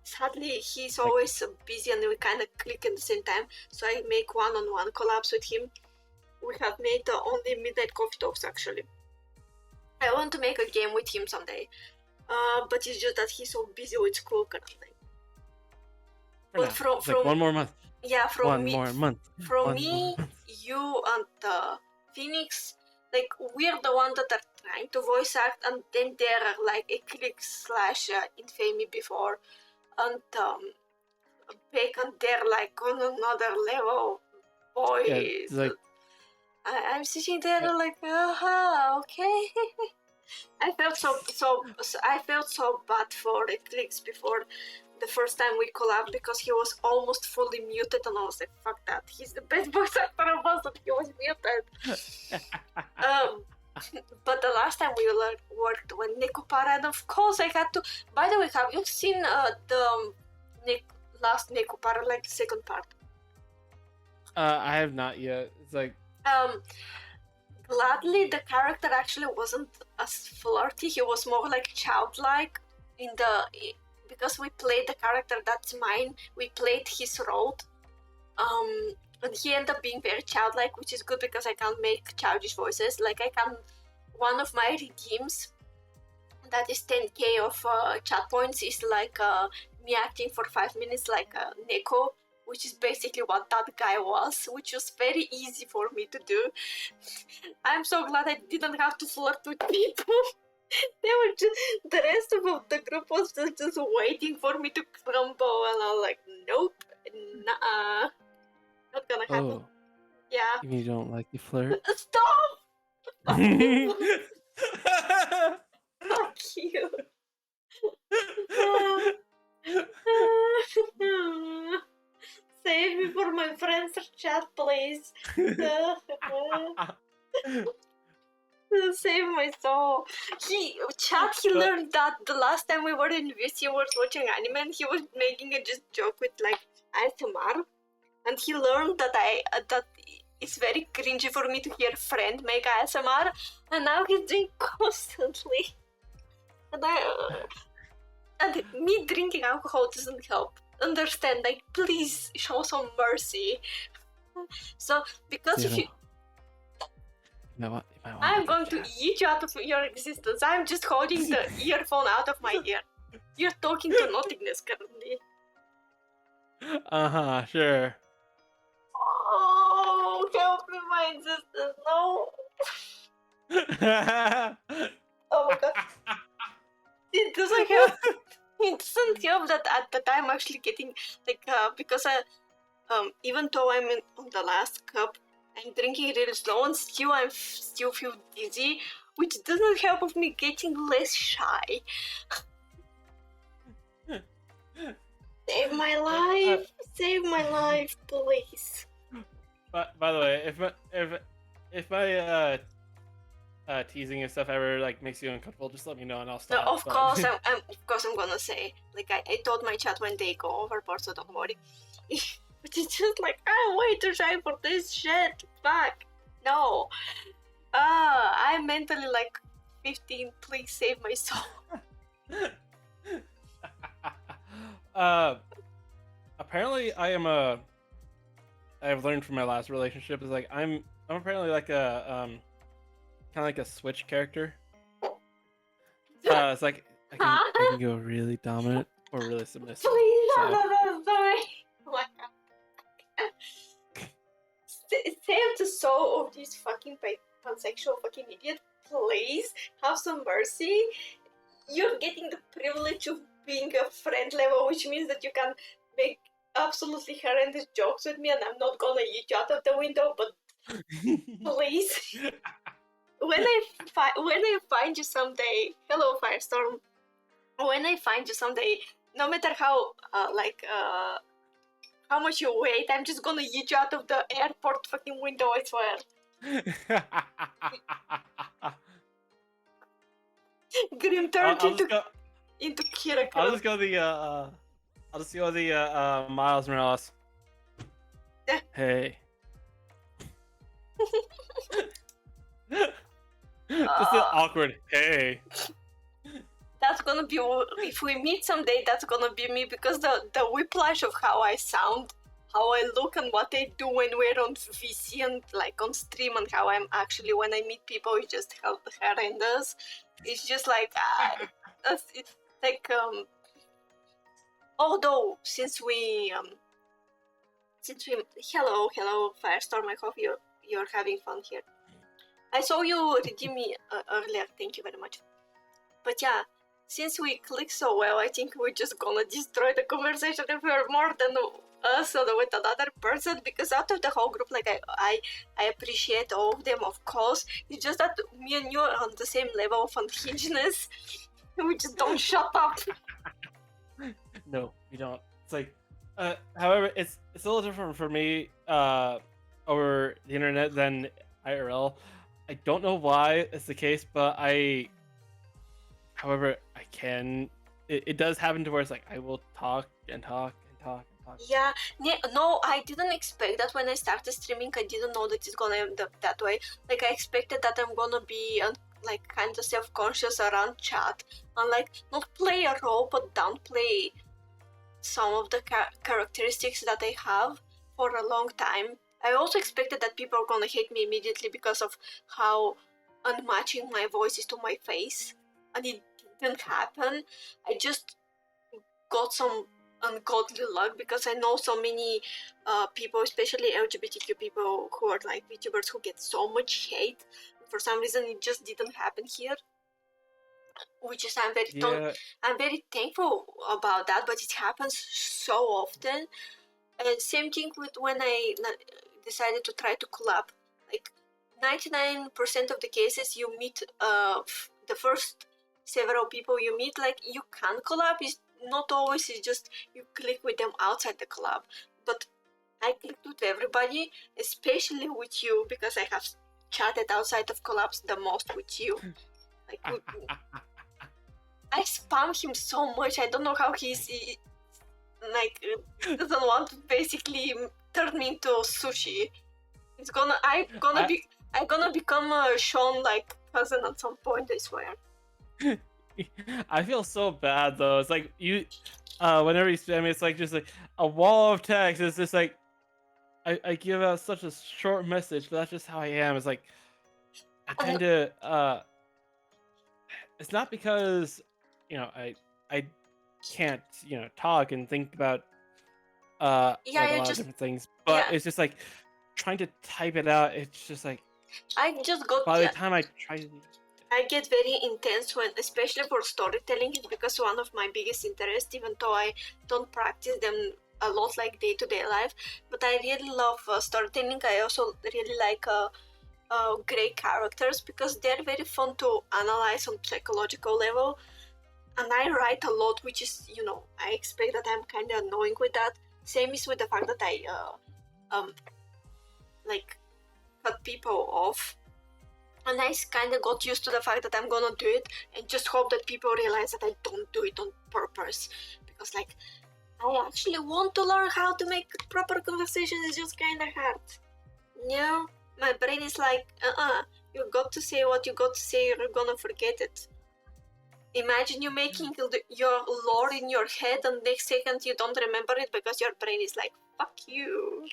Sadly, he's always busy and we kind of click at the same time, so I make one-on-one collabs with him. We have made only Midnight Coffee Talks actually. I want to make a game with him someday, but it's just that he's so busy with school currently. But from
like one more month.
Yeah, from
one
me,
more month.
from
One
me,
more month.
you, and Phoenix, like we're the ones that are trying to voice act, and then there are like Eclipse / Infamy before, and Beck, and they're like on another level. Boys,
Yeah, it's like
I'm sitting there like, okay. I felt so bad for Eclipse before the first time we collabed because he was almost fully muted, and I was like, fuck that, he's the best voice actor of us, and he was muted. But the last time we worked when Nico Para, and of course I had to. By the way, have you seen the last Nico Para, like the second part?
I have not yet. It's like
Gladly, the character actually wasn't as flirty. He was more like childlike because we played the character that's mine. We played his role, and he ended up being very childlike, which is good because I can't make childish voices. Like I can, one of my redeems, that is 10k of chat points, is like me acting for 5 minutes like Neko, which is basically what that guy was, which was very easy for me to do. I'm so glad I didn't have to flirt with people. They were just, the rest of the group was just waiting for me to crumble, and I was like, nope, nah, not gonna happen.
oh,
Yeah.
you mean you don't like the flirt?
Stop! Fuck you. Save me for my friends' chat, please. Save my soul. He learned that the last time we were in VC was watching anime, and he was making a just joke with like ASMR, and he learned that that it's very cringy for me to hear a friend make ASMR, and now he's doing constantly. And me drinking alcohol doesn't help. Understand, like, please show some mercy. So, because if you... I'm going to eat you out of your existence. I'm just holding the earphone out of my ear. You're talking to nothingness currently.
Sure.
Oh, help me, my existence, no. Oh my god. It doesn't help. It doesn't help that at the time actually getting, like, because even though I'm on the last cup, I'm drinking really slow, and still I still feel dizzy, which doesn't help with me getting less shy. Save my life! Save my life, please!
But by the way, if my teasing and stuff ever like makes you uncomfortable, just let me know and I'll
No,
stop.
of course, I'm gonna say, like, I told my chat when they go overboard, so don't worry. But it's just like, I'm way too shy for this shit. Fuck. No. I'm mentally like 15. Please save my soul.
Apparently I've learned from my last relationship is like I'm apparently like a kind of like a switch character. It's like I can go really dominant or really submissive.
Please,
So-
no, sorry. Oh my god. Save the soul of this fucking pansexual fucking idiot. Please, have some mercy. You're getting the privilege of being a friend level, which means that you can make absolutely horrendous jokes with me, and I'm not gonna eat you out of the window, but please. When I find you someday, hello Firestorm. When I find you someday, no matter how how much you weigh, I'm just gonna eat you out of the airport fucking window, I swear. Grimm turned into Kira.
I'll just go the Miles Morales. Hey. Just an awkward hey.
That's gonna be, if we meet someday, that's gonna be me, because the whiplash of how I sound, how I look, and what I do when we're on VC and like on stream, and how I'm actually when I meet people, is just horrendous. It's just like it's like although since we hello Firestorm, I hope you're having fun here. I saw you redeem me earlier, thank you very much. But yeah, since we click so well, I think we're just gonna destroy the conversation if we're more than us with another person, because out of the whole group, like I appreciate all of them, of course. It's just that me and you are on the same level of unhingedness. We just don't shut up.
No, we don't. It's like, however, it's a little different for me over the internet than IRL. I don't know why it's the case, but however, I can. It does happen to where it's like I will talk and talk and talk and talk.
Yeah, no, I didn't expect that when I started streaming. I didn't know that it's gonna end up that way. Like, I expected that I'm gonna be like kind of self-conscious around chat and like not play a role, but downplay some of the characteristics that I have for a long time. I also expected that people are gonna hate me immediately because of how unmatching my voice is to my face, and it didn't happen. I just got some ungodly luck, because I know so many people, especially LGBTQ people, who are like VTubers, who get so much hate. For some reason, it just didn't happen here, which is I'm very thankful about that. But it happens so often. And same thing with when I decided to try to collab. Like 99% of the cases, you meet the first several people you meet, like you can collab. It's not always, it's just you click with them outside the collab. But I clicked with everybody, especially with you, because I have chatted outside of collabs the most with you. Like I spam him so much. I don't know how he doesn't want to basically turn me into sushi. I'm gonna become a Sean like cousin at some point, I swear.
I feel so bad though. It's like you, whenever you spam me, it's like just like a wall of text. It's just like I give out such a short message, but that's just how I am. It's like I tend to. It's not because I can't talk and think about like a lot of different things, but it's just like trying to type it out. It's just like
I just got
by the time I try to.
I get very intense when, especially for storytelling, it's because one of my biggest interests, even though I don't practice them a lot like day-to-day life, but I really love storytelling. I also really like great characters, because they're very fun to analyze on psychological level. and I write a lot, which is, I expect that I'm kind of annoying with that. Same is with the fact that I like cut people off, and I kind of got used to the fact that I'm gonna do it and just hope that people realize that I don't do it on purpose, because like I actually want to learn how to make proper conversation. It's just kind of hard. My brain is like, you got to say what you got to say, you're gonna forget it. Imagine you making your lore in your head, and next second you don't remember it because your brain is like, fuck you.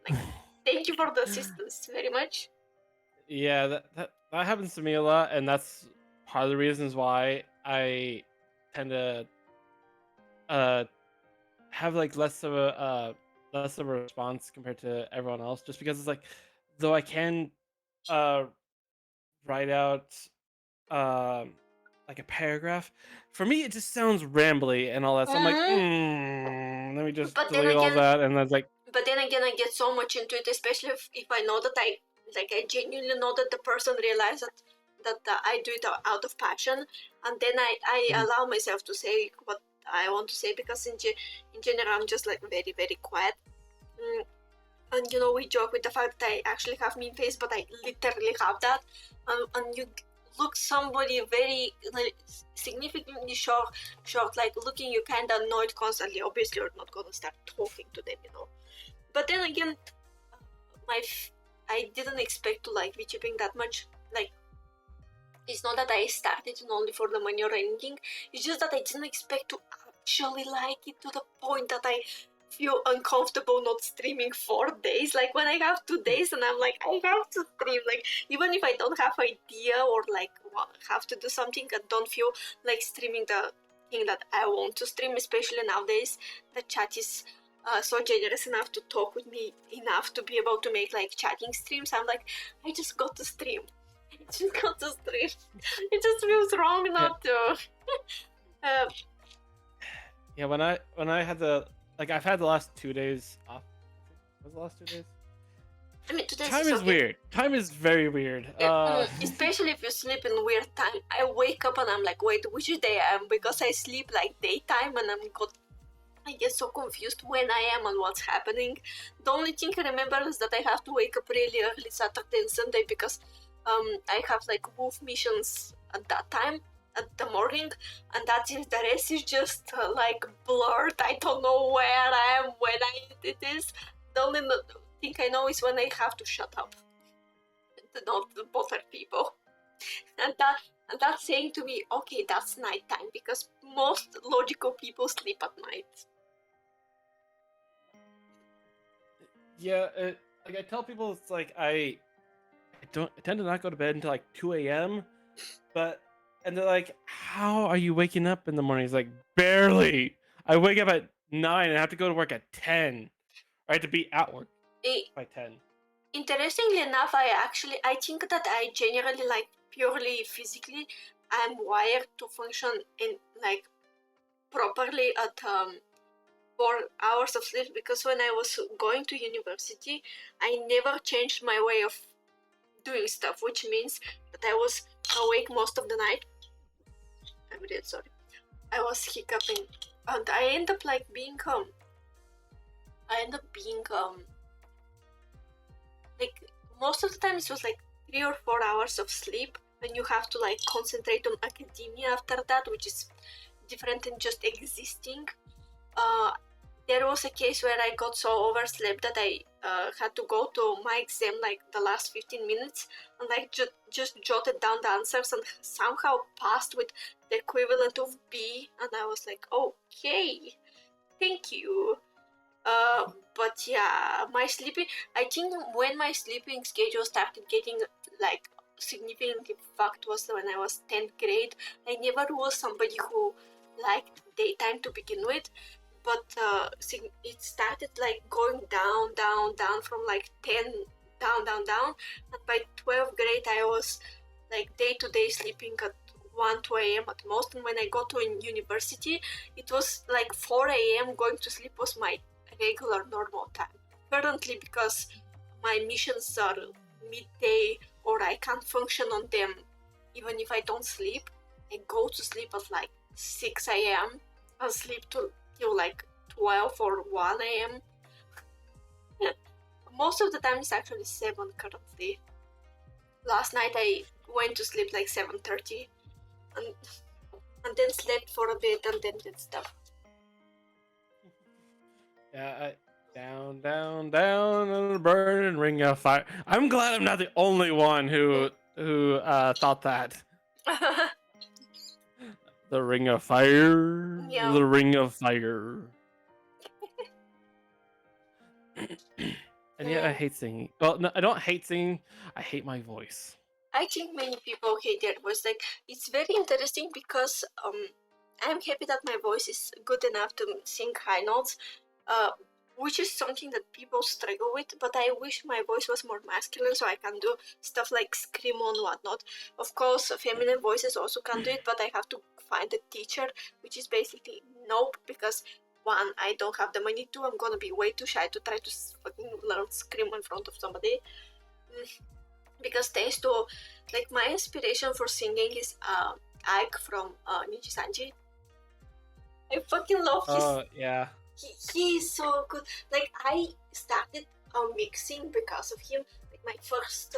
Like, thank you for the assistance very much.
Yeah, that happens to me a lot, and that's part of the reasons why I tend to have like less of a response compared to everyone else, just because it's like, though I can write out like a paragraph, for me it just sounds rambly and all that. So I'm like, let me just delete all that, and then like.
But then again, I get so much into it, especially if I know that I genuinely know that the person realizes that I do it out of passion, and then I allow myself to say what I want to say, because in general I'm just like very, very quiet. And we joke with the fact that I actually have mean face, but I literally have that. And you look somebody very significantly short, like looking you kind of annoyed constantly. Obviously, you're not gonna start talking to them, But then again, I didn't expect to like VTubing that much. Like, it's not that I started only for the money or anything. It's just that I didn't expect to actually like it to the point that I feel uncomfortable not streaming 4 days. Like, when I have 2 days and I'm like, I have to stream. Like, even if I don't have idea or like have to do something, I don't feel like streaming the thing that I want to stream. Especially nowadays, the chat is so generous enough to talk with me enough to be able to make like chatting streams. I'm like, I just got to stream. I just got to stream. It just feels wrong not to.
Yeah, when I had I've had the last 2 days off. Was the last 2 days?
I mean, today's
time is weird. Time is very weird.
Especially if you sleep in weird time. I wake up and I'm like, wait, which day I am? Because I sleep like daytime, and I get so confused when I am and what's happening. The only thing I remember is that I have to wake up really early Saturday and Sunday, because I have like wolf missions at that time, at the morning, and that's it. The rest is just like blurred. I don't know where I am when it is. The only thing I know is when I have to shut up to not bother people, and that's saying to me, okay, that's nighttime, because most logical people sleep at night.
Yeah, like I tell people, it's like I tend to not go to bed until like 2 a.m. And they're like, how are you waking up in the morning? It's like, barely. I wake up at 9 and I have to go to work at 10. I have to be at work by 10.
Interestingly enough, I think that I generally, like, purely physically, I'm wired to function in like properly at 4 hours of sleep, because when I was going to university, I never changed my way of doing stuff, which means that I was awake most of the night. I'm really sorry. I was hiccuping, and I end up like being like, most of the time it was like 3 or 4 hours of sleep, and you have to like concentrate on academia after that, which is different than just existing. There was a case where I got so overslept that I had to go to my exam like the last 15 minutes and like just jotted down the answers and somehow passed with the equivalent of B, and I was like, okay, thank you. But yeah, I think when my sleeping schedule started getting like significantly fucked was when I was 10th grade. I never was somebody who liked daytime to begin with, but it started like going down from like 10 down, and by 12th grade I was like day-to-day sleeping at 1, 2 a.m. at most, and when I got to university it was like 4 a.m. going to sleep was my regular normal time. Currently, because my missions are midday or I can't function on them even if I don't sleep, I go to sleep at like 6 a.m. and sleep till like 12 or 1 a.m. Most of the time it's actually 7 currently. Last night I went to sleep like 7:30 and then slept for a bit and then did stuff.
Yeah, down, down, down on the burning ring of fire. I'm glad I'm not the only one who thought that. The ring of fire.
Yeah.
The ring of fire. And yet I hate singing. Well, no, I don't hate singing. I hate my voice.
I think many people hate their voice. Like, it's very interesting because I'm happy that my voice is good enough to sing high notes, which is something that people struggle with. But I wish my voice was more masculine so I can do stuff like scream and whatnot. Of course, feminine voices also can do it, but I have to find a teacher, which is basically nope, because one, I don't have the money. Two, I'm gonna be way too shy to try to fucking learn scream in front of somebody. Because thanks to, like, my inspiration for singing is Ike from Niji Sanji. I fucking love his.
Oh yeah.
He is so good. Like, I started mixing because of him. Like, my first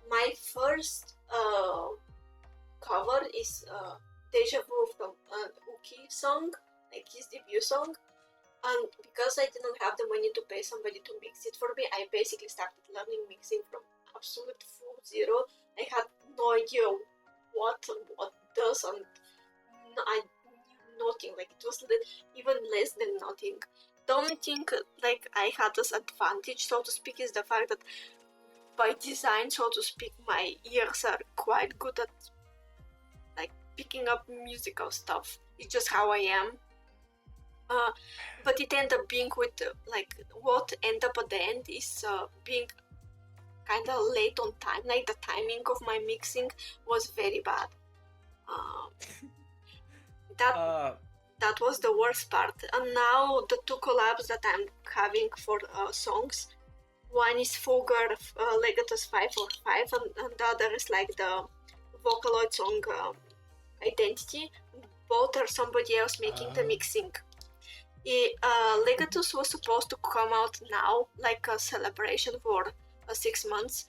my first cover is Deja Vu from Uki song, like his debut song. And because I didn't have the money to pay somebody to mix it for me, I basically started learning mixing from absolute full zero. I had no idea what does, and I knew nothing. Like, it was even less than nothing. The only thing like I had this advantage, so to speak, is the fact that by design, so to speak, my ears are quite good at like picking up musical stuff. It's just how I am. But it ended up being with like what ended up at the end is being kind of late on time. Like, the timing of my mixing was very bad. That was the worst part. And now the two collabs that I'm having for songs, one is Fogger Legatus 545, and the other is like the Vocaloid song Identity. Both are somebody else making the mixing. Legatus was supposed to come out now, like a celebration for 6 months,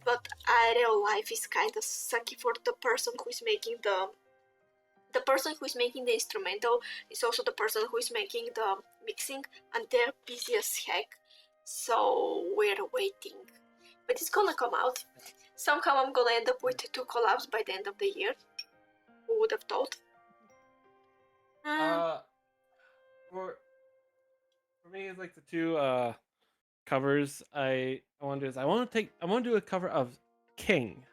but real life is kind of sucky for the person who is making the person who is making the instrumental is also the person who is making the mixing, and they're busy as heck. So we're waiting, but it's gonna come out. Somehow I'm gonna end up with 2 collabs by the end of the year. Who would have thought?
For me, it's like the two covers I want to do is I want to do a cover of King.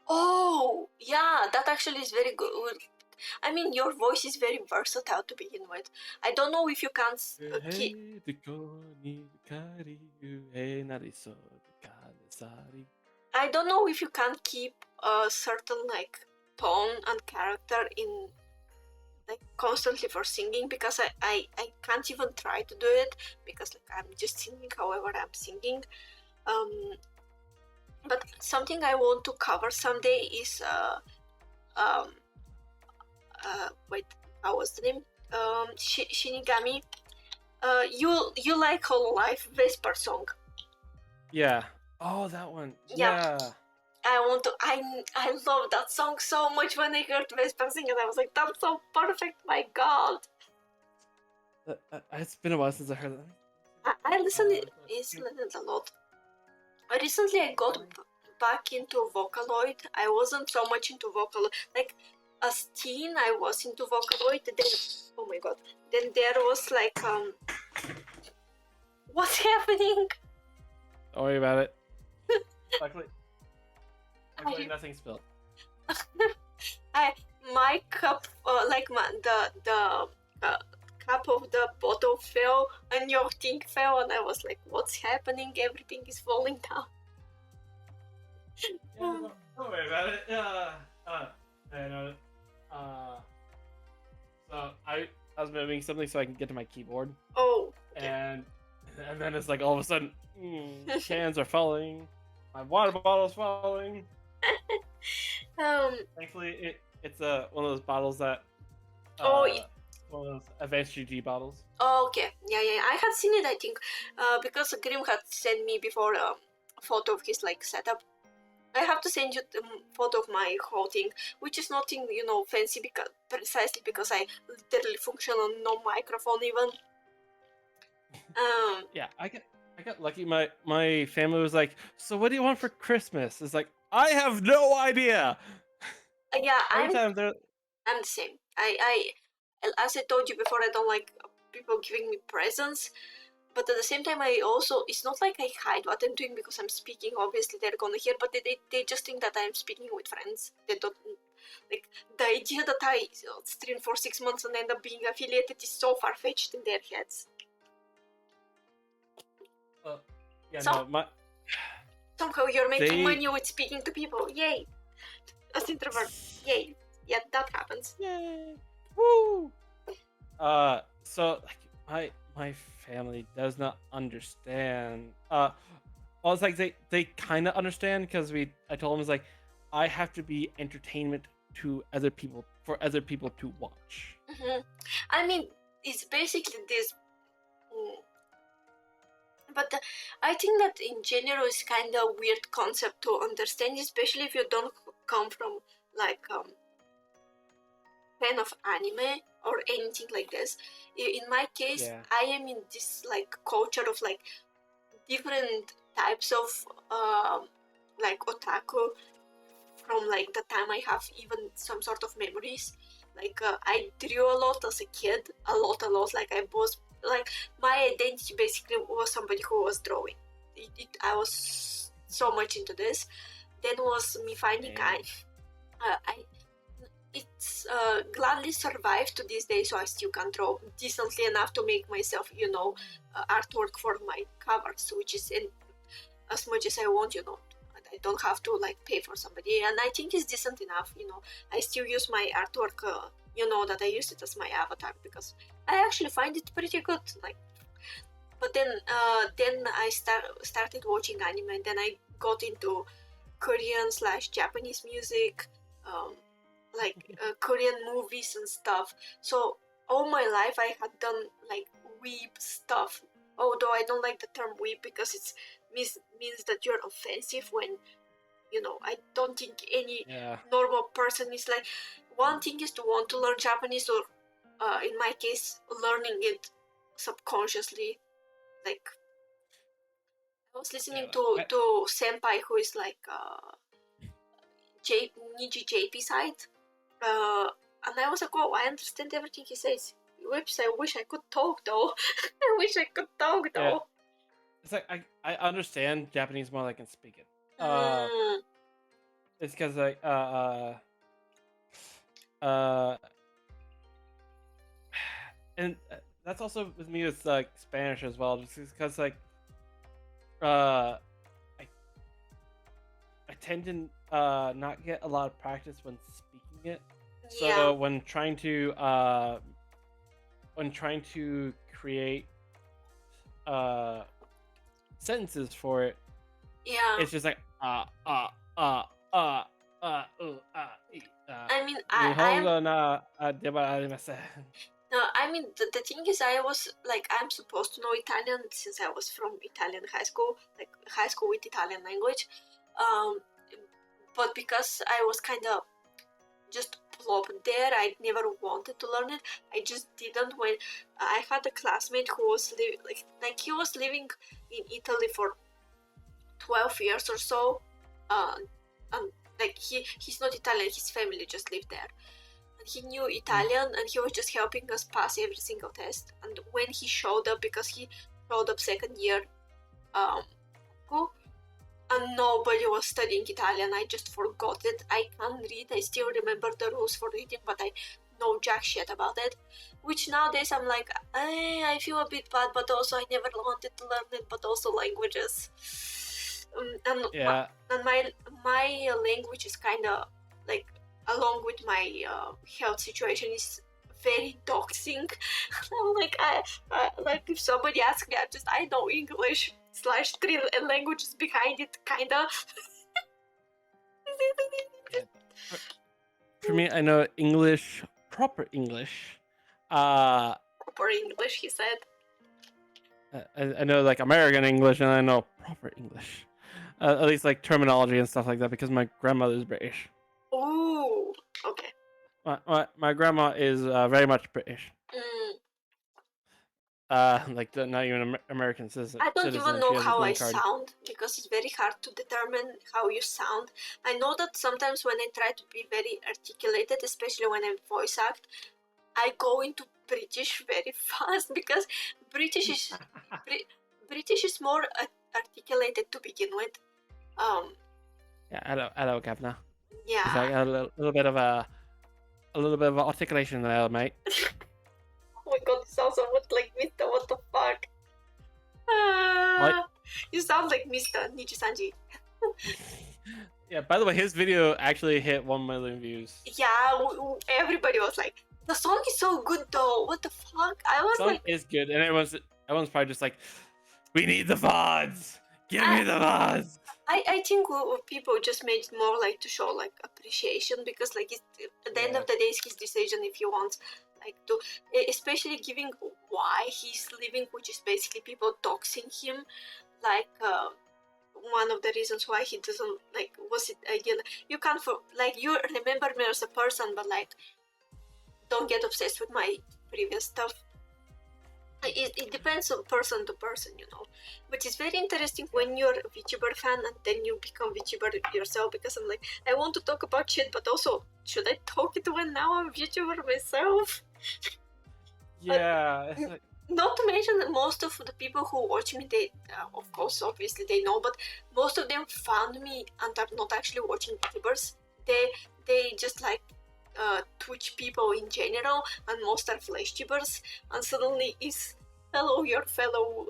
Oh yeah, that actually is very good. I mean, your voice is very versatile to begin with. I don't know if you can keep. I don't know if you can keep a certain like tone and character in like constantly for singing, because I can't even try to do it because like I'm just singing however I'm singing. But something I want to cover someday is wait, how was the name? Shinigami. You like Hololive Vesper song?
Yeah. Oh, that one. Yeah.
I want to. I love that song so much. When I heard Vesper sing it, I was like, "That's so perfect!" My God.
It's been a while since I heard that.
I listened it a lot. Recently, I got back into Vocaloid. I wasn't so much into Vocaloid. Like, as teen, I was into Vocaloid. Then, oh my God. Then there was like what's happening?
Don't worry about it. Luckily nothing spilled.
My cup, the cup of the bottle fell, and your thing fell, and I was like, "What's happening? Everything is falling down."
Yeah, don't worry about it. I know. So I was moving something so I can get to my keyboard.
Oh.
Okay. And then it's like all of a sudden, cans are falling. My water bottle's falling. Thankfully, it's one of those bottles that
Oh,
one of those advanced GG bottles.
oh, okay. Yeah, I had seen it, I think, because Grimm had sent me before a photo of his like setup. I have to send you the photo of my whole thing, which is nothing, fancy, because precisely because I literally function on no microphone even.
Yeah, I got lucky. My family was like, "So what do you want for Christmas?" It's like, I have no idea.
Yeah,
Every
I'm
time they're
the same. As I told you before, I don't like people giving me presents. But at the same time, it's not like I hide what I'm doing because I'm speaking. Obviously, they're gonna hear, but they just think that I'm speaking with friends. They don't, like, the idea that I stream for 6 months and end up being affiliated is so far-fetched in their heads.
yeah,
So-
no,
Somehow you're making money with speaking to people. Yay! As introvert, yay! Yeah, that happens.
Yay! Woo! So like my family does not understand. Well, it's like they kind of understand because I told them it's like I have to be entertainment to other people for other people to watch.
Mm-hmm. I mean, it's basically this. But I think that in general it's kind of a weird concept to understand, especially if you don't come from like fan of anime or anything like this. In my case,
Yeah.
I am in this like culture of like different types of like otaku from like the time I have even some sort of memories. Like I drew a lot as a kid, a lot. Like I was like my identity basically was somebody who was drawing. I was so much into this. Then was me finding it's gladly survived to this day, so I still can draw decently enough to make myself, artwork for my covers, which is as much as I want, I don't have to like pay for somebody, and I think it's decent enough. I still use my artwork, that I used it as my avatar because I actually find it pretty good. Like, but then I started watching anime, and then I got into Korean/Japanese music, Korean movies and stuff. So all my life I had done like weeb stuff. Although I don't like the term weeb because it means that you're offensive when I don't think any normal person is like. One thing is to want to learn Japanese, or in my case, learning it subconsciously. Like I was listening to senpai who is like Niji JP side, and I was like, oh, I understand everything he says. Whoops, I wish I could talk though. I wish I could talk though.
Yeah. It's like I understand Japanese more than I can speak it. It's because like and that's also with me with like Spanish as well, just because like I tend to not get a lot of practice when speaking it. So when trying to create sentences for it, it's just like I mean,
No, I mean the thing is, I'm supposed to know Italian since I was from Italian high school, like high school with Italian language. But because I was kind of just plopped there, I never wanted to learn it. I just didn't. When I had a classmate who was he was living in Italy for 12 years or so, and like he's not Italian. His family just lived there. He knew Italian and he was just helping us pass every single test. And when he showed up, because he showed up second year, and nobody was studying Italian, I just forgot it. I can't read. I still remember the rules for reading, but I know jack shit about it. Which nowadays I'm like, I feel a bit bad, but also I never wanted to learn it. But also languages, my language is kind of like, along with my health situation, is very doxing. I'm like, I like if somebody asks me, I know English / 3 languages behind it, kinda.
For me, I know English, proper English. Uh,
Proper English, he said.
I know like American English and I know proper English. At least like terminology and stuff like that because my grandmother's British.
Ooh, okay.
My grandma is very much British.
Mm.
Like not even American
I don't even
citizen. She
know
has a
how I
green card.
sound because it's very hard to determine how you sound. I know that sometimes when I try to be very articulated, especially when I voice act, I go into British very fast because British is British is more articulated to begin with.
Yeah, hello, Governor.
Yeah.
He's like a little bit of articulation there, mate.
Oh my god, you sound so much like Mr. What the fuck?
What?
You sound like Mr. Nijisanji.
Yeah, by the way, his video actually hit 1 million views.
Yeah, everybody was like, the song is so good though. What the fuck? I was
The song
like,
is good, and everyone's probably just like, we need the VODs. Give me the VODs.
I think people just made it more like to show like appreciation because like at the end of the day it's his decision if he wants like to, especially giving why he's leaving, which is basically people doxing him, like one of the reasons why he doesn't like was it ideal. You can't for like you remember me as a person, but like don't get obsessed with my previous stuff. It depends on person to person, you know. But it's very interesting when you're a VTuber fan and then you become VTuber yourself because I'm like, I want to talk about shit, but also, should I talk it when now I'm VTuber myself?
Yeah. It's like...
Not to mention that most of the people who watch me, they, of course, obviously they know, but most of them found me and are not actually watching VTubers. They just like Twitch people in general, and most are flash tubers, and suddenly is hello your fellow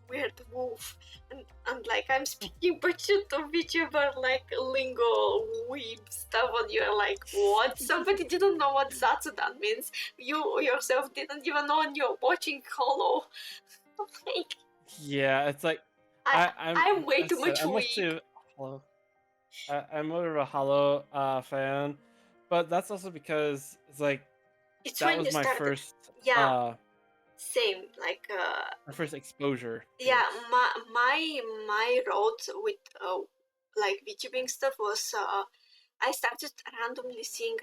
weird wolf, and like I'm speaking but you to VTuber like lingo weeb stuff, and you're like, what? Somebody didn't know what Zatsudan means. You yourself didn't even know, and you're watching Hollow. Like,
yeah, it's like
I'm way too much
I'm
weak.
I'm more of a Hollow fan, but that's also because it's like
It's
that
when
was
you
my
started.
first
Same, like
my first exposure.
Yeah, my road with like VTubing stuff was I started randomly seeing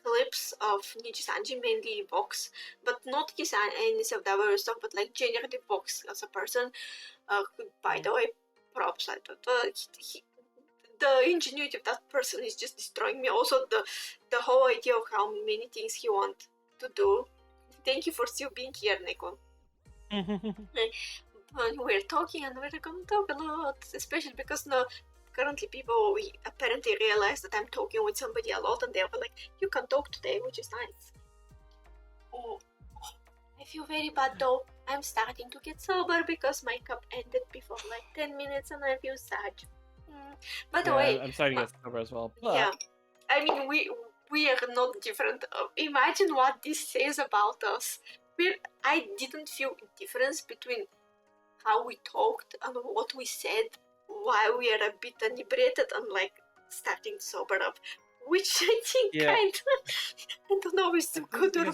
clips of Nijisanji, mainly Vox, but not his any self-development stuff, but like generally Vox as a person. By the way, props. I thought the ingenuity of that person is just destroying me. Also, the whole idea of how many things he want to do. Thank you for still being here, Neko. We're talking and we're gonna talk a lot, especially because now currently people apparently realize that I'm talking with somebody a lot, and they're like, you can talk today, which is nice. Oh, I feel very bad though. I'm starting to get sober because my cup ended before like 10 minutes and I feel sad. By the way,
I'm sorry to get sober as well. But...
yeah, I mean we are not different. Imagine what this says about us. I didn't feel a difference between how we talked and what we said while we are a bit inebriated and like starting to sober up, which I think kind of, I don't know, is so good.
I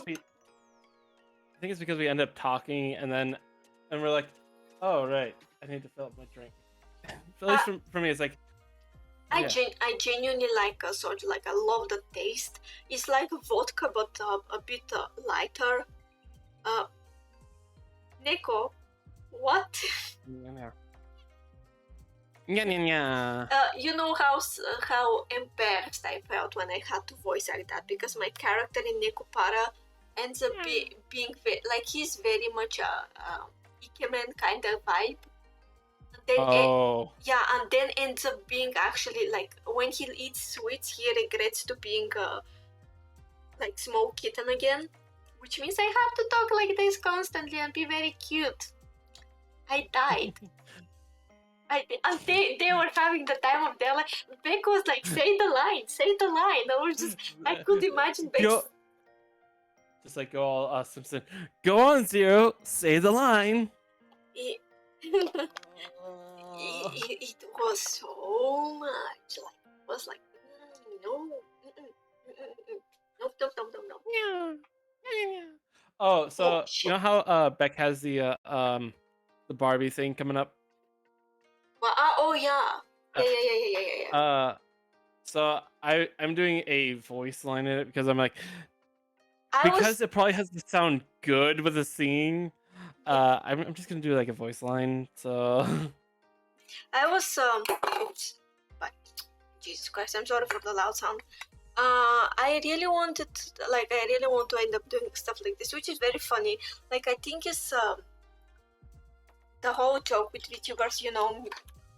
think it's because we end up talking and we're like, oh right, I need to fill up my drink. At least for me, it's like
I genuinely like sort of like I love the taste. It's like vodka but a bit lighter. Neko, what? You know how embarrassed I felt when I had to voice like that because my character in Nekopara ends up being like he's very much a Ikemen kind of vibe. Then and then ends up being actually like when he eats sweets, he regrets to being like small kitten again, which means I have to talk like this constantly and be very cute. I died. And they were having the time of their life. Beck was like, say the line. I was just, I could imagine Beck.
Just like go all Simpson. Go on, Zero. Say the line.
It was so much. Like, it was like, no. Nope, nope, nope, nope, nope.
Oh,
Oh
so you
shit.
know how Beck has the Barbie thing coming up?
Well, oh yeah.
Uh,
Yeah, yeah, yeah, yeah, yeah, yeah, yeah.
so I'm doing a voice line in it because I'm like,
I was
because it probably has to sound good with the singing.
yeah,
I'm just gonna do like a voice line. So
I was oops. But Jesus Christ, I'm sorry for the loud sound. I really wanted, like, I really want to end up doing stuff like this, which is very funny. Like, I think it's the whole joke with VTubers, you know,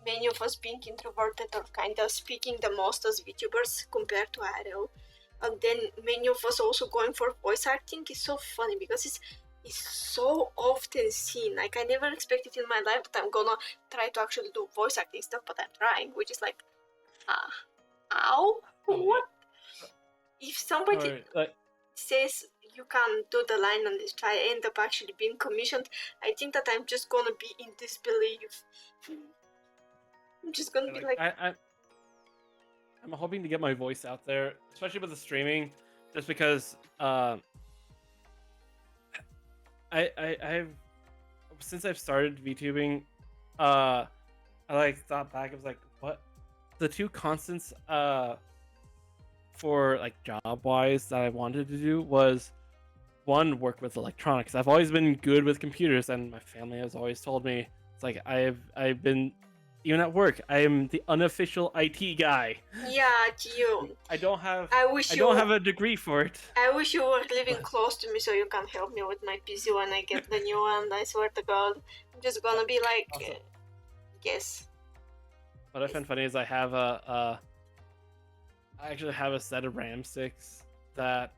many of us being introverted or kind of speaking the most as VTubers compared to IRL. And then many of us also going for voice acting is so funny because it's so often seen. Like, I never expected in my life that I'm gonna try to actually do voice acting stuff, but I'm trying, which is like, ow?
oh yeah,
What? If somebody
like
says you can do the line and try end up actually being commissioned, I think that I'm just gonna be in disbelief. I'm just gonna be
like
like,
I'm hoping to get my voice out there, especially with the streaming, just because I've since I've started VTubing, I like thought back. I was like, what the two constants for like job wise that I wanted to do was one, work with electronics. I've always been good with computers, and my family has always told me it's like I've been even at work. I am the unofficial IT guy.
yeah, you.
I don't have
I wish
I
you.
don't have a degree for it.
I wish you were living close to me so you can help me with my PC when I get the new one. I swear to God, I'm just gonna be like,
Also,
yes.
what I find funny is I have I actually have a set of RAM sticks that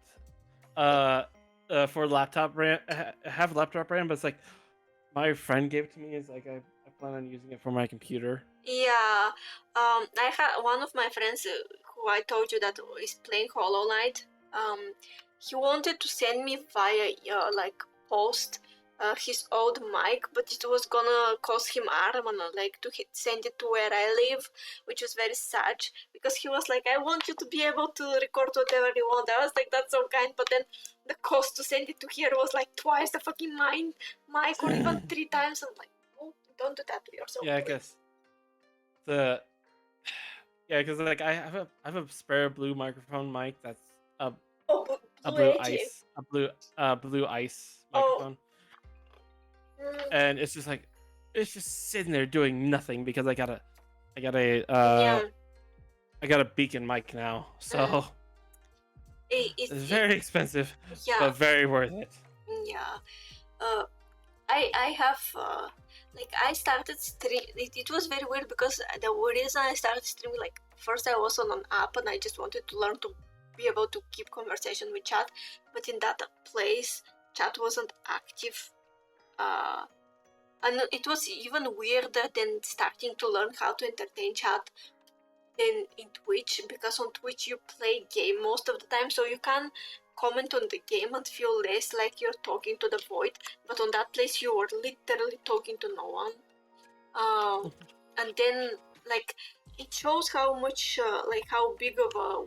for laptop RAM. I have laptop RAM, but it's like my friend gave it to me. Is like I plan on using it for my computer.
Yeah, I had one of my friends who I told you that is playing Hollow Knight. He wanted to send me via like post his old mic, but it was gonna cost him arm and like to send it to where I live, which was very sad because he was like, "I want you to be able to record whatever you want." I was like, "That's so kind," but then the cost to send it to here was like twice the fucking mic or even 3 times. I'm like, "Oh, don't do that to yourself."
Yeah, I guess the yeah, because like I have a spare blue microphone mic that's a
Oh,
a
Blue
blue
AJ.
ice blue ice
Oh,
microphone,
mm,
and it's just sitting there doing nothing because I got a
yeah.
I got a beacon mic now,
Mm,
so
it,
it's very expensive,
yeah,
but very worth it.
yeah. Uh, I have like I started stream. It was very weird because the reason I started streaming, like first I was on an app and I just wanted to learn to be able to keep conversation with chat, but in that place chat wasn't active. Uh, and it was even weirder than starting to learn how to entertain chat than in Twitch, because on Twitch you play game most of the time, so you can comment on the game and feel less like you're talking to the void. But on that place you were literally talking to no one. And then like it shows how much like how big of a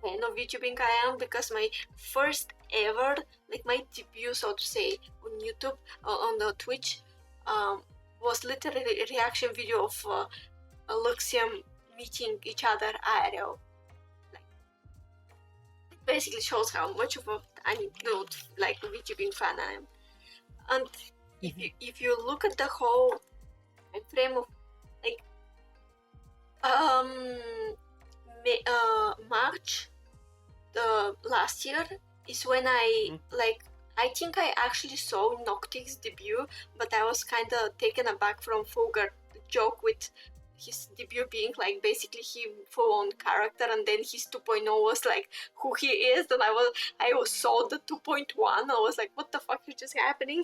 fan of YouTubing I am, because my first ever, like my debut, so to say, on YouTube, on the Twitch, was literally a reaction video of Luxium meeting each other IRL. Like, it basically shows how much of a anecdote, like VTubing fan I am. And if you look at the whole frame of like March last year is when I like I think I actually saw Noctic's debut, but I was kind of taken aback from Fogart joke with his debut being like basically he full on character, and then his 2.0 was like who he is, and I saw the 2.1. I was like, what the fuck is just happening?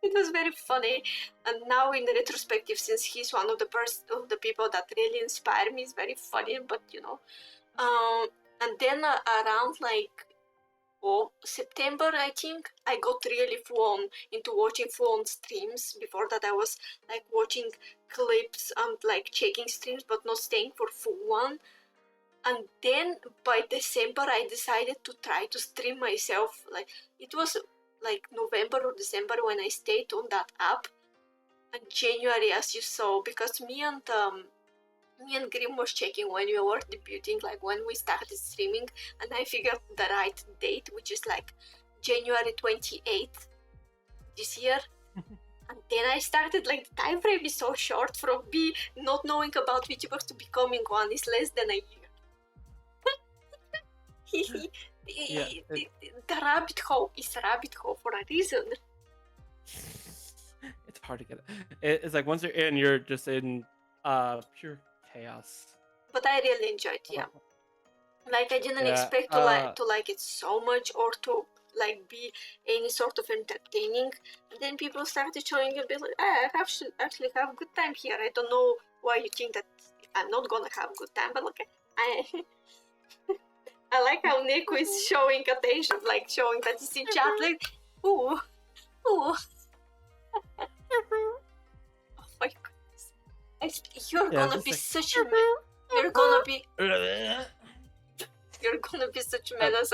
It was very funny, and now in the retrospective, since he's one of the people that really inspire me, it's very funny. But you know, and then around like September, I think I got really full on into watching full on streams. Before that, I was like watching clips and like checking streams, but not staying for full one. And then by December, I decided to try to stream myself. Like it was like November or December when I stayed on that app. And January, as you saw, because me and Grimm was checking when we were debuting, like when we started streaming, and I figured the right date, which is like January 28th this year. And then I started, like, the time frame is so short from me not knowing about VTubers to becoming one is less than a year. The rabbit hole is a rabbit hole for a reason.
It's hard to get it. It's like once you're in, you're just in pure chaos.
But I really enjoyed, yeah. Like, I didn't expect to like it so much or to like be any sort of entertaining. And then people started showing a bit like, I actually have a good time here. I don't know why you think that I'm not gonna have a good time, but like I like how Neko is showing attention, like showing that he's in chat, like, ooh. Oh my goodness. You're gonna be such a you're gonna be such a menace.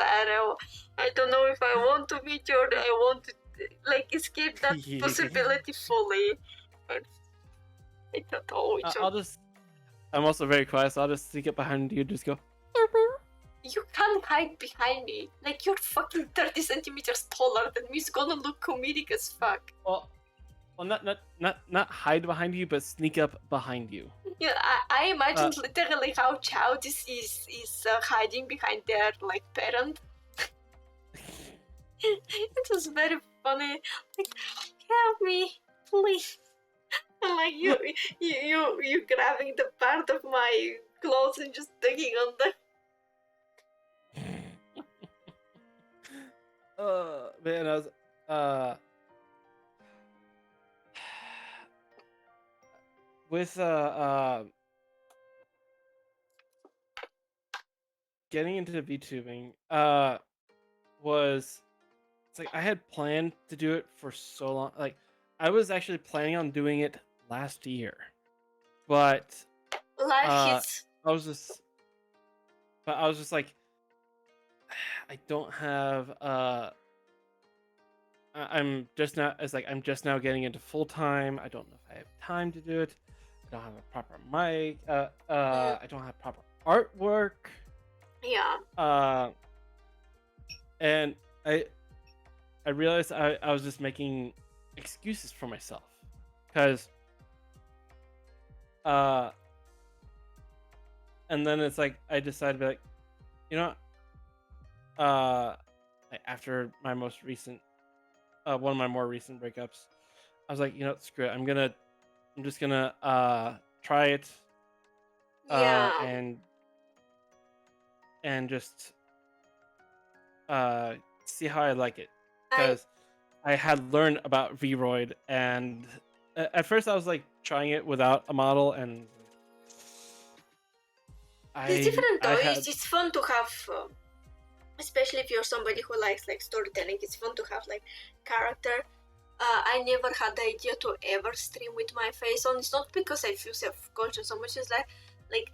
I don't know if I want to meet you or I want to like escape that possibility fully. But I don't know.
I'm also very quiet, so I'll just sneak up behind you and just go.
You can't hide behind me. Like, you're fucking 30 centimeters taller than me. It's gonna look comedic as fuck.
Well, not hide behind you, but sneak up behind you.
Yeah, I imagined literally how Child is hiding behind their like parent. It was very funny. Like, help me, please. And like you grabbing the part of my clothes and just digging on them.
Man, I was with getting into VTubing was it's like I had planned to do it for so long. Like I was actually planning on doing it last year, but
life hits.
I was just like I don't have I'm just now getting into full time. I don't know if I have time to do it. I don't have a proper mic. I don't have proper artwork.
Yeah.
And I realized I was just making excuses for myself because and then it's like I decided to be like, you know, after my most recent one of my more recent breakups, I was like, you know, screw it. I'm just gonna try it. And just see how I like it. Because I had learned about Vroid, and at first I was like trying it without a model, and
it's different though. It's fun to have, especially if you're somebody who likes like storytelling. It's fun to have like character. I never had the idea to ever stream with my face on. It's not because I feel self-conscious so much as like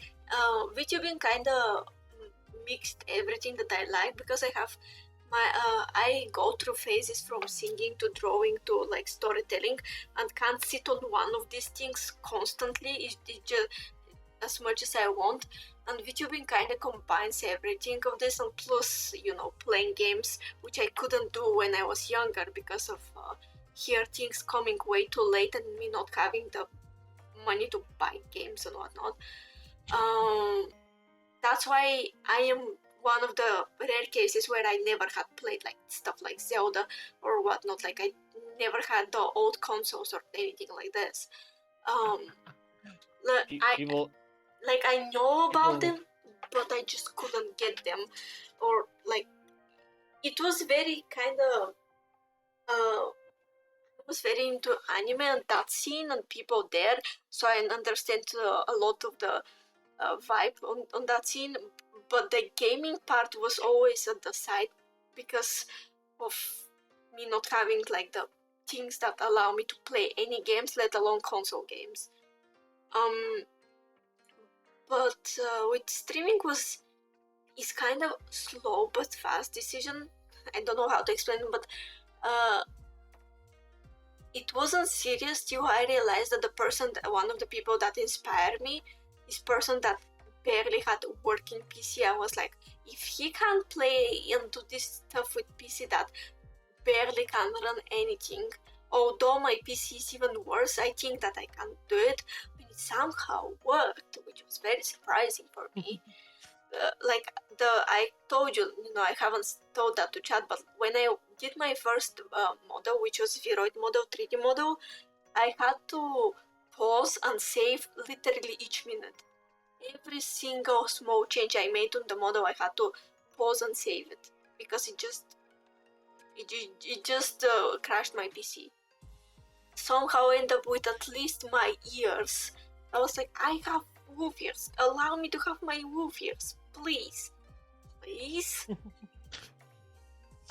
VTubing kind of mixed everything that I like, because I have my I go through phases from singing to drawing to like storytelling, and can't sit on one of these things constantly. It's just as much as I want, and VTubing kind of combines everything of this, and plus, you know, playing games, which I couldn't do when I was younger because of here things coming way too late and me not having the money to buy games and whatnot. That's why I am one of the rare cases where I never had played like stuff like Zelda or whatnot. Like I never had the old consoles or anything like this. I know about them, but I just couldn't get them, or like it was very kind of I was very into anime and that scene and people there, so I understand a lot of the vibe on that scene. But the gaming part was always at the side because of me not having like the things that allow me to play any games, let alone console games. but with streaming is kind of slow but fast decision. I don't know how to explain it, but it wasn't serious till I realized that one of the people that inspired me, is person that barely had a working PC. I was like, if he can't play and do this stuff with PC that barely can run anything, although my PC is even worse, I think that I can do it. And it somehow worked, which was very surprising for me. I told you, I haven't told that to chat, but when I did my first model, which was Viroid model, 3D model, I had to pause and save literally each minute. Every single small change I made on the model, I had to pause and save it, because it just crashed my PC. Somehow I ended up with at least my ears. I was like, I have wolf ears. Allow me to have my wolf ears, please.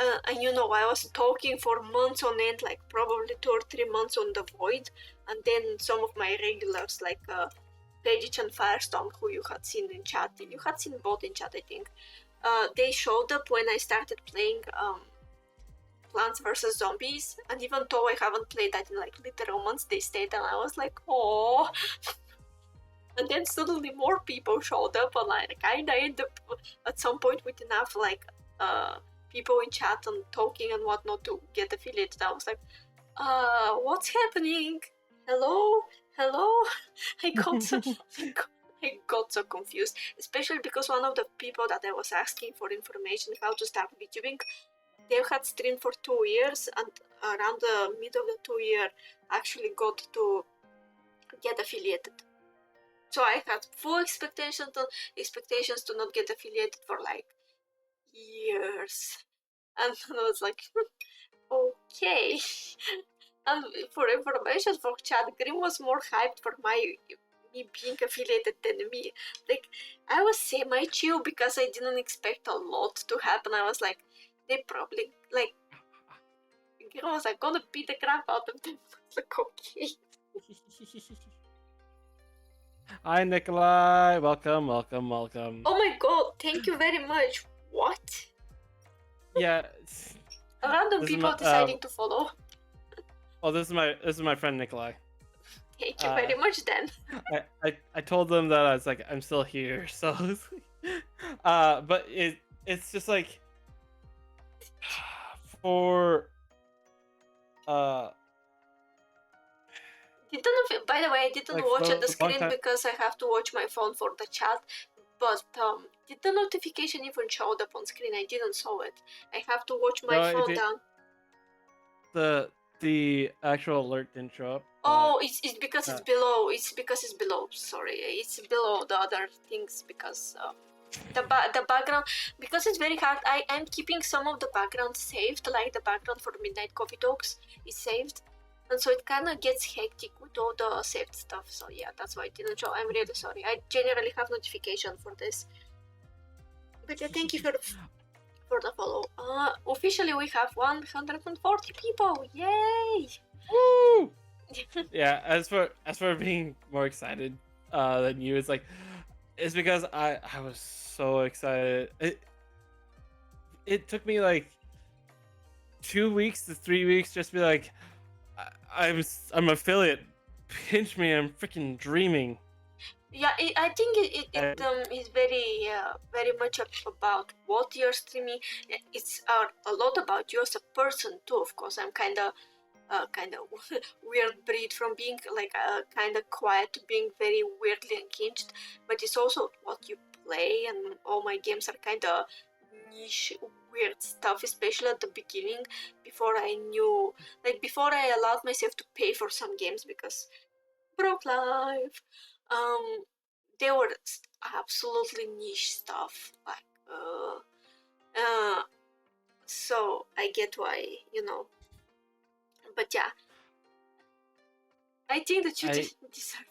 And I was talking for months on end, like probably 2 or 3 months on the Void, and then some of my regulars like Pedic and Firestorm, who you had seen in chat, you had seen both in chat, I think, they showed up when I started playing Plants vs. Zombies, and even though I haven't played that in like literal months, they stayed, and I was like, oh. And then suddenly more people showed up, and I kinda ended up at some point with enough like people in chat and talking and whatnot to get affiliated. I was like, what's happening? Hello? I got so confused, especially because one of the people that I was asking for information how to start VTubing, they had streamed for 2 years, and around the middle of the 2 year actually got to get affiliated. So I had full expectations to not get affiliated for like years, and I was like, okay. And for information for chat, Grimm was more hyped for me being affiliated than me. Like, I was semi-chill because I didn't expect a lot to happen. I was like, they probably, like, Grimm was like, gonna beat the crap out of them. I was like, okay.
Hi, Nikolai. Welcome.
Oh my god, thank you very much. What?
Yeah.
Random people deciding to follow.
Oh, this is my friend Nikolai.
Thank you very much, then.
I told them that I was like, I'm still here, so but it's just like for
by the way, I didn't
like
watch
for
at the
a long
screen
time-
because I have to watch my phone for the chat. But did the notification even showed up on screen? I didn't saw it. I have to watch my phone down.
The actual alert didn't show up.
Oh, it's because it's below. It's because it's below. Sorry, it's below the other things because the background, because it's very hard. I'm keeping some of the background saved, like the background for Midnight Coffee Talks is saved, and so it kind of gets hectic with all the saved stuff. So yeah, that's why it didn't show. I'm really sorry. I generally have notification for this, but yeah, thank you for the follow. Officially we have 140 people. Yay!
Woo! Yeah, as for being more excited than you, it's because I was so excited. It took me like 2 weeks to 3 weeks just to be like, I'm affiliate. Pinch me, I'm freaking dreaming.
Yeah, I think it is very much about what you're streaming. It's a lot about you as a person too. Of course, I'm kind of weird breed from being like kind of quiet to being very weirdly engaged. But it's also what you play, and all my games are kind of niche, weird stuff, especially at the beginning. Before I allowed myself to pay for some games because broke life. They were absolutely niche stuff, like so I get why, but yeah, I think that you deserve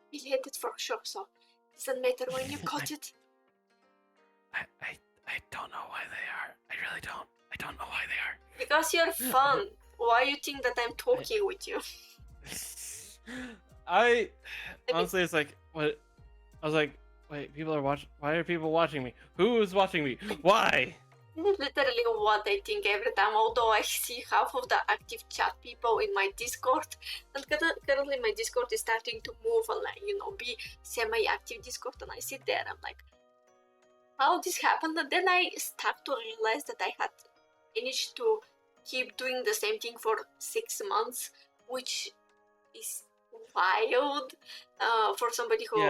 affiliated for sure, so it doesn't matter when you got it.
I don't know why they are. I really don't. I don't know why they are.
Because you're fun. Why you think that I'm talking with you?
Honestly, it's like what I was like, Wait, people are watching. Why are people watching me? Who is watching me? Why?
This is literally what I think every time, although I see half of the active chat people in my Discord, and currently my Discord is starting to move and like, be semi-active Discord, and I sit there, I'm like, how this happened? And then I start to realize that I had managed to keep doing the same thing for 6 months, which is wild for somebody who,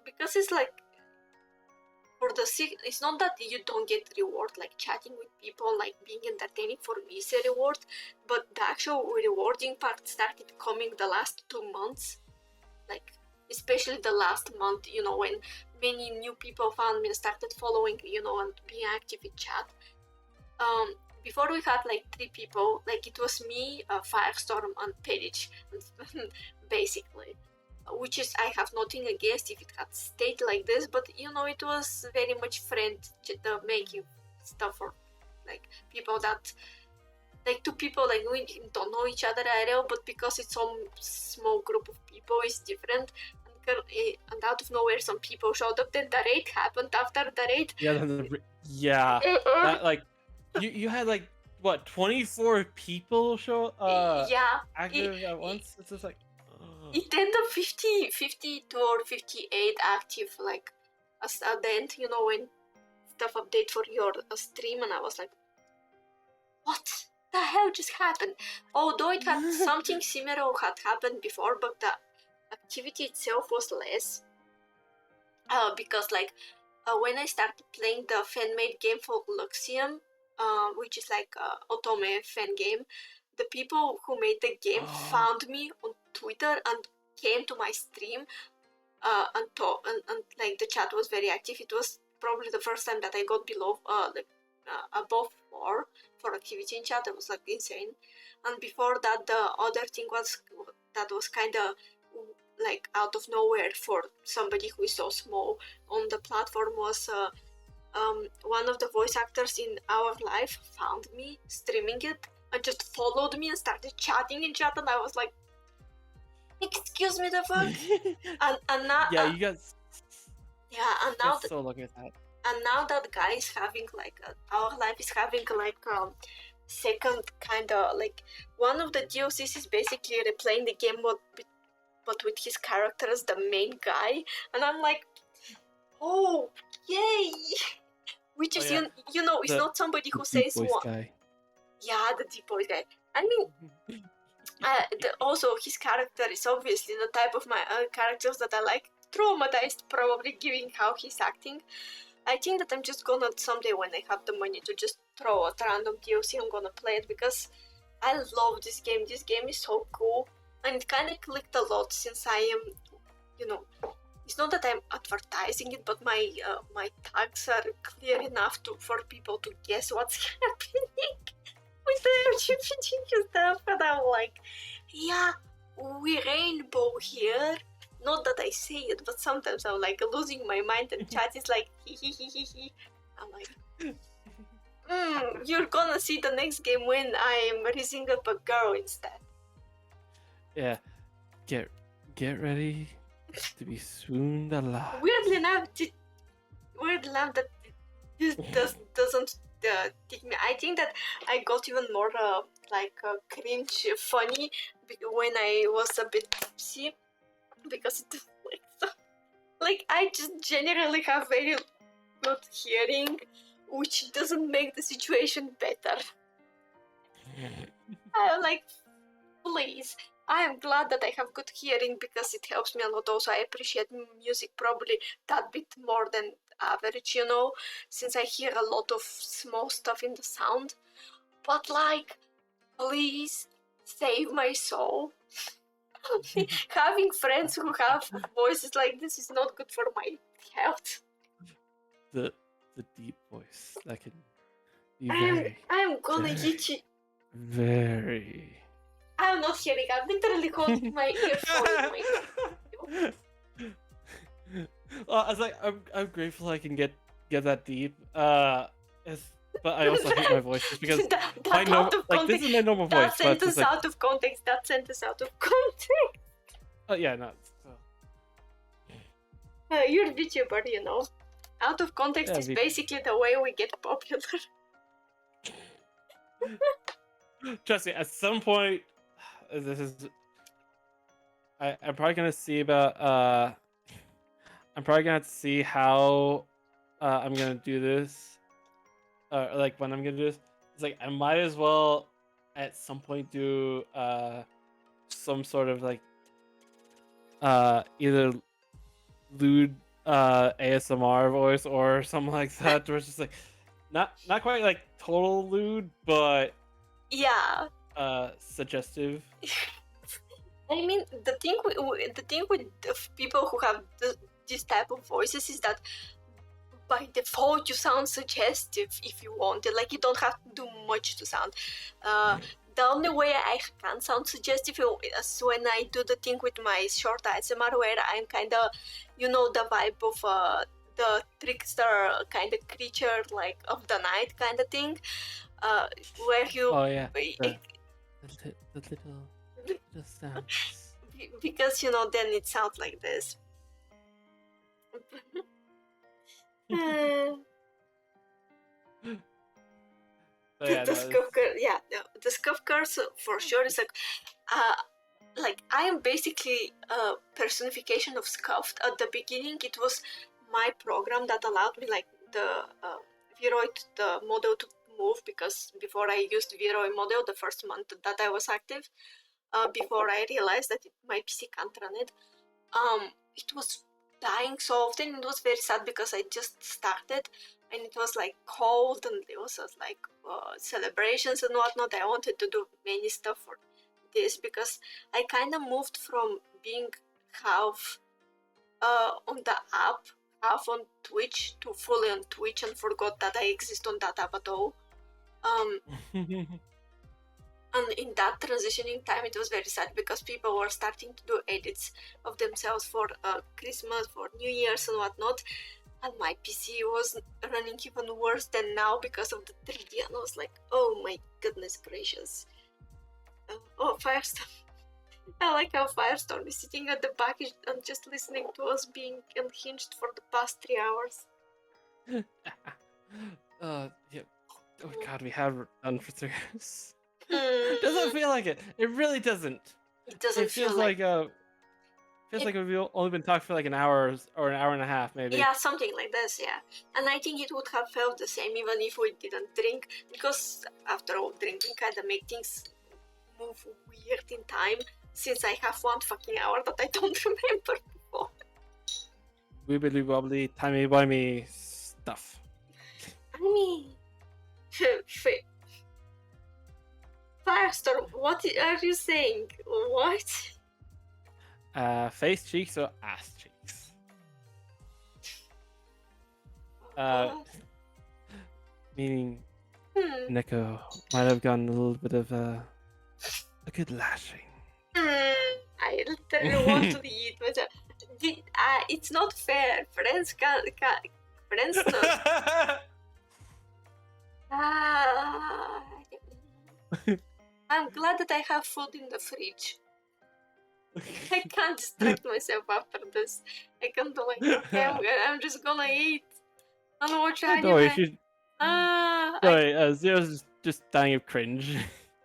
because it's like, it's not that you don't get reward, like chatting with people, like being entertaining for me is a reward, but the actual rewarding part started coming the last 2 months, like especially the last month, when many new people found me and started following, and being active in chat. Before we had like 3 people, like it was me, Firestorm, and Pedic, basically. Which is, I have nothing against if it had stayed like this, but it was very much friend making stuff for like people that, like 2 people like we don't know each other IRL, but because it's some small group of people, it's different. And out of nowhere, some people showed up. Then the raid happened. After the raid,
that, like you had like what 24 people show active at once. It's just like.
It ended up 52 or 58 active, like at the end, when stuff update for your stream, and I was like, what the hell just happened? Although it had something similar had happened before, but the activity itself was less. Because like when I started playing the fan-made game for Luxium, which is like Otome fan game, the people who made the game found me on Twitter and came to my stream and like the chat was very active. It was probably the first time that I got above 4 for activity in chat. It was like insane. And before that, the other thing was kind of like out of nowhere for somebody who is so small on the platform was one of the voice actors in Our Life found me streaming it and just followed me and started chatting in chat, and I was like, excuse me, the fuck? and now
you guys.
Yeah, and now
so lucky at that.
And now that guy is having like Our Life is having like second kind of like one of the DLCs is basically replaying the game but with his character as the main guy, and I'm like, oh yay! Which is it's not somebody who says what. Yeah, the deep voice guy. I mean, also his character is obviously the type of my characters that I like. Traumatized, probably, given how he's acting. I think that I'm just gonna someday when I have the money to just throw a random DLC, I'm gonna play it because I love this game. This game is so cool, and it kind of clicked a lot since I am, it's not that I'm advertising it, but my my tags are clear enough for people to guess what's happening with the LGBT stuff, and I'm like, yeah, we rainbow here. Not that I say it, but sometimes I'm like losing my mind, and chat is like, he. I'm like, you're gonna see the next game when I'm raising up a girl instead.
Yeah, get ready to be swooned alive.
Weirdly enough that this doesn't take me. I think that I got even more cringe funny when I was a bit tipsy. Because it's like I just generally have very good hearing, which doesn't make the situation better. I'm like, please. I am glad that I have good hearing because it helps me a lot. Also, I appreciate music probably that bit more than average, since I hear a lot of small stuff in the sound. But like, please save my soul. Having friends who have voices like this is not good for my health.
The deep voice that can be very.
I'm gonna hit you.
Very.
I'm not hearing. I'm literally holding my earphone in my.
Well, I was like, I'm grateful I can get that deep. But I also hate my voice just because this is my normal voice.
That sentence out of context. That sentence out of context.
Oh yeah, no.
You're VTuber, you know. Out of context
Yeah,
is basically the way we get popular.
Trust me, at some point, this is. I'm probably gonna see about. I'm probably gonna have to see how I'm gonna do this. Like when I'm gonna do this. It's like I might as well at some point do some sort of like either lewd ASMR voice or something like that, where it's just like not quite like total lewd, but
Yeah.
suggestive.
I mean, the thing with the people who have this type of voices is that by default you sound suggestive if you want it. Like you don't have to do much to sound. The only way I can sound suggestive is when I do the thing with my short ASMR, where I'm kind of, you know, the vibe of the trickster kind of creature, like of the night kind of thing, where you.
Oh yeah, the little sounds.
Because you know, then it sounds like this.
So yeah,
The scuff curse, yeah, the scuff curse for sure is like I am basically a personification of scuffed. At the beginning, it was my program that allowed me like the Viroid the model to move, because before I used Viroid model the first month that I was active, before I realized that my PC can't run it. It was dying so often. It was very sad because I just started and it was like cold and it was like celebrations and whatnot. I wanted to do many stuff for this because I kind of moved from being half on the app, half on Twitch, to fully on Twitch and forgot that I exist on that app at all. And in that transitioning time, it was very sad because people were starting to do edits of themselves for Christmas, for New Year's and whatnot. And my PC was running even worse than now because of the 3D. And I was like, oh my goodness gracious. Oh, Firestorm. I like how Firestorm is sitting at the back and just listening to us being unhinged for the past 3 hours.
Yeah. Oh god, we have done for 3 hours. Doesn't feel like it. It really doesn't.
It doesn't
It feels
feel like
like we've only been talking for like an hour or an hour and a half, maybe.
Yeah, something like this, yeah. And I think it would have felt the same even if we didn't drink, because after all, drinking kind of make things move weird in time, since I have 1 fucking hour that I don't remember before.
Wibbly wobbly, timey-wimey stuff.
I mean... Firestorm, what are you saying? What?
Face cheeks or ass cheeks? Meaning Neko might have gotten a little bit of a good lashing.
I literally want to eat myself. It's not fair. Friends can't. Friends not. I'm glad that I have food in the fridge. I can't distract myself after this. I can't do like, okay, I'm just gonna eat and watch anime.
Don't worry, Zero's just dying of cringe.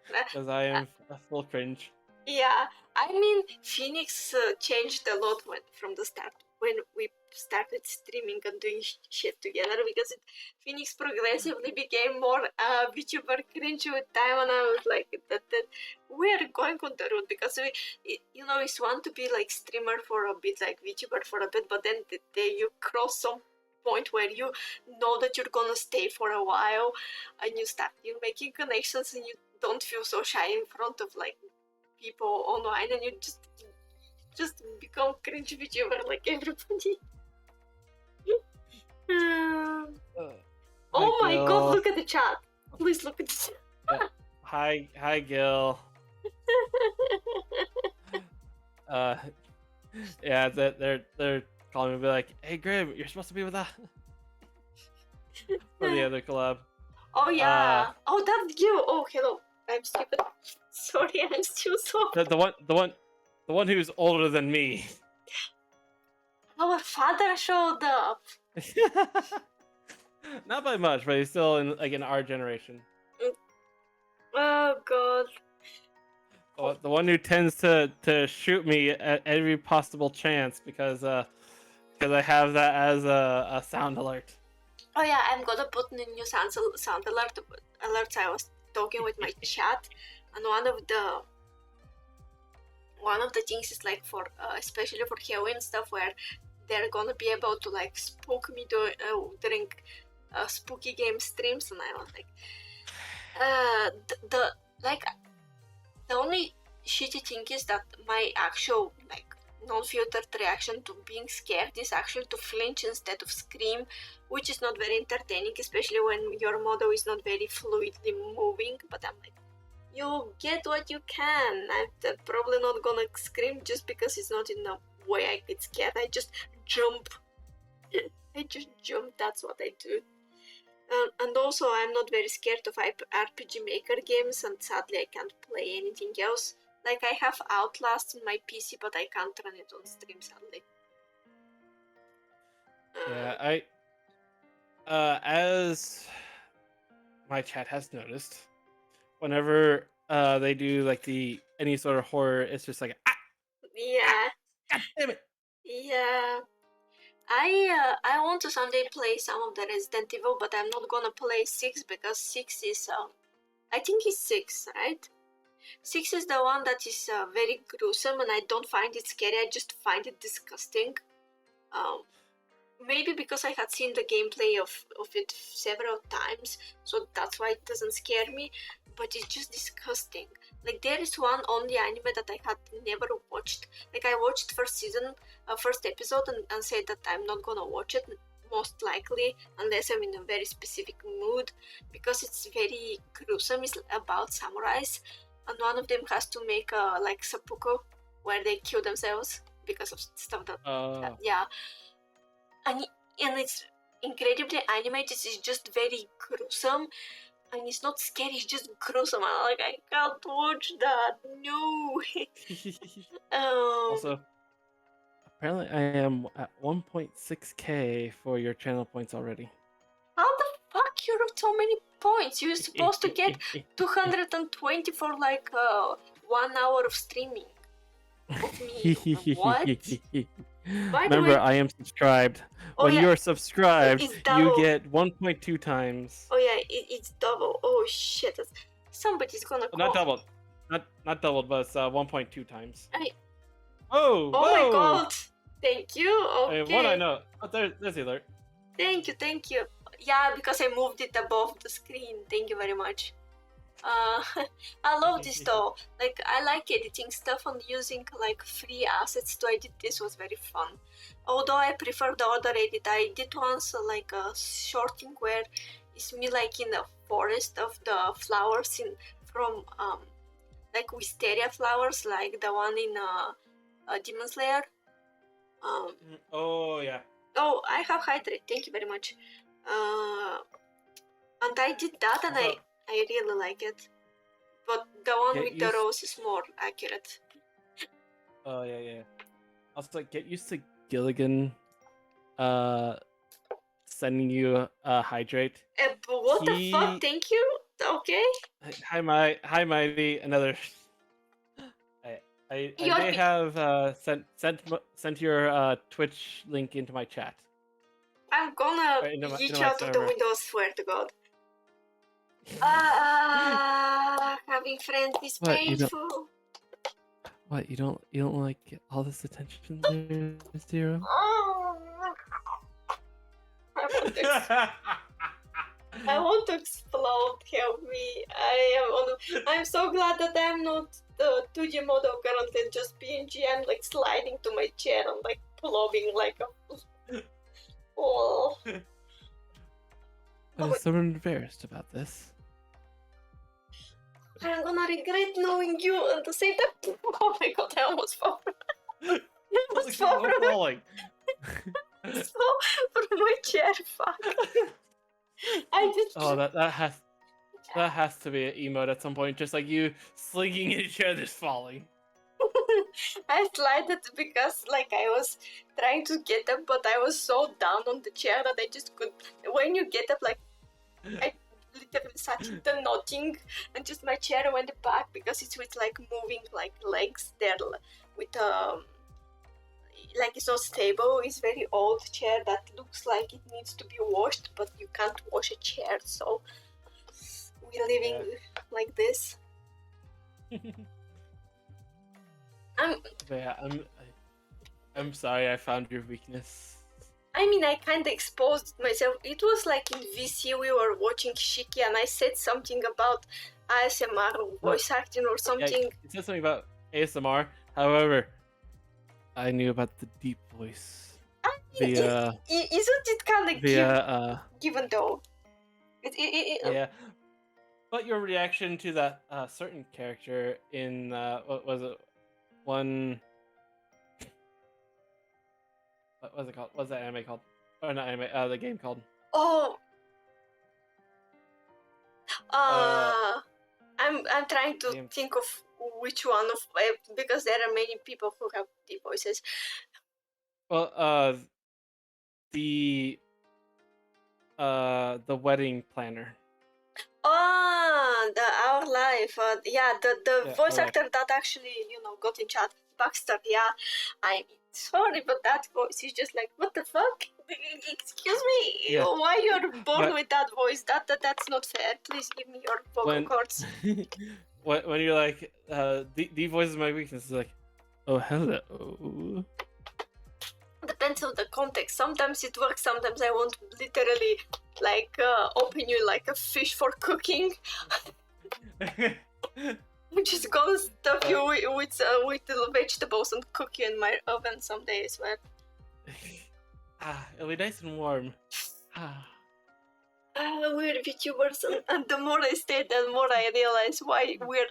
Because I am a full cringe.
Yeah, I mean, Phoenix changed a lot from the start when we started streaming and doing shit together, because Phoenix progressively became more VTuber cringe with time, and I was like, that we're going on the route, because we want to be like streamer for a bit, like VTuber for a bit, but then you cross some point where you know that you're gonna stay for a while, and you start making connections, and you don't feel so shy in front of like people online, and you just become cringe VTuber like everybody. Oh my
Gil.
god, look at the chat. Please look at the chat.
Hi Gil. Yeah, they're calling me and be like, hey Grimm, you're supposed to be with that for the other collab.
Oh yeah. Oh, that's you. Oh, hello. I'm stupid. Sorry, I'm still so.
The one who's older than me.
Our father showed up.
Not by much, but he's still in like in our generation.
Oh god.
The one who tends to shoot me at every possible chance because I have that as a sound alert.
Oh yeah, I'm gonna put in new sound alerts. I was talking with my chat, and one of the things is like for especially for Halloween stuff where they're gonna be able to like spook me during spooky game streams, and I was like, the only shitty thing is that my actual like non-filtered reaction to being scared is actually to flinch instead of scream, which is not very entertaining, especially when your model is not very fluidly moving. But I'm like, you get what you can. I'm probably not gonna scream just because it's not in the way I get scared. I just jump. That's what I do. And also, I'm not very scared of RPG Maker games, and sadly, I can't play anything else. Like, I have Outlast on my PC, but I can't run it on stream, sadly.
Yeah, as my chat has noticed, whenever they do like any sort of horror, it's just like
yeah,
God damn it.
Yeah, I want to someday play some of the Resident Evil, but I'm not gonna play 6 because 6 is I think it's 6, right? 6 is the one that is very gruesome, and I don't find it scary. I just find it disgusting. Maybe because I had seen the gameplay of it several times, so that's why it doesn't scare me. But it's just disgusting. Like, there is one only anime that I had never watched. Like, I watched first episode and said that I'm not gonna watch it, most likely, unless I'm in a very specific mood, because it's very gruesome. It's about samurais, and one of them has to make a like seppuku, where they kill themselves because of stuff that yeah. And it's incredibly animated. It's just very gruesome. And it's not scary, it's just gruesome. I'm like, I can't watch that. No.
Also, apparently I am at 1.6k for your channel points already.
How the fuck you have so many points? You're supposed to get 220 for like 1 hour of streaming of me. What?
Remember, I am subscribed. When you're subscribed, you get 1.2 times.
Oh yeah, it's double. Oh shit! Somebody's gonna call.
Not doubled, not doubled, but it's 1.2 times.
Oh my god! Thank you. Okay.
What I know. Oh, there's the alert.
Thank you. Yeah, because I moved it above the screen. Thank you very much. I love this though. Like, I like editing stuff and using like free assets to edit. This was very fun. Although I prefer the other edit. I did once like a short thing where it's me like in the forest of the flowers from like wisteria flowers, like the one in Demon Slayer.
Oh yeah.
Oh, I have hydrate. Thank you very much. And I did that, and I really like it. But the one with the rose is more accurate.
Oh yeah. Also, get used to Gilligan sending you a hydrate.
What the fuck? Thank you. Okay.
Hi Mighty. Another. I may have sent your Twitch link into my chat.
I'm gonna reach out of the window, swear to God. Having friends is painful.
What, you don't like all this attention there, Zero?
I want to explode. Help me! I'm so glad that I'm not the 2G model currently, just PNG. I'm like sliding to my chair and like plopping like a. Oh.
I'm so embarrassed about this.
I'm gonna regret knowing you at the same time. Oh my god, I almost fell. I almost fell
falling.
From my chair, fuck. I just.
Oh, that has to be an emote at some point, just like you slinging in a chair, just falling.
I slided because like I was trying to get up, but I was so down on the chair that I just could. When you get up, like I literally sat in the nothing, and just my chair went back because it's with like moving like legs there with like it's not stable. It's very old chair that looks like it needs to be washed, but you can't wash a chair, so we're living like this.
I'm sorry I found your weakness.
I mean, I kind of exposed myself. It was like in VC, we were watching Shiki, and I said something about ASMR voice acting or something.
Yeah, it said something about ASMR. However, I knew about the deep voice.
Isn't it kind of given though?
Yeah. But your reaction to that certain character in what was it? What was it called? What's that anime called? Or not anime? The game called?
Oh. I'm trying to think of which one of because there are many people who have deep voices.
Well, the wedding planner.
Our life. The voice actor that actually got in chat, Baxter. Yeah, I'm sorry, but that voice is just like, what the fuck? Excuse me, why you're born with that voice? That's not fair. Please give me your vocal cords.
When you're like, the voice is my weakness. It's like, oh hello.
Depends on the context. Sometimes it works. Sometimes I want literally like open you like a fish for cooking. I'm just gonna stuff you with the vegetables and cook you in my oven someday as well.
It'll be nice and warm.
We're VTubers, and the more I stay, the more I realize why we're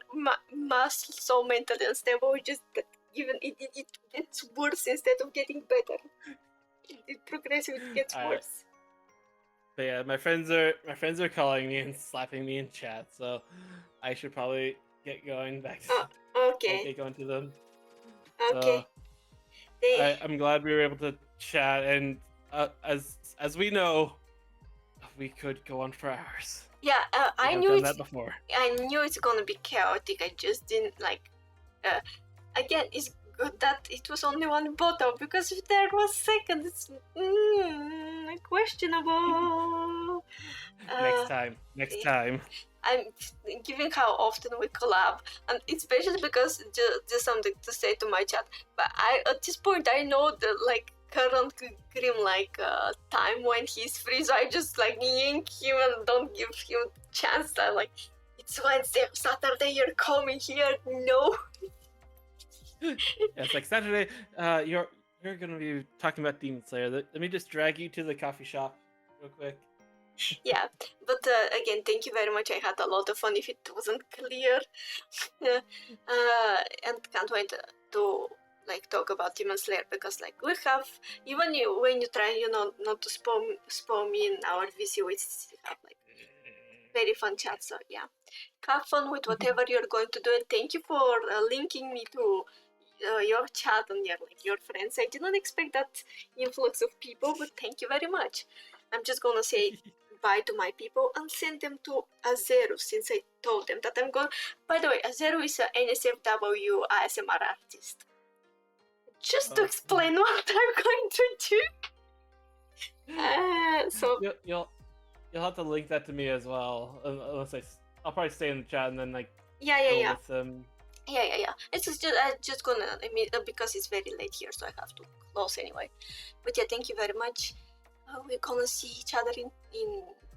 so mentally unstable. We just even it gets worse instead of getting better. It progressively gets worse.
But yeah, my friends are calling me and slapping me in chat, so I should probably get going back. Get going to them.
Okay.
So, I'm glad we were able to chat, and as we know, we could go on for hours.
Yeah, I knew
that before.
I knew it's gonna be chaotic. I just didn't like. Again, it's good that it was only one bottle, because if there was second, it's questionable.
Next time.
I'm giving how often we collab, and especially because just something to say to my chat. But at this point I know the like current Grimm time when he's free, so I just like yank him and don't give him chance. That like it's Wednesday or Saturday, you're coming here. No.
It's like Saturday. You're gonna be talking about Demon Slayer. Let me just drag you to the coffee shop real quick.
Yeah, but again, thank you very much. I had a lot of fun. If it wasn't clear, and can't wait to like talk about Demon Slayer, because like we have, even when you try not to spam me in our VC, we have like very fun chat. So yeah, have fun with whatever you're going to do, and thank you for linking me to your chat and your friends. I didn't expect that influx of people, but thank you very much. I'm just gonna say bye to my people and send them to Azeru, since I told them that I'm going. By the way, Azeru is an NSFW ASMR artist. Just to explain what I'm going to do. So
you'll have to link that to me as well, unless I'll probably stay in the chat and then like
yeah.
With them.
Yeah. It's just gonna. I mean, because it's very late here, so I have to close anyway. But yeah, thank you very much. We're gonna see each other in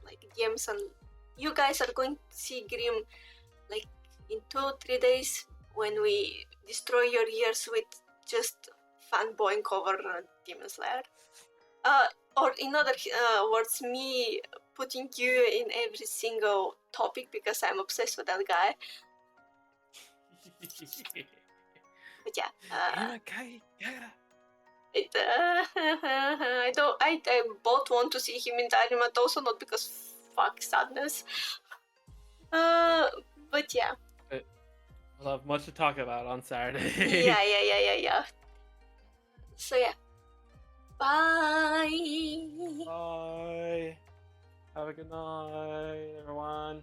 like DMs, and you guys are going to see Grimm like in 2-3 days when we destroy your ears with just fanboying over Demon Slayer. Or in other words, me putting you in every single topic because I'm obsessed with that guy. But yeah. I both want to see him in Dynamite, also not because fuck sadness. But yeah.
We'll have much to talk about on Saturday.
Yeah. So yeah. Bye.
Bye. Have a good night, everyone.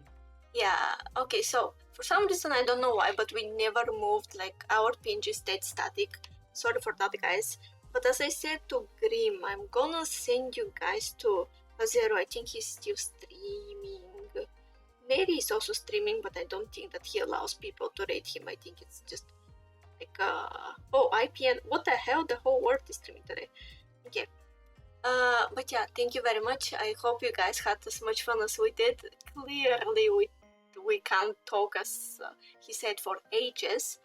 Yeah, okay, so for some reason I don't know why, but we never moved, like our ping stayed static. Sorry for that, guys. But as I said to Grimm, I'm gonna send you guys to Zero. I think he's still streaming. Mary is also streaming, but I don't think that he allows people to rate him. I think it's just like oh, IPN. What the hell? The whole world is streaming today. Okay. But yeah, thank you very much. I hope you guys had as much fun as we did. Clearly, we can't talk as he said for ages.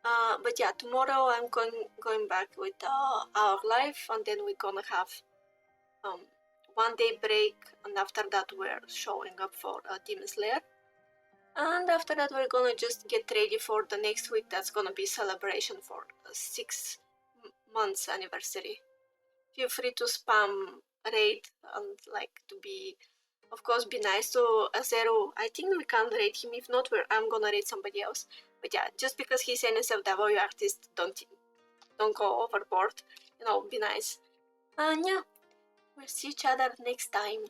But yeah, tomorrow I'm going back with our life, and then we're gonna have 1 day break, and after that we're showing up for Demon Slayer. And after that we're gonna just get ready for the next week. That's gonna be celebration for 6 months anniversary. Feel free to spam raid and like to be, of course, be nice to Zero. I think we can rate him. If not, I'm gonna rate somebody else. But yeah, just because he's an SFW artist, don't go overboard. You know, be nice. And yeah, we'll see each other next time.